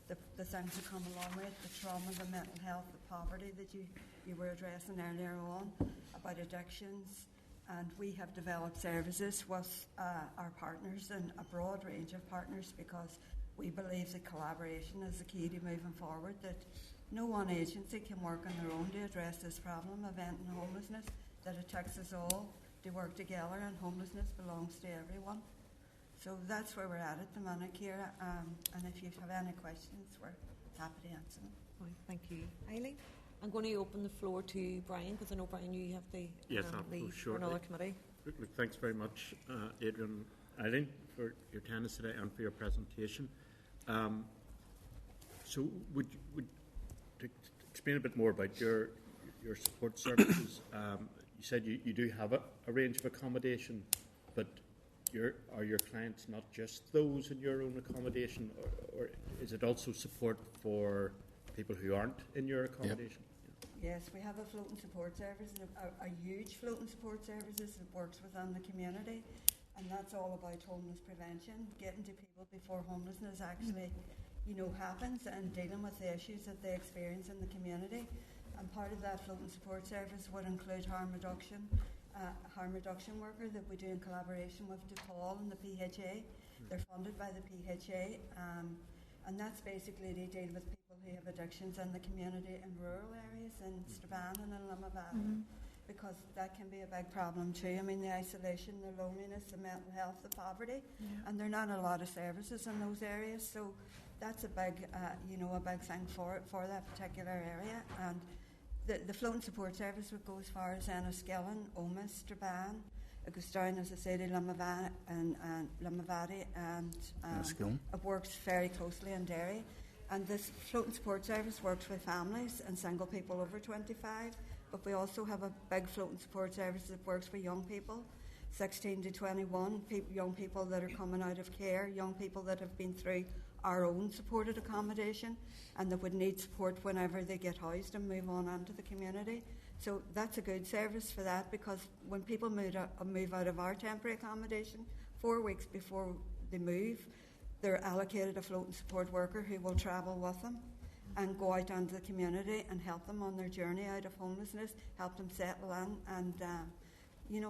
the things that come along with it, the trauma, the mental health, the poverty that you were addressing earlier on, about addictions. And we have developed services with our partners, and a broad range of partners, because we believe that collaboration is the key to moving forward, that no one agency can work on their own to address this problem of ending homelessness, that it takes us all to work together, and homelessness belongs to everyone. So that's where we're at the minute, Ciara, and if you have any questions, we're happy to answer them. Right, thank you. Eileen? I'm going to open the floor to Brian, because I know, Brian, you have to leave for another committee. Look, thanks very much, Adrian, Eileen, for your attendance today and for your presentation. So would to explain a bit more about your support services? You said you do have a range of accommodation, but are your clients not just those in your own accommodation, or is it also support for people who aren't in your accommodation? Yep. Yes, we have a floating support service, a huge floating support services that works within the community, and that's all about homeless prevention, getting to people before homelessness actually, happens, and dealing with the issues that they experience in the community. And part of that floating support service would include harm reduction, harm reduction worker that we do in collaboration with DePaul and the PHA. They're funded by the PHA, and that's basically to deal with people who have addictions in the community in rural areas in Strabane and in Limavady, because that can be a big problem too. I mean, the isolation, the loneliness, the mental health, the poverty, and there are not a lot of services in those areas, so that's a big, a big thing for that particular area. And the floating support service would go as far as Enniskillen, Omas, Strabane. It goes down, as I say, to Limavady and it works very closely in Derry. And this floating support service works with families and single people over 25, but we also have a big floating support service that works with young people, 16 to 21, young people that are coming out of care, young people that have been through our own supported accommodation and that would need support whenever they get housed and move on into the community. So that's a good service for that, because when people move out of our temporary accommodation, 4 weeks before they move, they're allocated a floating support worker who will travel with them and go out into the community and help them on their journey out of homelessness, help them settle in and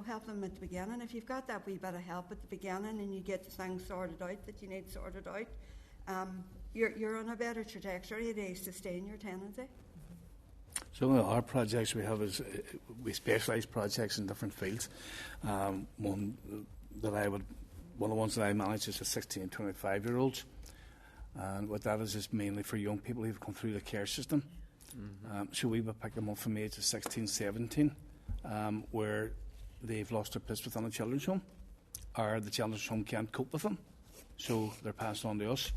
help them at the beginning. If you've got that wee bit of help at the beginning and you get the things sorted out that you need sorted out, you're on a better trajectory to sustain your tenancy. Some of our projects we have is we specialise projects in different fields. One of the ones that I manage is the 16 and 25-year-olds, and what that is mainly for young people who've come through the care system. So we would pick them up from the age of 16, 17, where they've lost their place within a children's home, or the children's home can't cope with them, so they're passed on to us.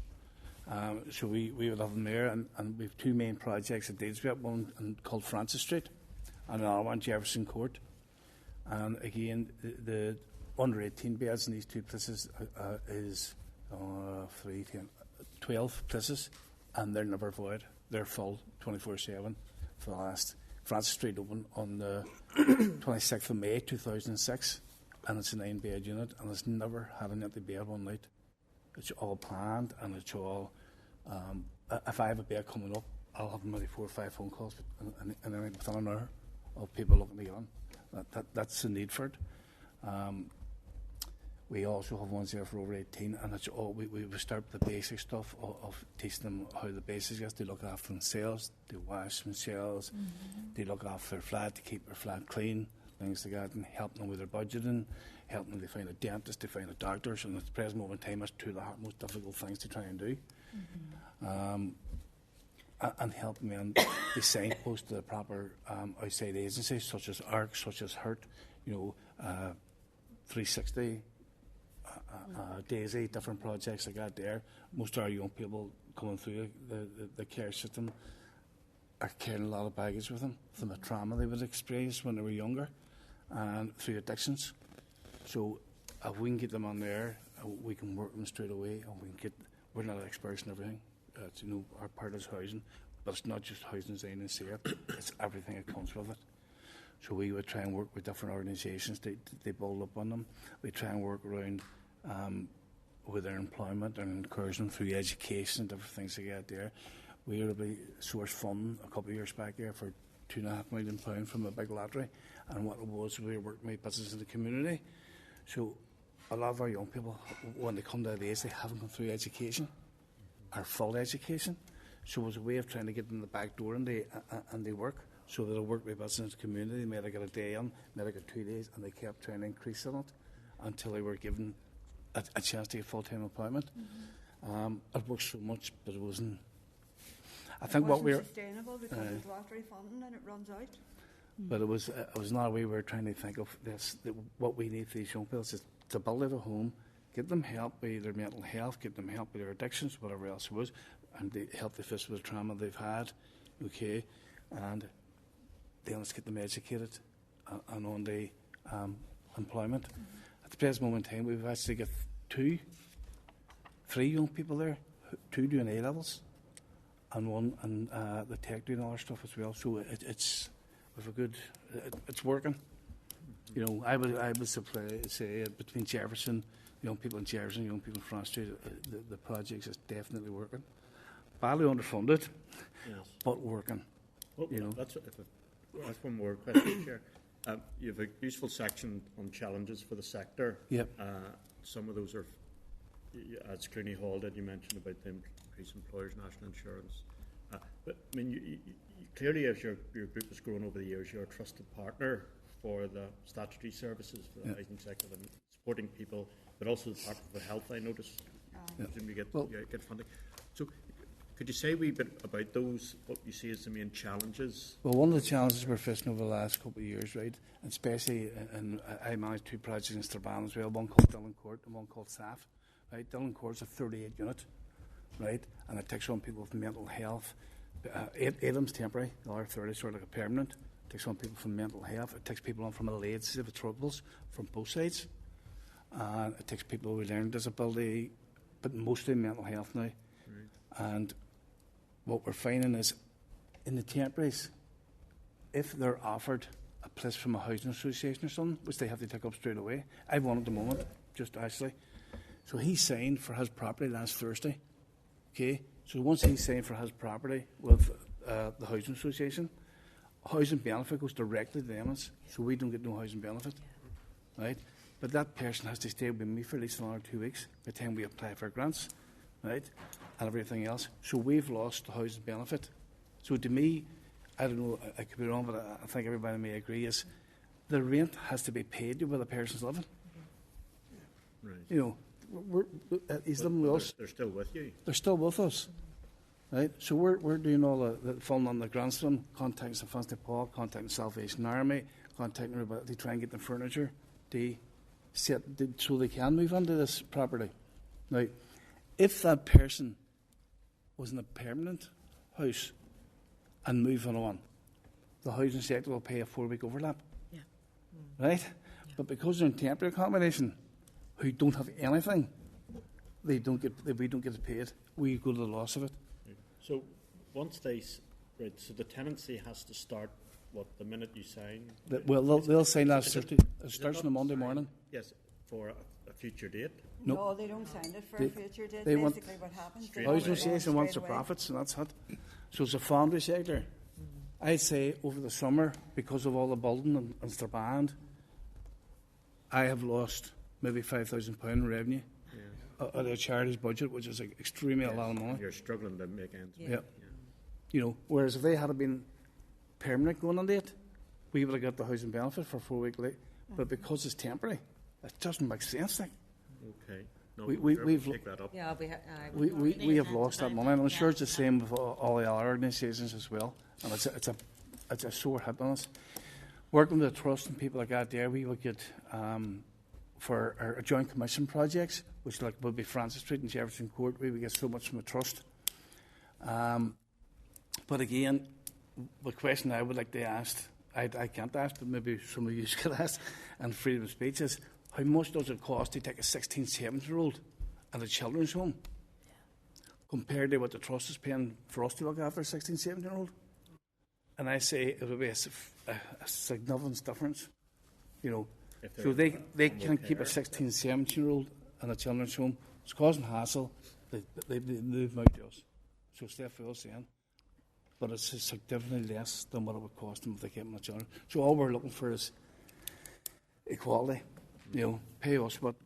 So we would have them there, and we have two main projects at Dalesby, one called Francis Street and another one Jefferson Court. And again, the under 18 beds in these two places is 12 places, and they're never void. They're full 24/7 for the last. Francis Street opened on the 26th of May 2006, and it's a 9-bed unit, and it's never had an empty bed one night. It's all planned, and it's all. If I have a bed coming up, I'll have maybe 4 or 5 phone calls, and then within an hour of people looking to get on. That's the need for it. We also have ones there for over 18, and it's all we start with the basic stuff of teaching them how the basics is. They look after themselves, they wash themselves, they look after their flat, to keep their flat clean, things like that, and helping them with their budgeting, helping them to find a dentist, to find a doctor. And at the present moment in time, that's two of the most difficult things to try and do. And helping them to signpost to the proper outside agencies, such as ARC, such as HURT, 360, DAISY, different projects like that there. Most of our young people coming through the care system are carrying a lot of baggage with them from the trauma they would experience when they were younger and through addictions. So if we can get them on there, we can work them straight away, and we're not experts in everything. Our part is housing, but it's not just housing design and safe, it's everything that comes with it. So we would try and work with different organisations. They build up on them. We try and work around with their employment and encourage them through education and different things like that there. We were able to source funding a couple of years back there for £2.5 million from a big lottery, and what it was, we were working with business in the community. So a lot of our young people, when they come to the age, they haven't gone through education, or full education. So it was a way of trying to get them in the back door and they work. So they'll work with business in the community. They might have got a day on, might have got 2 days, and they kept trying to increase on it until they were given a chance to get full-time employment. It worked so much, but it wasn't. I think what we're sustainable because it's lottery funding and it runs out. But it was not a way we were trying to think of this. What we need for these young people is to build out a home, get them help with their mental health, get them help with their addictions, whatever else it was, and they help the face with the trauma they've had, okay, and then let's get them educated and on the employment. At the present moment in time, we've actually got 3 young people there, 2 doing A-levels, and 1 and the tech doing all our stuff as well. So it's with a good, it's working. I would say between Jefferson, young people in Jefferson, young people in France Street, the project is definitely working. Badly underfunded, yes, but working. Well, that's one more question, Chair. You have a useful section on challenges for the sector. Yep. Some of those are, as Clooney Hall did, you mentioned about the increased employers' national insurance. But I mean, you clearly, as your group has grown over the years, you're a trusted partner for the statutory services for the housing sector and supporting people, but also the Department for Health. I noticed you get funding. So, could you say a wee bit about those? What you see as the main challenges? Well, one of the challenges we're facing over the last couple of years, right, and especially, and I manage 2 projects in Strabane as well, one called Dillon Court and one called SAF. Right, Dillon Court's a 38 unit, right, and it takes on people with mental health. 8 of them's temporary, the other 30 is sort of like a permanent. It takes on people from mental health. It takes people on from a late stage of troubles from both sides. And it takes people with learning disability, but mostly mental health now. Right. And what we're finding is, in the temporaries, if they're offered a place from a housing association or something, which they have to take up straight away, I have one at the moment, just actually. So he signed for his property last Thursday. Okay, so once he signed for his property with the housing association, housing benefit goes directly to them, so we don't get no housing benefit, right? But that person has to stay with me for at least another 2 weeks by the time we apply for grants, right, and everything else. So we've lost the housing benefit. So to me, I don't know, I could be wrong, but I think everybody may agree, is the rent has to be paid to where the person's living. Right. You know, he's living with us. They're still with you. They're still with us, right? So we're doing all the funding on the grants for them, contacting St. Vincent de Paul, contacting Salvation Army, contacting everybody to try and get the furniture to set so they can move into this property. Now, if that person was in a permanent house and moving on, the housing sector will pay a 4-week overlap, right? Yeah. But because they're in temporary accommodation, who don't have anything, we don't get it paid. We go to the loss of it. So once right, so the tenancy has to start the minute you sign. Well, they'll sign last Thursday. It starts on a Monday morning. Yes, for a future date. No, they don't sign it for a future date. Basically, what happens? The housing association wants the profits, and that's it. So it's a foundry sector. I'd say over the summer, because of all the building and Strabane, I have lost maybe £5,000 in revenue out of the charity's budget, which is extremely a lot of money. You're struggling to make ends meet. Yeah. You know, whereas if they had been permanent going on it, we would have got the housing benefit for 4 weeks late. But because it's temporary, it doesn't make sense. Like. Okay. No, we've take that up. Yeah, we have lost that money, and I'm sure it's the same with all the other organisations as well. And it's a sore hit on us. Working with the trust and people like that, there we will get for our joint commission projects, which would be Francis Street and Jefferson Court. We would get so much from the trust. But again, the question I would like to ask, I can't ask, but maybe some of you could ask, and freedom of speech is, how much does it cost to take a 16, 17-year-old at a children's home compared to what the trust is paying for us to look after a 16, 17-year-old? And I say it would be a significant difference, you know. So they can't keep a 16, 17-year-old in a children's home. It's causing hassle. They move out to us. So it's therefore saying. But it's significantly less than what it would cost them if they kept them in children. So all we're looking for is equality. You know, pay us what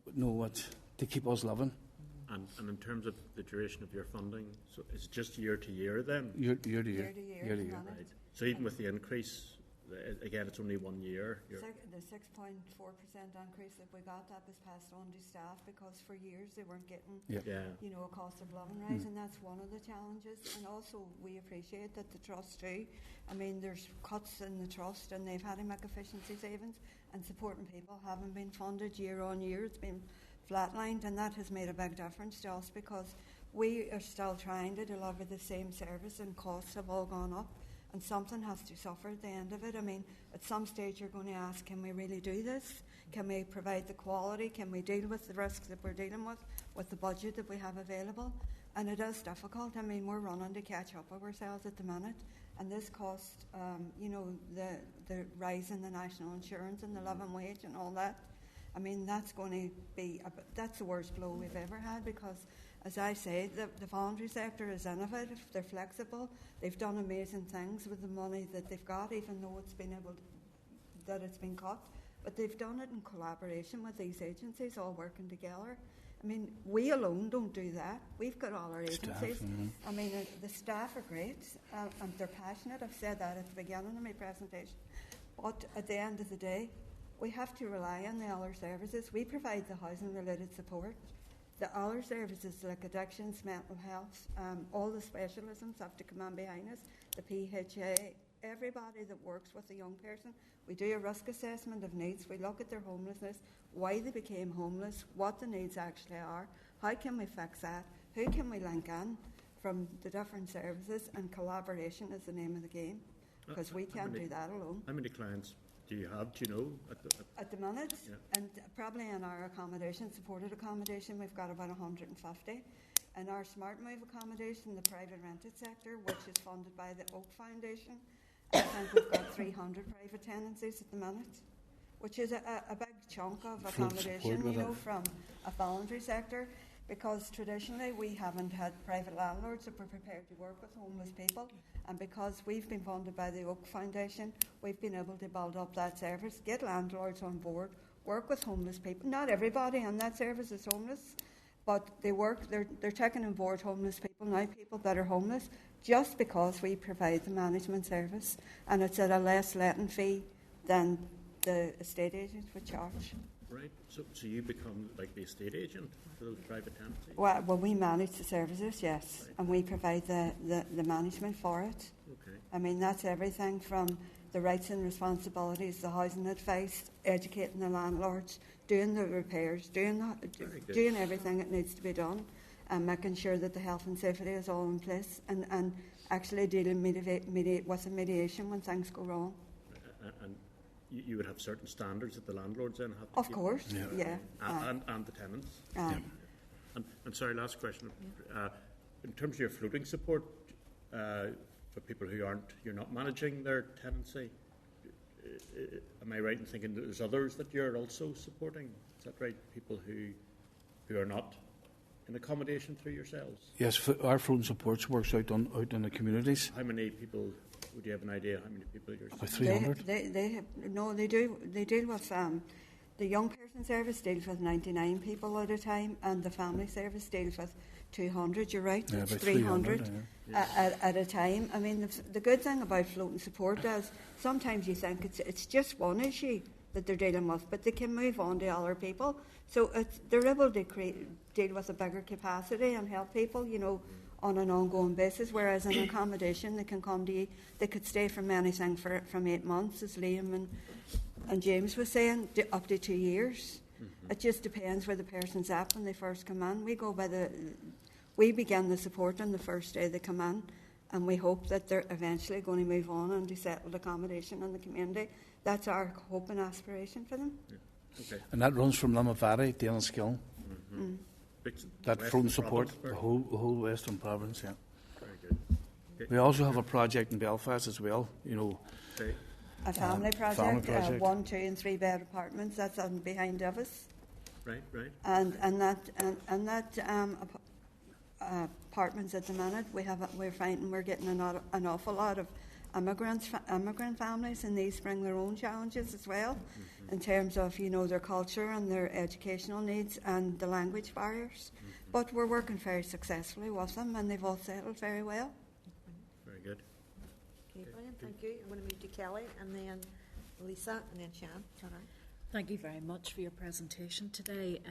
to keep us living. And in terms of the duration of your funding, so it's just year to year then? Year to year. Right. So even with the increase, again, it's only 1 year. The 6.4% increase that we got, that was passed on to staff because for years they weren't getting, a cost of living rise, and that's one of the challenges. And also, we appreciate that the trust too. I mean, there's cuts in the trust, and they've had to make efficiency savings, and supporting people haven't been funded year on year. It's been flatlined, and that has made a big difference to us because we are still trying to deliver the same service, and costs have all gone up. And something has to suffer at the end of it. I mean, at some stage you're going to ask, can we really do this? Can we provide the quality? Can we deal with the risks that we're dealing with the budget that we have available? And it is difficult. I mean, we're running to catch up with ourselves at the minute. And this cost, the rise in the national insurance and the living wage and all that, I mean, that's going to be, that's the worst blow we've ever had because, as I say, the voluntary sector is innovative, they're flexible, they've done amazing things with the money that they've got, even though it's been able to, that it's been cut, but they've done it in collaboration with these agencies, all working together. I mean, we alone don't do that. We've got all our agencies. I mean, the staff are great, and they're passionate. I've said that at the beginning of my presentation. But at the end of the day, we have to rely on the other services. We provide the housing-related support. The other services like addictions, mental health, all the specialisms have to come on behind us. The PHA, everybody that works with a young person. We do a risk assessment of needs. We look at their homelessness, why they became homeless, what the needs actually are, how can we fix that, who can we link in from the different services, and collaboration is the name of the game, because we can't do that alone. How many clients do you have, do you know? At the minute, and probably in our accommodation, supported accommodation, we've got about 150. In our Smart Move accommodation, the private rented sector, which is funded by the Oak Foundation, I think we've got 300 private tenancies at the minute, which is a big chunk of accommodation, you know, from a voluntary sector, because traditionally we haven't had private landlords that were prepared to work with homeless people, and because we've been funded by the Oak Foundation, we've been able to build up that service, get landlords on board, work with homeless people. Not everybody on that service is homeless, but they're taking on board homeless people now, people that are homeless, just because we provide the management service, and it's at a less letting fee than the estate agents would charge. Right, so you become like the estate agent for those private tenancies? Well, we manage the services, yes, right. And we provide the management for it. Okay. I mean, that's everything from the rights and responsibilities, the housing advice, educating the landlords, doing the repairs, doing everything that needs to be done, and making sure that the health and safety is all in place, and actually dealing with the mediation when things go wrong. And you would have certain standards that the landlords then have to Of course, yeah. And the tenants. And sorry, last question. In terms of your floating support for people who you're not managing their tenancy, am I right in thinking that there's others that you're also supporting? Is that right? People who are not in accommodation through yourselves? Yes, our floating supports works out in the communities. How many people? Would you have an idea how many people you're? About 300. They deal with the young person service deals with 99 people at a time, and the family service deals with 200. You're right, it's 300 at a time. I mean, the good thing about floating support is sometimes you think it's just one issue that they're dealing with, but they can move on to other people. So they're able to deal with a bigger capacity and help people, you know, on an ongoing basis, whereas in accommodation they can come to you, they could stay from anything from 8 months, as Liam and James was saying, up to 2 years. Mm-hmm. It just depends where the person's at when they first come in. We begin the support on the first day they come in, and we hope that they're eventually going to move on into settled accommodation in the community. That's our hope and aspiration for them. Yeah. Okay. And that runs from Limavady to Enniskillen. Mm-hmm. Mm. That floating support, the whole Western Province, yeah. Very good. Okay. We also have a project in Belfast as well, you know. Okay. A family project, 1, 2 and 3 bed apartments, that's on behind of us. Right. And that apartments at the minute, we're finding we're getting an awful lot of immigrant families, and these bring their own challenges as well, in terms of, you know, their culture and their educational needs and the language barriers. But we're working very successfully with them, and they've all settled very well. Very good. Okay, brilliant, thank you. I'm going to move to Kelly, and then Lisa, and then Shan. All right. Thank you very much for your presentation today.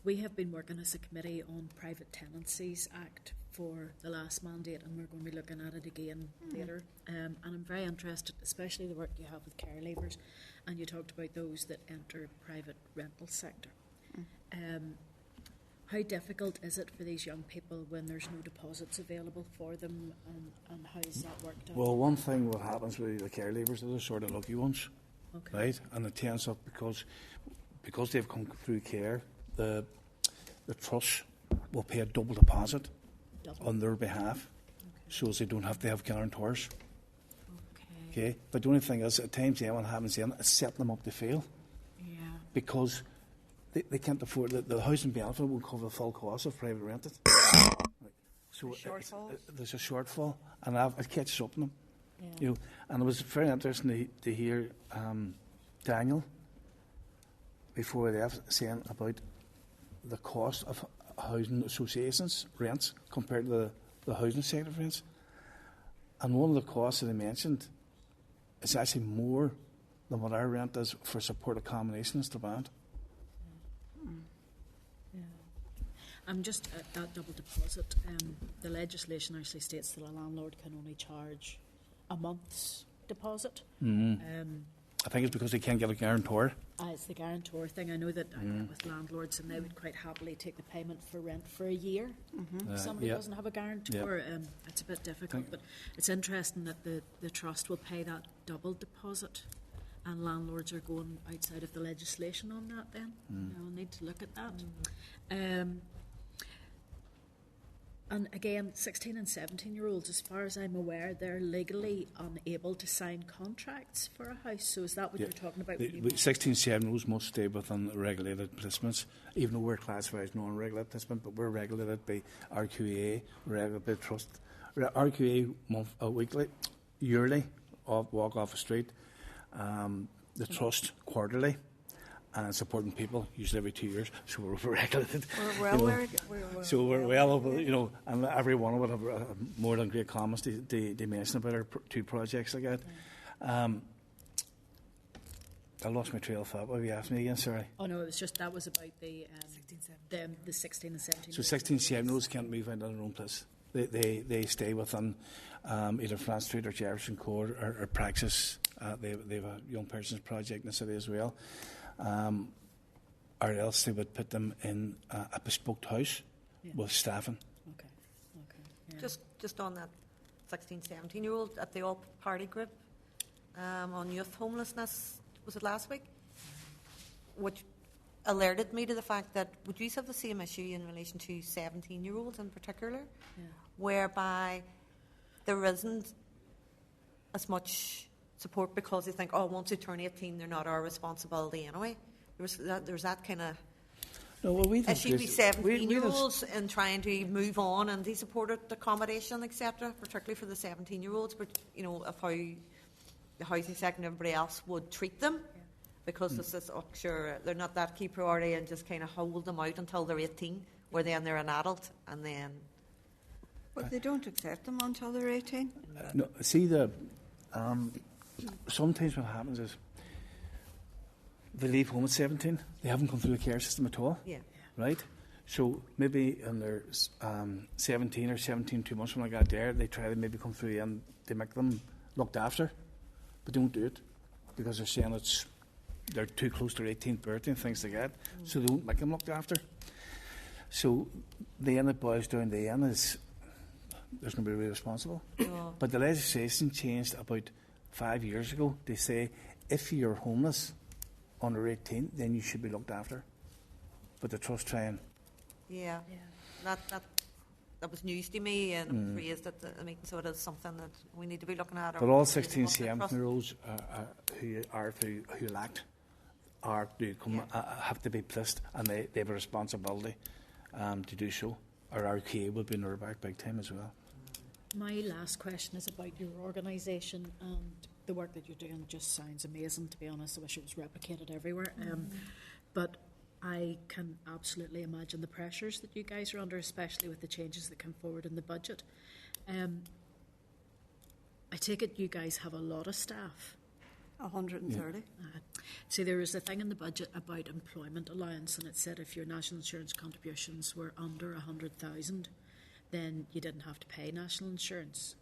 We have been working as a committee on Private Tenancies Act for the last mandate, and we're going to be looking at it again later. And I'm very interested, especially the work you have with care leavers, and you talked about those that enter private rental sector. How difficult is it for these young people when there's no deposits available for them, and how does that work out? Well, one thing what happens with the care leavers, they're the sort of lucky ones, okay, right? And it tends up because they've come through care, the trust will pay a double deposit on their behalf, so as they don't have to have guarantors. Okay. But the only thing is, at times, what happens then is setting them up to fail. Yeah. Because they can't afford the housing benefit will cover the full cost of private rented. So there's a shortfall, and it catches up on them. Yeah. And it was very interesting to hear Daniel, before he left, saying about the cost of housing associations' rents compared to the housing sector rents. And one of the costs that he mentioned is actually more than what our rent is for support accommodations to band. I'm just at that double deposit. The legislation actually states that a landlord can only charge a month's deposit. I think it's because they can't get a guarantor. It's the guarantor thing. I know that I met with landlords and they would quite happily take the payment for rent for a year. If somebody doesn't have a guarantor, it's a bit difficult. But it's interesting that the trust will pay that double deposit, and landlords are going outside of the legislation on that then. We'll need to look at that. And again, 16 and 17-year-olds, as far as I'm aware, they're legally unable to sign contracts for a house. So is that what you're talking about? 16, 17-year-olds must stay within regulated placements, even though we're classified as non-regulated placement, but we're regulated by RQA, we're regulated by trust. RQA weekly, yearly, walk off the street, the trust quarterly, and supporting people usually every 2 years, so we're regulated. So we're well over, and every one would have more than great comments to mention about our two projects like that. I lost my trail of thought. What have you asked me again? Sorry. Oh no, it was just that was about the 16 and 17. So 16, 17-year-olds can't move into their own place. They stay within either France Street or Jefferson Court or Praxis. They have a young person's project in the city as well. Or else they would put them in a bespoke house with staffing. Okay. Yeah. Just on that 16, 17-year-old at the all-party group on youth homelessness, was it last week? Which alerted me to the fact that would you have the same issue in relation to 17-year-olds in particular, whereby there isn't as much support because they think, once they turn 18, they're not our responsibility anyway. There's that kind of issue with 17-year-olds in trying to move on and de supported accommodation, etc., particularly for the 17-year-olds, but of how the housing sector and everybody else would treat them, because this is, sure, they're not that key priority, and just kind of hold them out until they're 18, where then they're an adult, and then... But they don't accept them until they're 18. No, see, sometimes what happens is they leave home at 17. They haven't come through a care system at all. Yeah. Right? So maybe when they're 17 or 17, 2 months, when I got there, they try to maybe come through and they make them looked after, but they don't do it because they're saying they're too close to their 18th birthday and things like that, so they don't make them looked after. So the end it boils down to the end is there's nobody really responsible. But the legislation changed about 5 years ago. They say if you're homeless under 18, then you should be looked after. But the trust trying. Yeah. That was news to me, and it was raised at the meeting, so it is something that we need to be looking at. But all 16, 17-year-olds who lacked have to be placed, and they have a responsibility to do so. Or RQA will be in their back big time as well. My last question is about your organisation, and the work that you're doing just sounds amazing, to be honest. I wish it was replicated everywhere. But I can absolutely imagine the pressures that you guys are under, especially with the changes that come forward in the budget. I take it you guys have a lot of staff. 130. See, there was a thing in the budget about employment allowance, and it said if your national insurance contributions were under 100,000, then you didn't have to pay national insurance.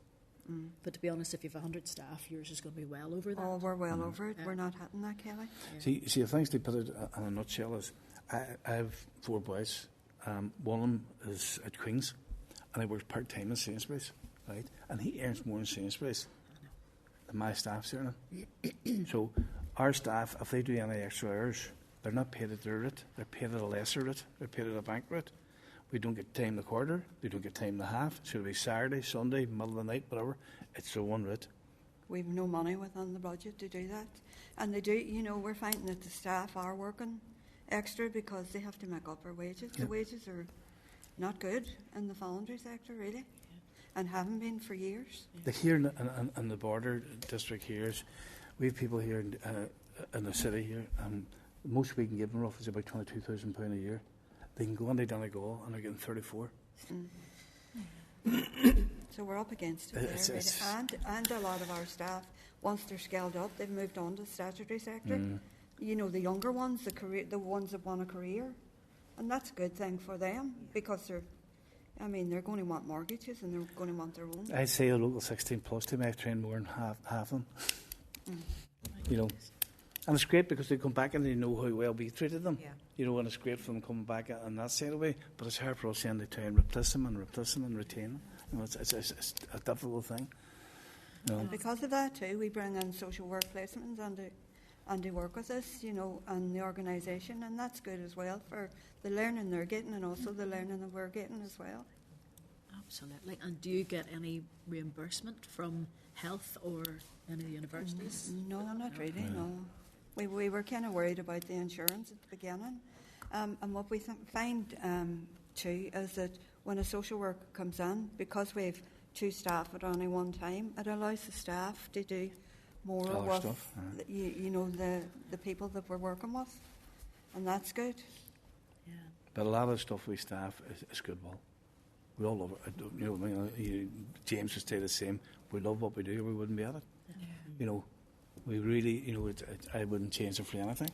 But to be honest, if you have 100 staff, yours is going to be well over that. Oh, we're well over it. We're not hitting that, Kelly. See, the things they put it in a nutshell is I have 4 boys. One of them is at Queen's, and he works part-time in Sainsbury's, right? And he earns more in Sainsbury's than my staff's earning. So our staff, if they do any extra hours, they're not paid at their rate. They're paid at a lesser rate. They're paid at a bank rate. We don't get time the quarter. They don't get time the half. So it'll be Saturday, Sunday, middle of the night, whatever. It's the one rate. We've no money within the budget to do that. And they do, we're finding that the staff are working extra because they have to make up their wages. The wages are not good in the voluntary sector, really. and haven't been for years. Here in the border district here, we have people here in the city here, and the most we can give them roughly is about £22,000 a year. They can go on to Donegal and they're getting 34. So we're up against it there. And a lot of our staff, once they're scaled up, they've moved on to the statutory sector. You know, the younger ones, the ones that want a career. And that's a good thing for them, because they're going to want mortgages and they're going to want their own. I'd say a local 16 plus team, I've trained more than half of them. You know, and it's great because they come back and they know how well we treated them. Yeah. You know, and it's great for them coming back on that side of the way. But it's hard for us then to try and replace them and retain them. You know, it's a difficult thing. You know. And because of that too, we bring in social work placements and they work with us, you know, and the organisation, and that's good as well for the learning they're getting and also the learning that we're getting as well. Absolutely. And do you get any reimbursement from health or any of the universities? No, not really, no. We were kind of worried about the insurance at the beginning. And what we find too is that when a social worker comes in, because we have 2 staff at only one time, it allows the staff to do more with stuff, you know, the people that we're working with. And that's good. Yeah. But a lot of the stuff we staff is goodwill. We all love it. You know, James would say the same. We love what we do, or we wouldn't be at it. Yeah. You know, we really, you know, I wouldn't change it for anything.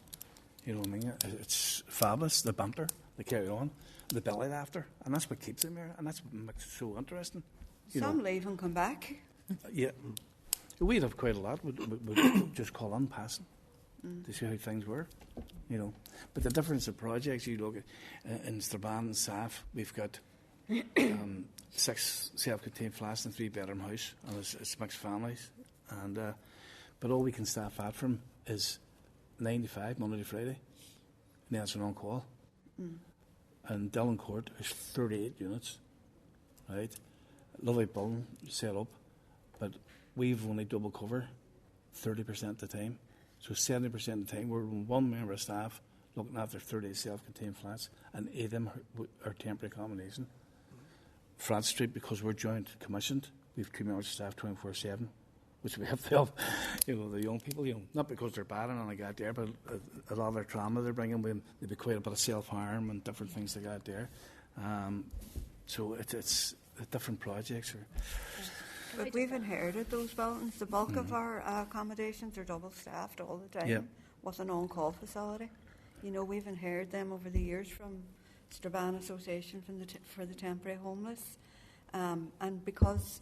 You know what I mean? It's fabulous, the banter, the carry on, the belly laughter, and that's what keeps them here, and that's what makes it so interesting. Some leave and come back. Yeah. We'd have quite a lot. We'd just call on passing to see how things were, you know. But the difference of projects, you look at in Strabane and SAF, we've got 6 self-contained flats and 3-bedroom house, and it's mixed families. And but all we can staff at from is 9 to 5, Monday to Friday, and then it's an on-call. And Dillon Court is 38 units, right? Lovely building set up, but we've only double cover 30% of the time. So 70% of the time, we're one member of staff looking after 30 self-contained flats, and 8 of them are temporary accommodation. Front Street, because we're joint commissioned, we have 2 members of staff 24/7, which we have to help, you know, the young people, you know, not because they're bad and I got there, but a lot of their trauma they're bringing with them, there'd be quite a bit of self-harm and different things they got there. So it's different projects. But we've inherited those buildings. The bulk of our accommodations are double-staffed all the time with an on-call facility. You know, we've inherited them over the years from Strabane Association for the Temporary Homeless. And because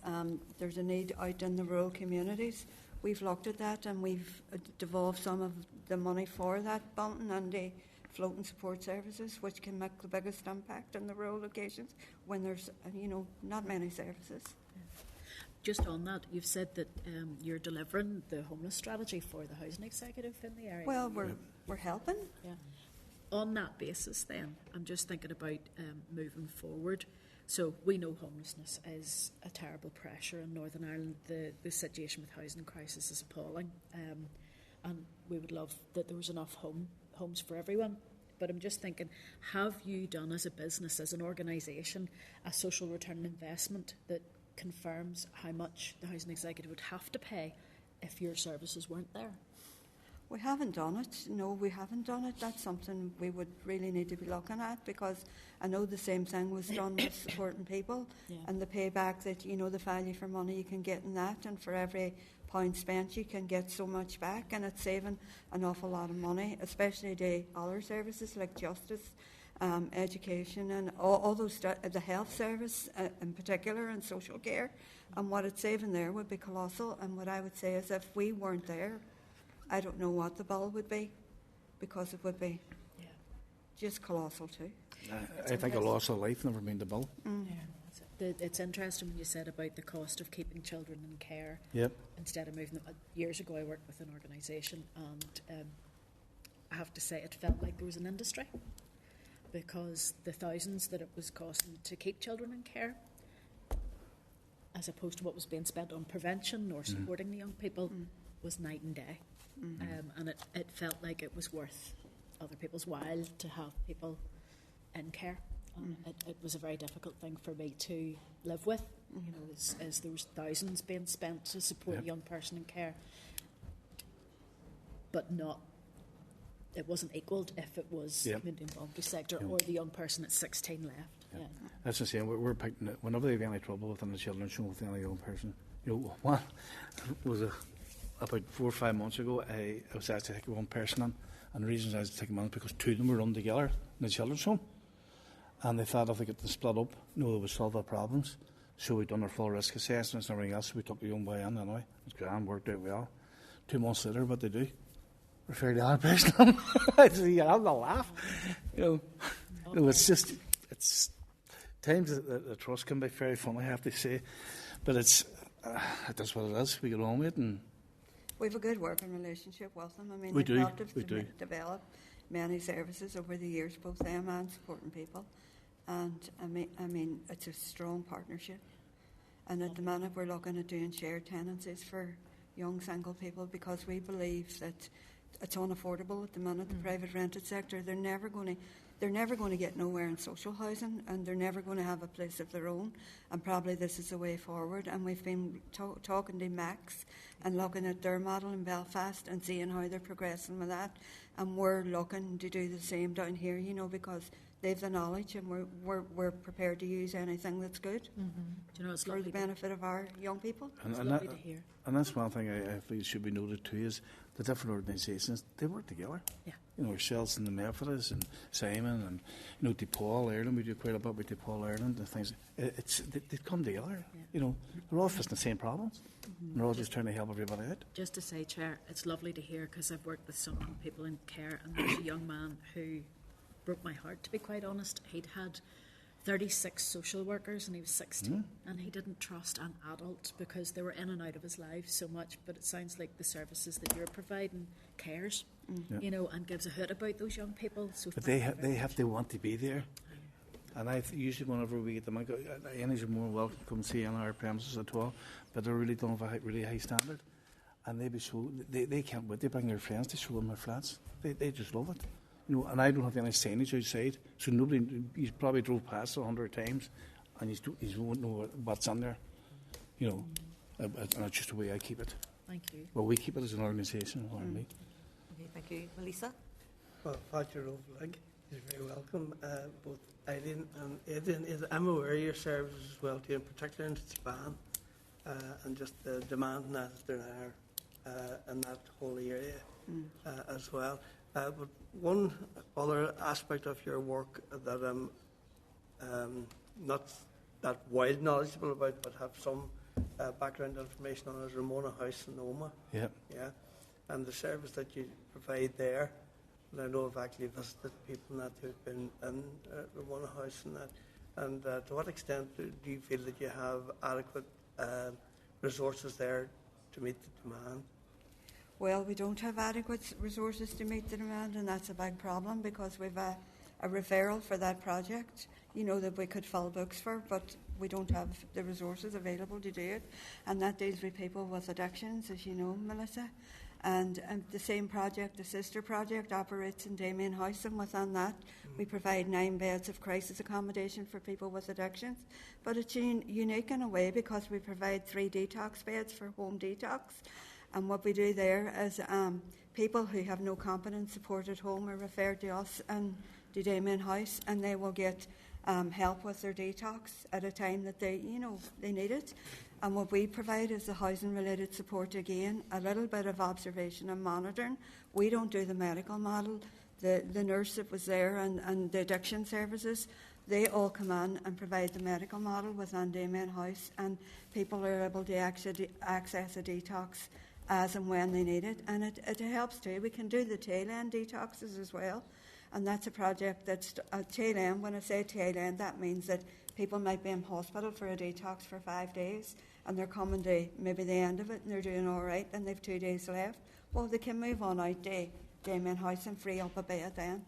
there's a need out in the rural communities, we've looked at that and we've devolved some of the money for that building and the floating support services, which can make the biggest impact in the rural locations when there's, you know, not many services. Just on that, you've said that you're delivering the homeless strategy for the housing executive in the area. Well, we're helping. Yeah. On that basis, then, I'm just thinking about moving forward. So we know homelessness is a terrible pressure in Northern Ireland. The situation with housing crisis is appalling, and we would love that there was enough homes for everyone. But I'm just thinking, have you done as a business, as an organisation, a social return investment that confirms how much the housing executive would have to pay if your services weren't there? We haven't done it. No, we haven't done it. That's something we would really need to be looking at, because I know the same thing was done with supporting people and the payback that, you know, the value for money you can get in that, and for every pound spent you can get so much back, and it's saving an awful lot of money, especially the other services like justice, education and all those, the health service in particular, and social care. And what it's saving there would be colossal. And what I would say is, if we weren't there, I don't know what the bill would be, because it would be just colossal too. I think a loss of life never been the bill. It's interesting when you said about the cost of keeping children in care instead of moving them. Years ago I worked with an organisation, and I have to say it felt like there was an industry, because the thousands that it was costing to keep children in care, as opposed to what was being spent on prevention or supporting the young people, was night and day. And it felt like it was worth other people's while to have people in care. It was a very difficult thing for me to live with, you know, as there was thousands being spent to support a young person in care, but it wasn't equalled if it was community and voluntary sector or the young person at 16 left. That's the same. We're picking it. Whenever they have any trouble within the children's home with any young person, you know, one was about 4 or 5 months ago, I was asked to take one person in, and the reason I was to take them in because 2 of them were run together in the children's home, and they thought if they get them split up, they would solve their problems. So we'd done our full risk assessments and everything else. So we took the young boy in anyway. It was grand, worked out well. 2 months later, what they do? Refer the other person in. You have a laugh. You know, it's times the trust can be very funny, I have to say, but that's what it is. We get on with it, and we have a good working relationship with them. I mean, we they've do. helped us We to do. develop many services over the years, both them and supporting people. And I mean, it's a strong partnership. And at the minute, we're looking at doing shared tenancies for young single people because we believe that it's unaffordable at the minute. The private rented sector, they're never going to get nowhere in social housing, and they're never going to have a place of their own. And probably this is the way forward. And we've been talking to Max and looking at their model in Belfast and seeing how they're progressing with that. And we're looking to do the same down here, you know, because they've the knowledge, and we're prepared to use anything that's good Do you know, it's for lovely the benefit of our young people. It's lovely to hear. And that's one thing I feel should be noted too, is the different organisations, they work together. Yeah. You know, ourselves and the Methodists and Simon and, you know, DePaul Ireland, we do quite a bit with DePaul Ireland and things. They come together. Yeah. You know, they're all facing the same problems. And they're all just trying to help everybody out. Just to say, Chair, it's lovely to hear, because I've worked with some people in care, and there's a young man who broke my heart, to be quite honest. He'd had 36 social workers and he was 16, and he didn't trust an adult because they were in and out of his life so much. But it sounds like the services that you're providing cares, you know, and gives a hoot about those young people. So But they have to want to be there. And I usually, whenever we get them, I go, any are more welcome to come see on our premises at all, but they're really done with a really high standard. And they can't wait. They bring their friends to show them their flats. They just love it. You know, and I don't have any signage outside, so you probably drove past 100 times, and you won't know what's on there. You know, and that's just the way I keep it. Thank you. Well, we keep it as an organisation. Okay, thank you. Melissa? Well, Father O'Flag is very welcome. Both Eileen and Adrian, I'm aware of your services as well too, in particular in Span, and just the demand that there are in that whole area as well. But one other aspect of your work that I'm not that wild knowledgeable about, but have some background information on, is Ramona House in Oma. Yeah. And the service that you provide there. And I know I've actually visited people that who've been in Ramona House and that. And to what extent do you feel that you have adequate resources there to meet the demand? Well, we don't have adequate resources to meet the demand, and that's a big problem because we've a referral for that project, you know, that we could fill books for, but we don't have the resources available to do it. And that deals with people with addictions, as you know, Melissa. And the same project, the sister project, operates in Damien House, and within that we provide 9 beds of crisis accommodation for people with addictions. But it's unique in a way because we provide 3 detox beds for home detox. And what we do there is people who have no competent support at home are referred to us and to Damien House, and they will get help with their detox at a time that they need it. And what we provide is the housing-related support again, a little bit of observation and monitoring. We don't do the medical model. The nurse that was there and the addiction services, they all come in and provide the medical model within Damien House, and people are able to access a detox as and when they need it. And it helps too. We can do the tail end detoxes as well. And that's a project that's a tail end. When I say tail end, that means that people might be in hospital for a detox for 5 days, and they're coming to maybe the end of it, and they're doing all right, and they've 2 days left. Well, they can move on out to Damien House and free up a bed then.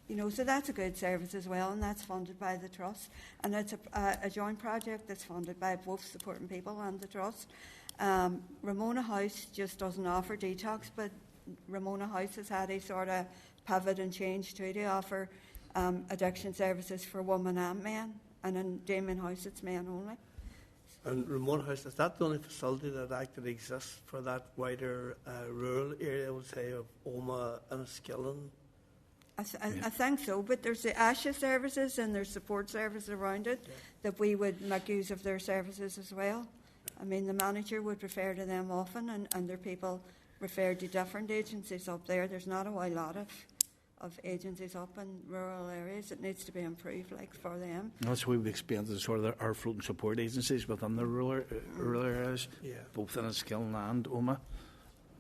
You know, so that's a good service as well, and that's funded by the Trust. And it's a joint project that's funded by both Supporting People and the Trust. Ramona House just doesn't offer detox, but Ramona House has had a sort of pivot and change too to offer addiction services for women and men, and in Damien House it's men only. And Remote House, is that the only facility that actually exists for that wider rural area, I would say, of Oma and Enniskillen? I think so, but there's the ASHA services and there's support services around it that we would make use of their services as well. I mean, the manager would refer to them often, and their people refer to different agencies up there. There's not a whole lot of agencies up in rural areas. It needs to be improved, like, for them. And that's why we've expanded sort of our floating support agencies within the rural areas, both in Enniskillen and Oma.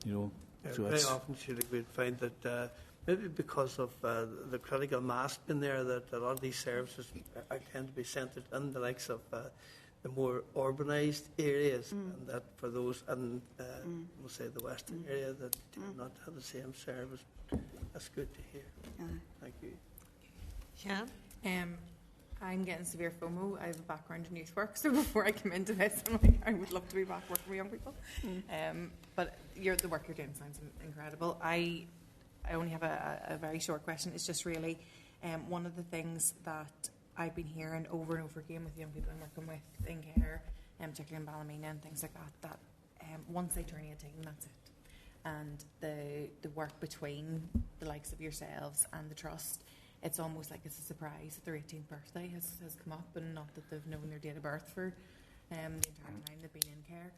You know, so very often we'd find that maybe because of the critical mass in there, that a lot of these services tend to be centred in the likes of the more urbanised areas, and that for those in, we'll say, the western area that do not have the same service. That's good to hear. Thank you. Shan? I'm getting severe FOMO. I have a background in youth work, so before I come into this, I'm like, I would love to be back working with young people. But the work you're doing sounds incredible. I only have a very short question. It's just really one of the things that I've been hearing over and over again with young people I'm working with in care, particularly in Ballymena and things like that once they turn 18, that's it. And the work between the likes of yourselves and the Trust, it's almost like it's a surprise that their 18th birthday has come up, and not that they've known their date of birth for the entire time they've been in care.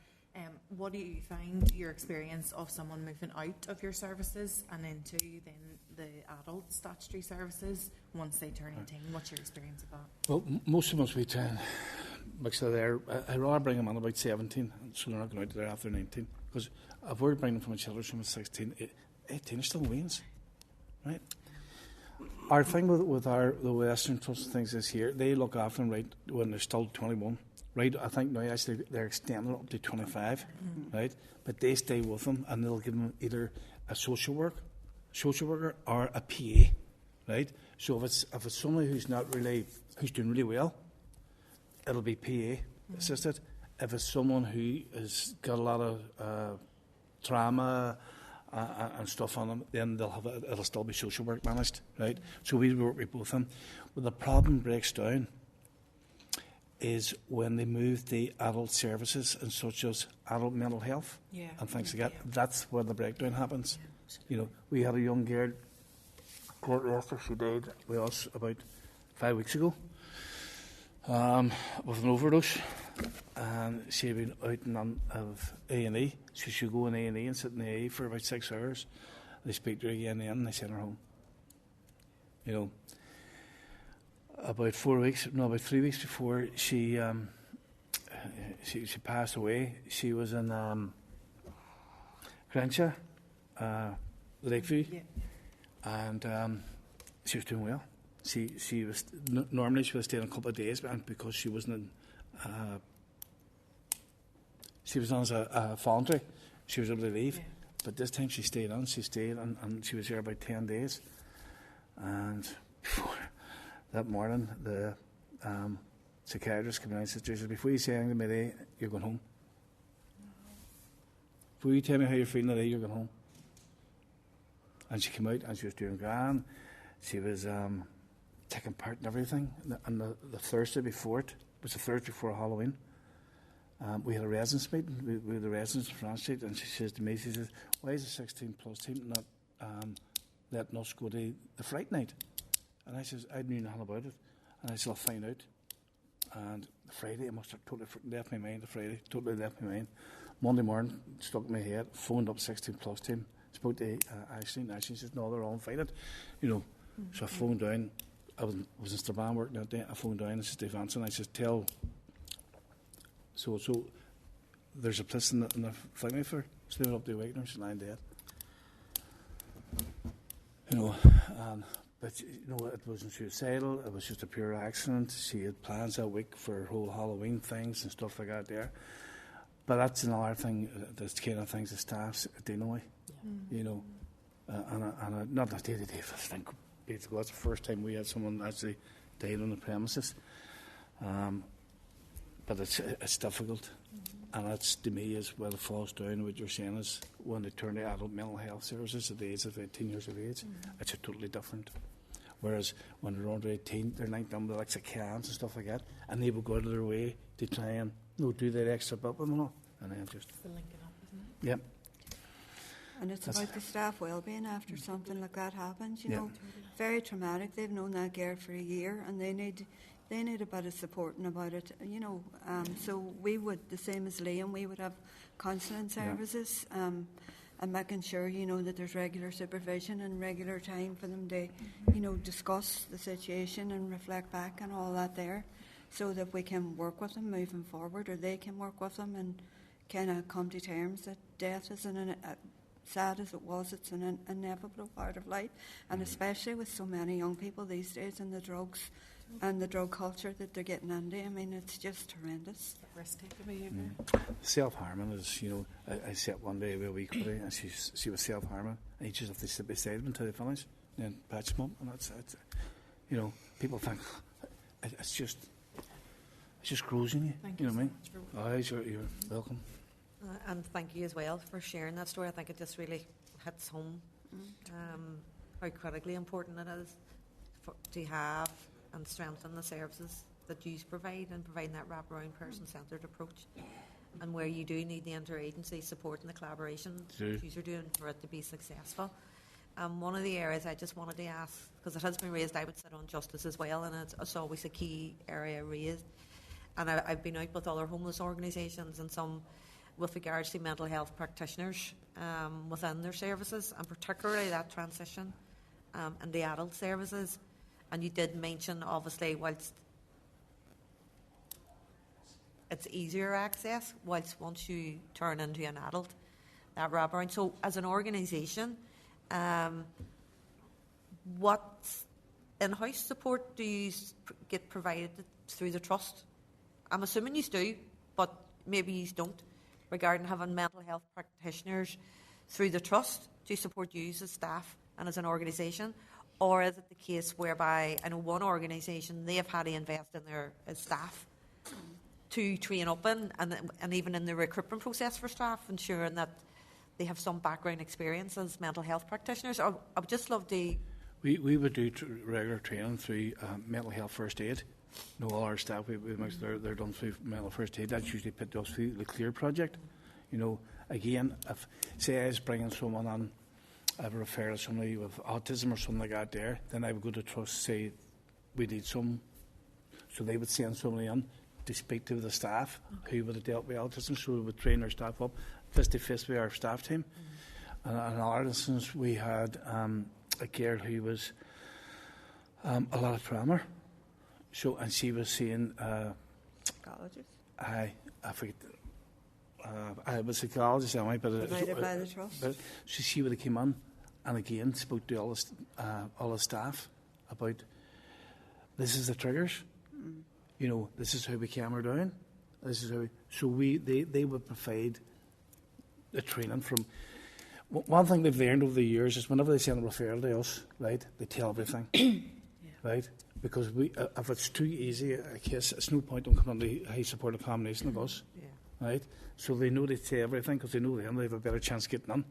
What do you find your experience of someone moving out of your services and into then the adult statutory services once they turn 18? What's your experience of that? Well, most of us we try and mix it there. I'd rather bring them on about 17, so they're not going out there after 19. Because I've already bring them from a children's from 16, 18 still wanes, right? Our thing with the Western Trust things is here, they look after them right when they're still 21. Right, I think now actually they're extending it up to 25, right? But they stay with them, and they'll give them either a social worker or a PA, right? So if it's somebody who's doing really well, it'll be PA assisted. If it's someone who has got a lot of trauma and stuff on them, then it'll still be social work managed, right? So we work with both of them. But the problem breaks down is when they move the adult services and such as adult mental health and things like that. That's where the breakdown happens. You know, we had a young girl, Esther, she died with us about 5 weeks ago with an overdose, and she had been out and on of A&E. So she'd go in A&E and sit in the A for about 6 hours. They speak to her again and they send her home. You know, about 3 weeks before she passed away, she was in Grantia, Lakeview, and she was doing well. She was normally she was staying a couple of days, but because she wasn't she was on as a voluntary, she was able to leave. But this time she stayed on. She stayed and she was there about 10 days, and that morning, the psychiatrist came in and said, before you say anything to me today, you're going home. Before you tell me how you're feeling today, you're going home. And she came out and she was doing grand. She was taking part in everything. And the Thursday before it was the Thursday before Halloween. We had a residents meeting with the residents in France Street, and she says to me, she says, why is the 16 plus team not letting us go to the Fright Night? And I says, I knew nothing about it. And I said, I'll find out. And Friday, I must have totally left my mind. Totally left my mind. Monday morning, stuck in my head, phoned up 16 plus team, spoke to Eileen. Eileen says, no, they're all invited. You know, so I phoned down. I was in Strabane working that day. I phoned down and said, Steve Anson, I said, tell so there's a place in the Fright Night for. So they went up to the Awakener, she's lying dead. You know, but, you know, it wasn't suicidal, it was just a pure accident. She had plans that week for her whole Halloween things and stuff like that there. But that's another thing, there's kind of things the staffs dealing with, you know. And not a day-to-day thing. Basically, that's the first time we had someone actually died on the premises. But it's difficult. And that's, to me, is where it falls down. What you're saying is when they turn to adult mental health services at the age of 18 years of age, it's a totally different. Whereas when they're under 18, they're linked up with the likes of cans and stuff like that, and they will go out of their way to try and do that extra bit with them and all. And then just... The linking up, isn't it? Yep. And it's about the staff well-being after something like that happens, you Yeah. know. Very traumatic. They've known that girl for a year, and they need a bit of supporting about it, you know. So we would, the same as Liam, we would have counselling services, and making sure, you know, that there's regular supervision and regular time for them to, you know, discuss the situation and reflect back and all that there, so that we can work with them moving forward, or they can work with them and kind of come to terms that death is sad as it was, it's an inevitable part of life, and especially with so many young people these days and the drugs and the drug culture that they're getting into. I mean, it's just horrendous. Risk-taking behaviour. Self-harming is, you know, I sat one day with a wee cutie and she was self-harming, and you just have to sit beside them until they finish, and then patch them up, and that's you know, people think it just grows in you. Thank you know you what I mean? You're welcome. And thank you as well for sharing that story. I think it just really hits home how critically important it is to have and strengthen the services that you provide, and providing that wraparound person-centred approach, and where you do need the interagency support and the collaboration that you're doing for it to be successful. One of the areas I just wanted to ask, because it has been raised, I would sit on justice as well, and it's always a key area raised. And I've been out with other homeless organisations and some with regards to mental health practitioners within their services, and particularly that transition and the adult services. And you did mention, obviously, whilst it's easier access, whilst once you turn into an adult, that wraparound. So as an organisation, what in-house support do you get provided through the trust? I'm assuming you do, but maybe you don't, regarding having mental health practitioners through the trust to support you as staff and as an organisation? Or is it the case whereby, I know one organisation, they have had to invest in their staff to train up in, and even in the recruitment process for staff, ensuring that they have some background experience as mental health practitioners? I would just love to... We would do regular training through mental health first aid. No, all our staff, they're done through mental first aid. That's usually put us through the CLEAR project. You know, again, if, say I was bringing someone on, I would refer to somebody with autism or something like that there, then I would go to trust, say, we need some, so they would send somebody in to speak to the staff who would have dealt with autism, so we would train our staff up face-to-face with our staff team. And in our instance, we had a girl who was a lot of trauma. So, and she was seeing... Psychologist? I forget... I was a psychologist anyway, but... Provided by the trust. But she would have come in and again spoke to all the staff about, this is the triggers. You know, this is how we calm her down. This is how... So they would provide the training from... One thing they've learned over the years is whenever they send a referral to us, right, they tell everything. Right? Because if it's too easy a case, it's no point in coming to high support accommodation of us. Right? So they know they say everything because they know then they have a better chance getting in.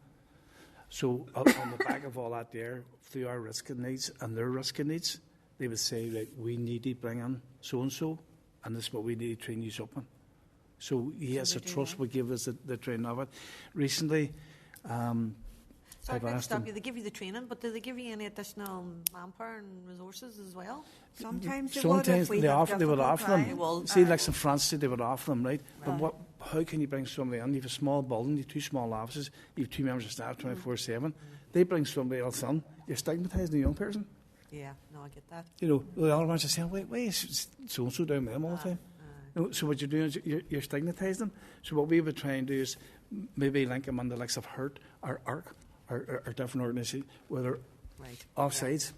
So on the back of all that there, through our risk and needs and their risk and needs, they would say, right, we need to bring in so-and-so, and this is what we need to train you up on. So yes, a trust would give us the training of it. Recently, Sorry, I'd stop you. They give you the training, but do they give you any additional manpower and resources as well? Sometimes they would offer them. See, like St Francis, they would offer them, right? But how can you bring somebody in? You have a small building, you have two small offices, you have two members of staff 24/7. They bring somebody else in. You're stigmatising the young person. Yeah, no, I get that. You know, the other ones are saying, wait, is so-and-so down with them all the time? No, so what you're doing is you're stigmatising them. So what we would try and do is maybe link them on the likes of HURT or ARC or different organisations where they're offsides.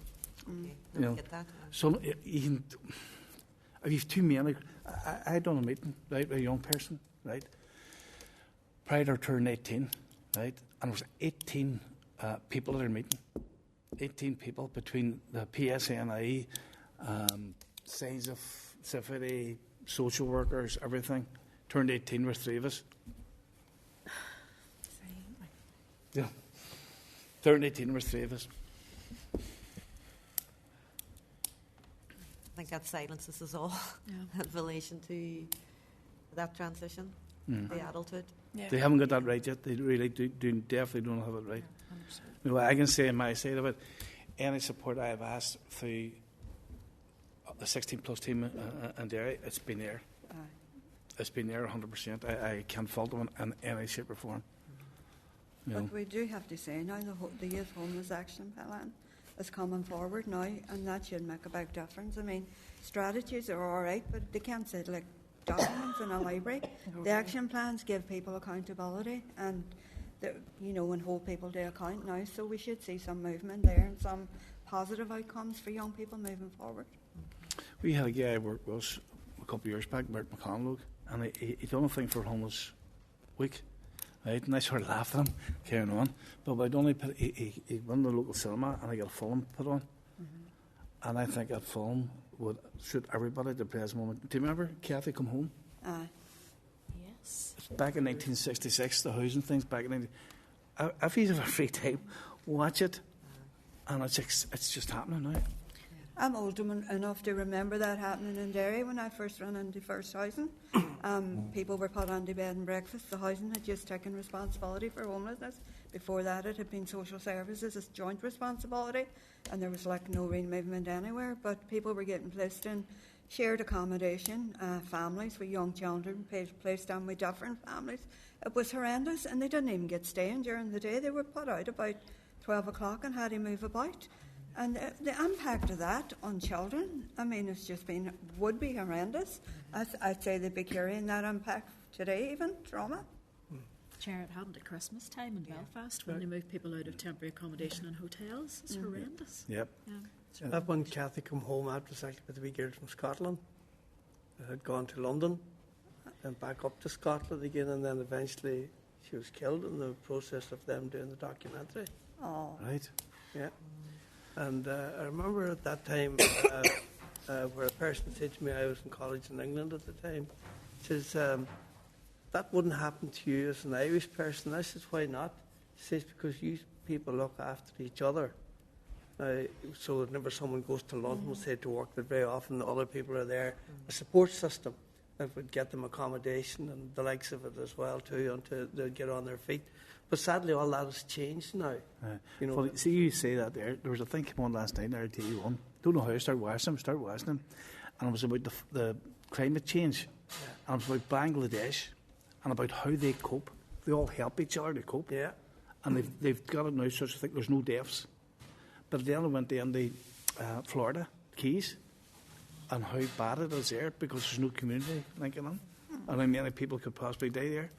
Okay. You know, get that. So you can, if you've too many, I done a meeting, right, with a young person, right, prior to turning 18, right, and there was 18 people at our meeting. 18 people between the PSNI, signs of civility, social workers, everything. Turned 18 with 3 of us. Yeah. Turned 18 with 3 of us. think that silences us all in relation to that transition, the adulthood. Yeah. They haven't got that right yet. They really definitely don't have it right. You know, I can say on my side of it, any support I have asked through the 16-plus team in Derry, it's been there. It's been there 100%. I can't fault them in any shape or form. You know. But we do have to say now the Youth Homeless Action Plan is coming forward now, and that should make a big difference. I mean, strategies are all right, but they can't sit like documents in a library. The action plans give people accountability and, and hold people to account now. So we should see some movement there and some positive outcomes for young people moving forward. We had a guy I worked with us a couple of years back, Mark McConlogue, and he done a thing for Homeless Week. Right, and I sort of laughed at him, carrying on. But I'd only put, he went to the local cinema and I got a film put on. And I think that film would suit everybody at the present moment. Do you remember Kathy Come Home? Yes. It's back in 1966, the housing things back in if you have a free time, watch it. And it's just happening now. I'm old enough to remember that happening in Derry when I first ran into first housing. People were put onto bed and breakfast. The housing had just taken responsibility for homelessness. Before that, it had been social services as joint responsibility, and there was like no real movement anywhere. But people were getting placed in shared accommodation, families with young children placed on with different families. It was horrendous, and they didn't even get staying during the day. They were put out about 12 o'clock and had to move about. And the impact of that on children, I mean, it's just would be horrendous. I'd say they'd be carrying that impact today, even trauma. Chair, it happened at Christmas time in Belfast when they moved people out of temporary accommodation in hotels. It's horrendous. Yep. Yeah. That when Kathy come home after was actually with the wee girl from Scotland. They had gone to London and back up to Scotland again, and then eventually she was killed in the process of them doing the documentary. Oh. Right. Yeah. And I remember at that time where a person said to me, I was in college in England at the time, says, that wouldn't happen to you as an Irish person. I says, why not? He says, because you people look after each other. So whenever someone goes to London, say to work, that very often the other people are there, a support system that would get them accommodation and the likes of it as well too, until they get on their feet. But sadly, all that has changed now. Well, see, you say that there. There was a thing came on last night on RTE1. Don't know how I started watching them. And it was about the climate change. And it was about Bangladesh and about how they cope. They all help each other to cope. Yeah. And they've got it now such a thing. There's no deaths. But then I went down to Florida, Keys, and how bad it is there because there's no community linking them. And how many people could possibly die there.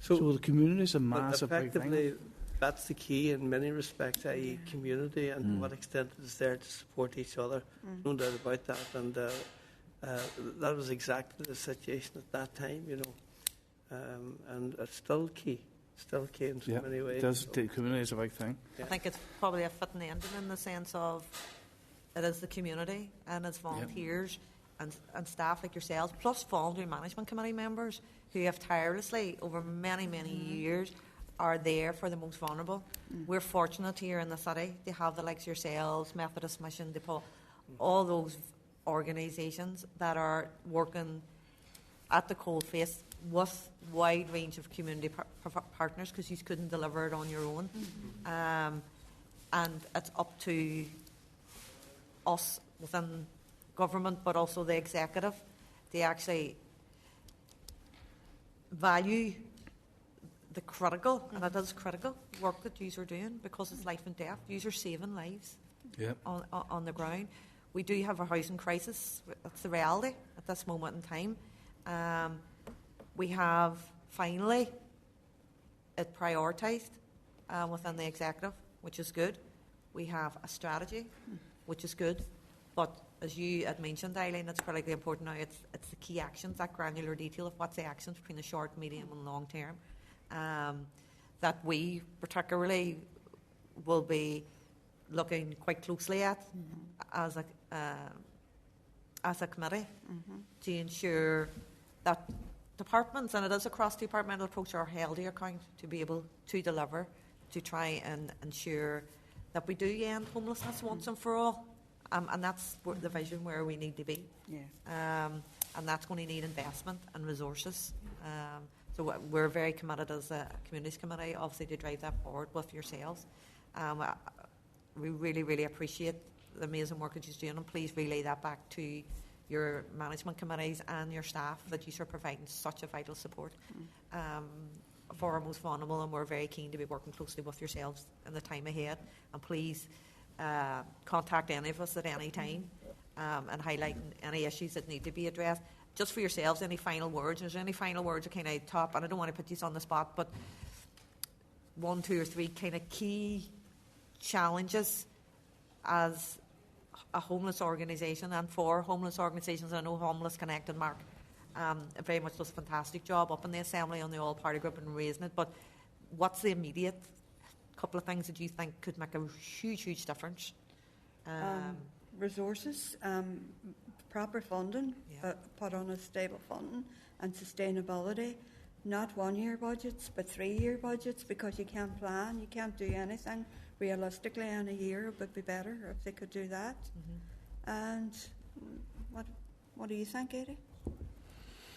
So the community is a massive big thing. Effectively, that's the key in many respects, i.e. community, and to what extent it is there to support each other. No doubt about that. And that was exactly the situation at that time, and it's still key. Still key in so many ways. The community is a big thing. I think it's probably a fitting ending in the sense of it is the community and it's volunteers and staff like yourselves, plus voluntary management committee members who have tirelessly over many, many years are there for the most vulnerable. We're fortunate here in the city to have the likes of yourselves, Methodist Mission, DePaul, all those organisations that are working at the coalface with wide range of community partners because you couldn't deliver it on your own. And it's up to us within government, but also the executive, to actually value the critical, and it is critical, work that you are doing because it's life and death. You are saving lives on the ground. We do have a housing crisis. That's the reality at this moment in time. We have finally it prioritised within the executive, which is good. We have a strategy, which is good. But as you had mentioned, Eileen, it's critically important now. It's the key actions, that granular detail of what's the actions between the short, medium and long term that we particularly will be looking quite closely at as a committee to ensure that departments, and it is a cross-departmental approach, are held to account to be able to deliver, to try and ensure that we do end homelessness once and for all. and that's the vision where we need to be. And that's going to need investment and resources. So we're very committed as a communities committee, obviously, to drive that forward with yourselves. We really, really appreciate the amazing work that you're doing, and please relay that back to your management committees and your staff, that you are providing such a vital support for our most vulnerable, and we're very keen to be working closely with yourselves in the time ahead. And please contact any of us at any time and highlight any issues that need to be addressed. Just for yourselves, any final words? Is there any final words that kind of top, and I don't want to put these on the spot, but 1, 2 or 3 kind of key challenges as a homeless organisation, and for homeless organisations. I know Homeless Connected, Mark, very much does a fantastic job up in the Assembly on the all-party group and raising it, but what's the immediate couple of things that you think could make a huge, huge difference? Resources, proper funding, put on a stable funding, and sustainability. Not 1-year budgets, but 3-year budgets, because you can't plan, you can't do anything realistically in a year. It would be better if they could do that. And what do you think, Adie?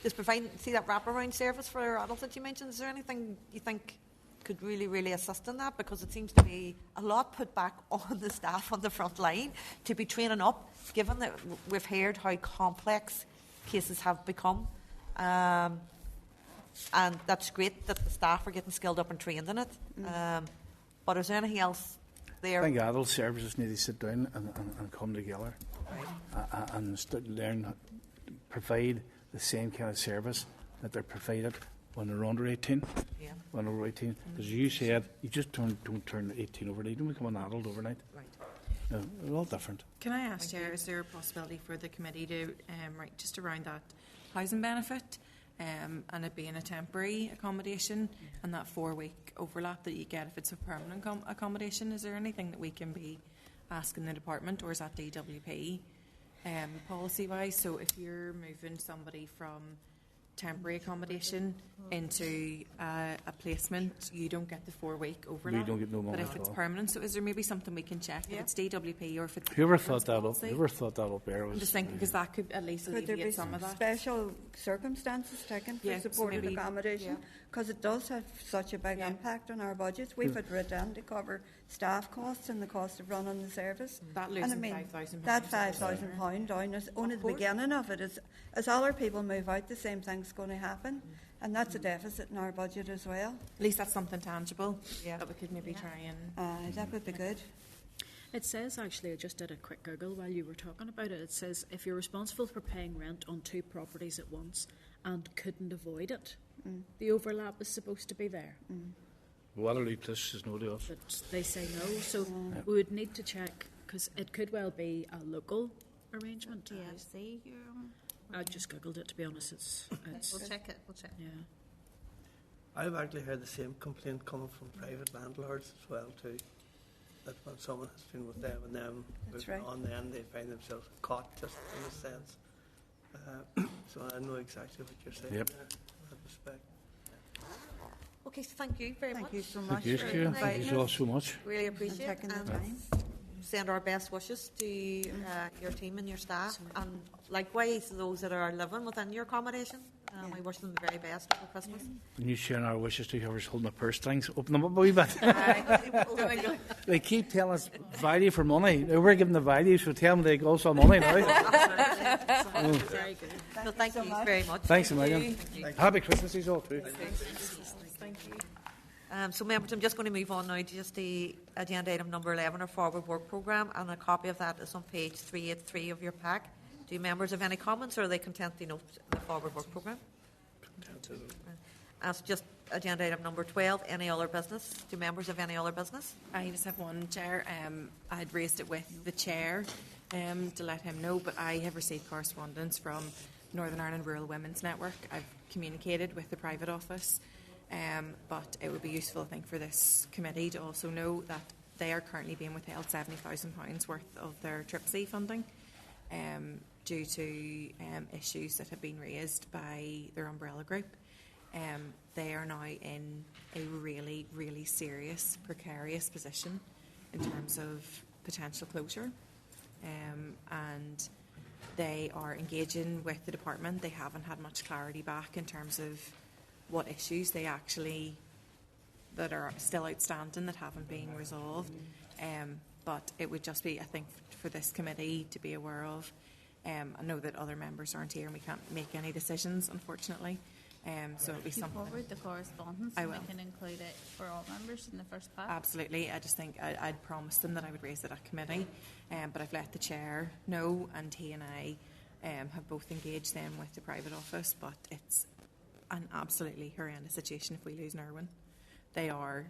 Just see that wraparound service for adults that you mentioned. Is there anything you think could really, really assist in that? Because it seems to be a lot put back on the staff on the front line to be training up, given that we've heard how complex cases have become. And that's great that the staff are getting skilled up and trained in it. But is there anything else there? I think adult services need to sit down and come together, and learn, provide the same kind of service that they're provided when they're under 18. When they're 18, because you said you just don't turn 18 overnight. You don't become an adult overnight. They're all different. Can I ask, Chair, is there a possibility for the committee to just around that housing benefit? And it being a temporary accommodation, and that 4-week overlap that you get if it's a permanent accommodation, is there anything that we can be asking the department, or is that DWP policy-wise? So if you're moving somebody from temporary accommodation into a placement, you don't get the 4-week overlap. We don't get no money. But if it's permanent, so is there maybe something we can check if it's DWP or if it's Whoever thought that up there was. I'm just thinking, because that could at least alleviate some of that. Special circumstances taken for supported accommodation, because it does have such a big impact on our budgets. We've had written to cover staff costs and the cost of running the service. That losing £5,000. That £5,000 down is only the beginning of it. As other people move out, the same thing's going to happen, and that's a deficit in our budget as well. At least that's something tangible that we could maybe try and. That would be good. It says, actually, I just did a quick Google while you were talking about it. It says if you're responsible for paying rent on 2 properties at once and couldn't avoid it, the overlap is supposed to be there. Waterloo Plus is no to us. But they say no, so we would need to check, because it could well be a local arrangement. I just Googled it, to be honest. We'll check it. Yeah. I've actually heard the same complaint coming from private landlords as well too. That when someone has been with them and them moving on, then they find themselves caught, just in a sense. So I know exactly what you're saying there, in that respect. Okay, so thank you very much. Thank you so much. Thank you all so much. Really appreciate it. Taking the time. Send our best wishes to your team and your staff, and likewise those that are living within your accommodation. We wish them the very best for Christmas. And you sharing our wishes to whoever's holding the purse strings, open them up a wee bit. They keep telling us value for money. Now we're giving the value, so tell them they also money now. Very good. So thank you very much. Thanks a million. Happy Christmas to you all too. Thank you. So members, I'm just going to move on now to just the agenda item number 11, our forward work programme, and a copy of that is on page 383 of your pack. Do members have any comments, or are they content to note the forward work programme? Contented. So just agenda item number 12, any other business? Do members have any other business? I just have one, Chair. I had raised it with the Chair to let him know, but I have received correspondence from Northern Ireland Rural Women's Network. I've communicated with the private office, but it would be useful, I think, for this committee to also know that they are currently being withheld £70,000 worth of their TRIPC funding due to issues that have been raised by their umbrella group. They are now in a really, really serious, precarious position in terms of potential closure. and they are engaging with the department. They haven't had much clarity back in terms of what issues they actually that are still outstanding that haven't been resolved. But it would just be, I think, for this committee to be aware of. I know that other members aren't here and we can't make any decisions, unfortunately. So it'll be something. Forward the correspondence. I will. We can include it for all members in the first pack. Absolutely. I just think I'd promised them that I would raise it at committee, but I've let the chair know, and he and I have both engaged them with the private office. But it's an absolutely horrendous situation if we lose Nerwin. They are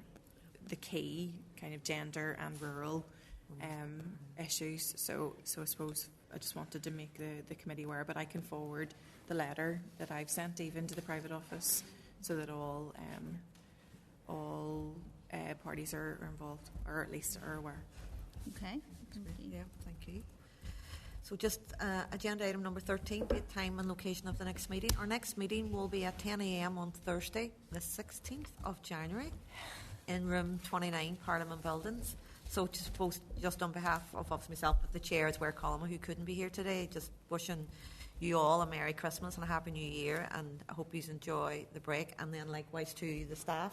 the key kind of gender and rural issues. So I suppose I just wanted to make the committee aware, but I can forward the letter that I've sent even to the private office so that all parties are involved, or at least are aware. Okay. Yeah, thank you. So just agenda item number 13, date, time and location of the next meeting. Our next meeting will be at 10 a.m. on Thursday, the 16th of January, in room 29, Parliament Buildings. So just on behalf of myself, the chair, as Ware Colma, who couldn't be here today, just wishing you all a Merry Christmas and a Happy New Year, and I hope you enjoy the break, and then likewise to the staff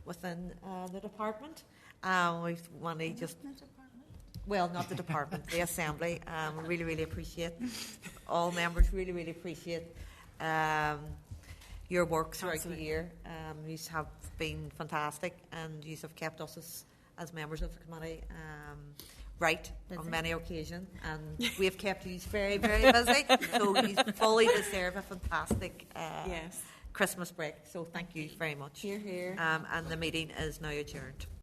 within the department. We want to just... Well, not the department, the assembly. Really, really appreciate all members. Really, really appreciate your work throughout the year. You have been fantastic, and you have kept us as members of the committee right on many occasions, and we have kept you very, very busy. So you fully deserve a fantastic Christmas break. So thank you very much. Hear, hear. And the meeting is now adjourned.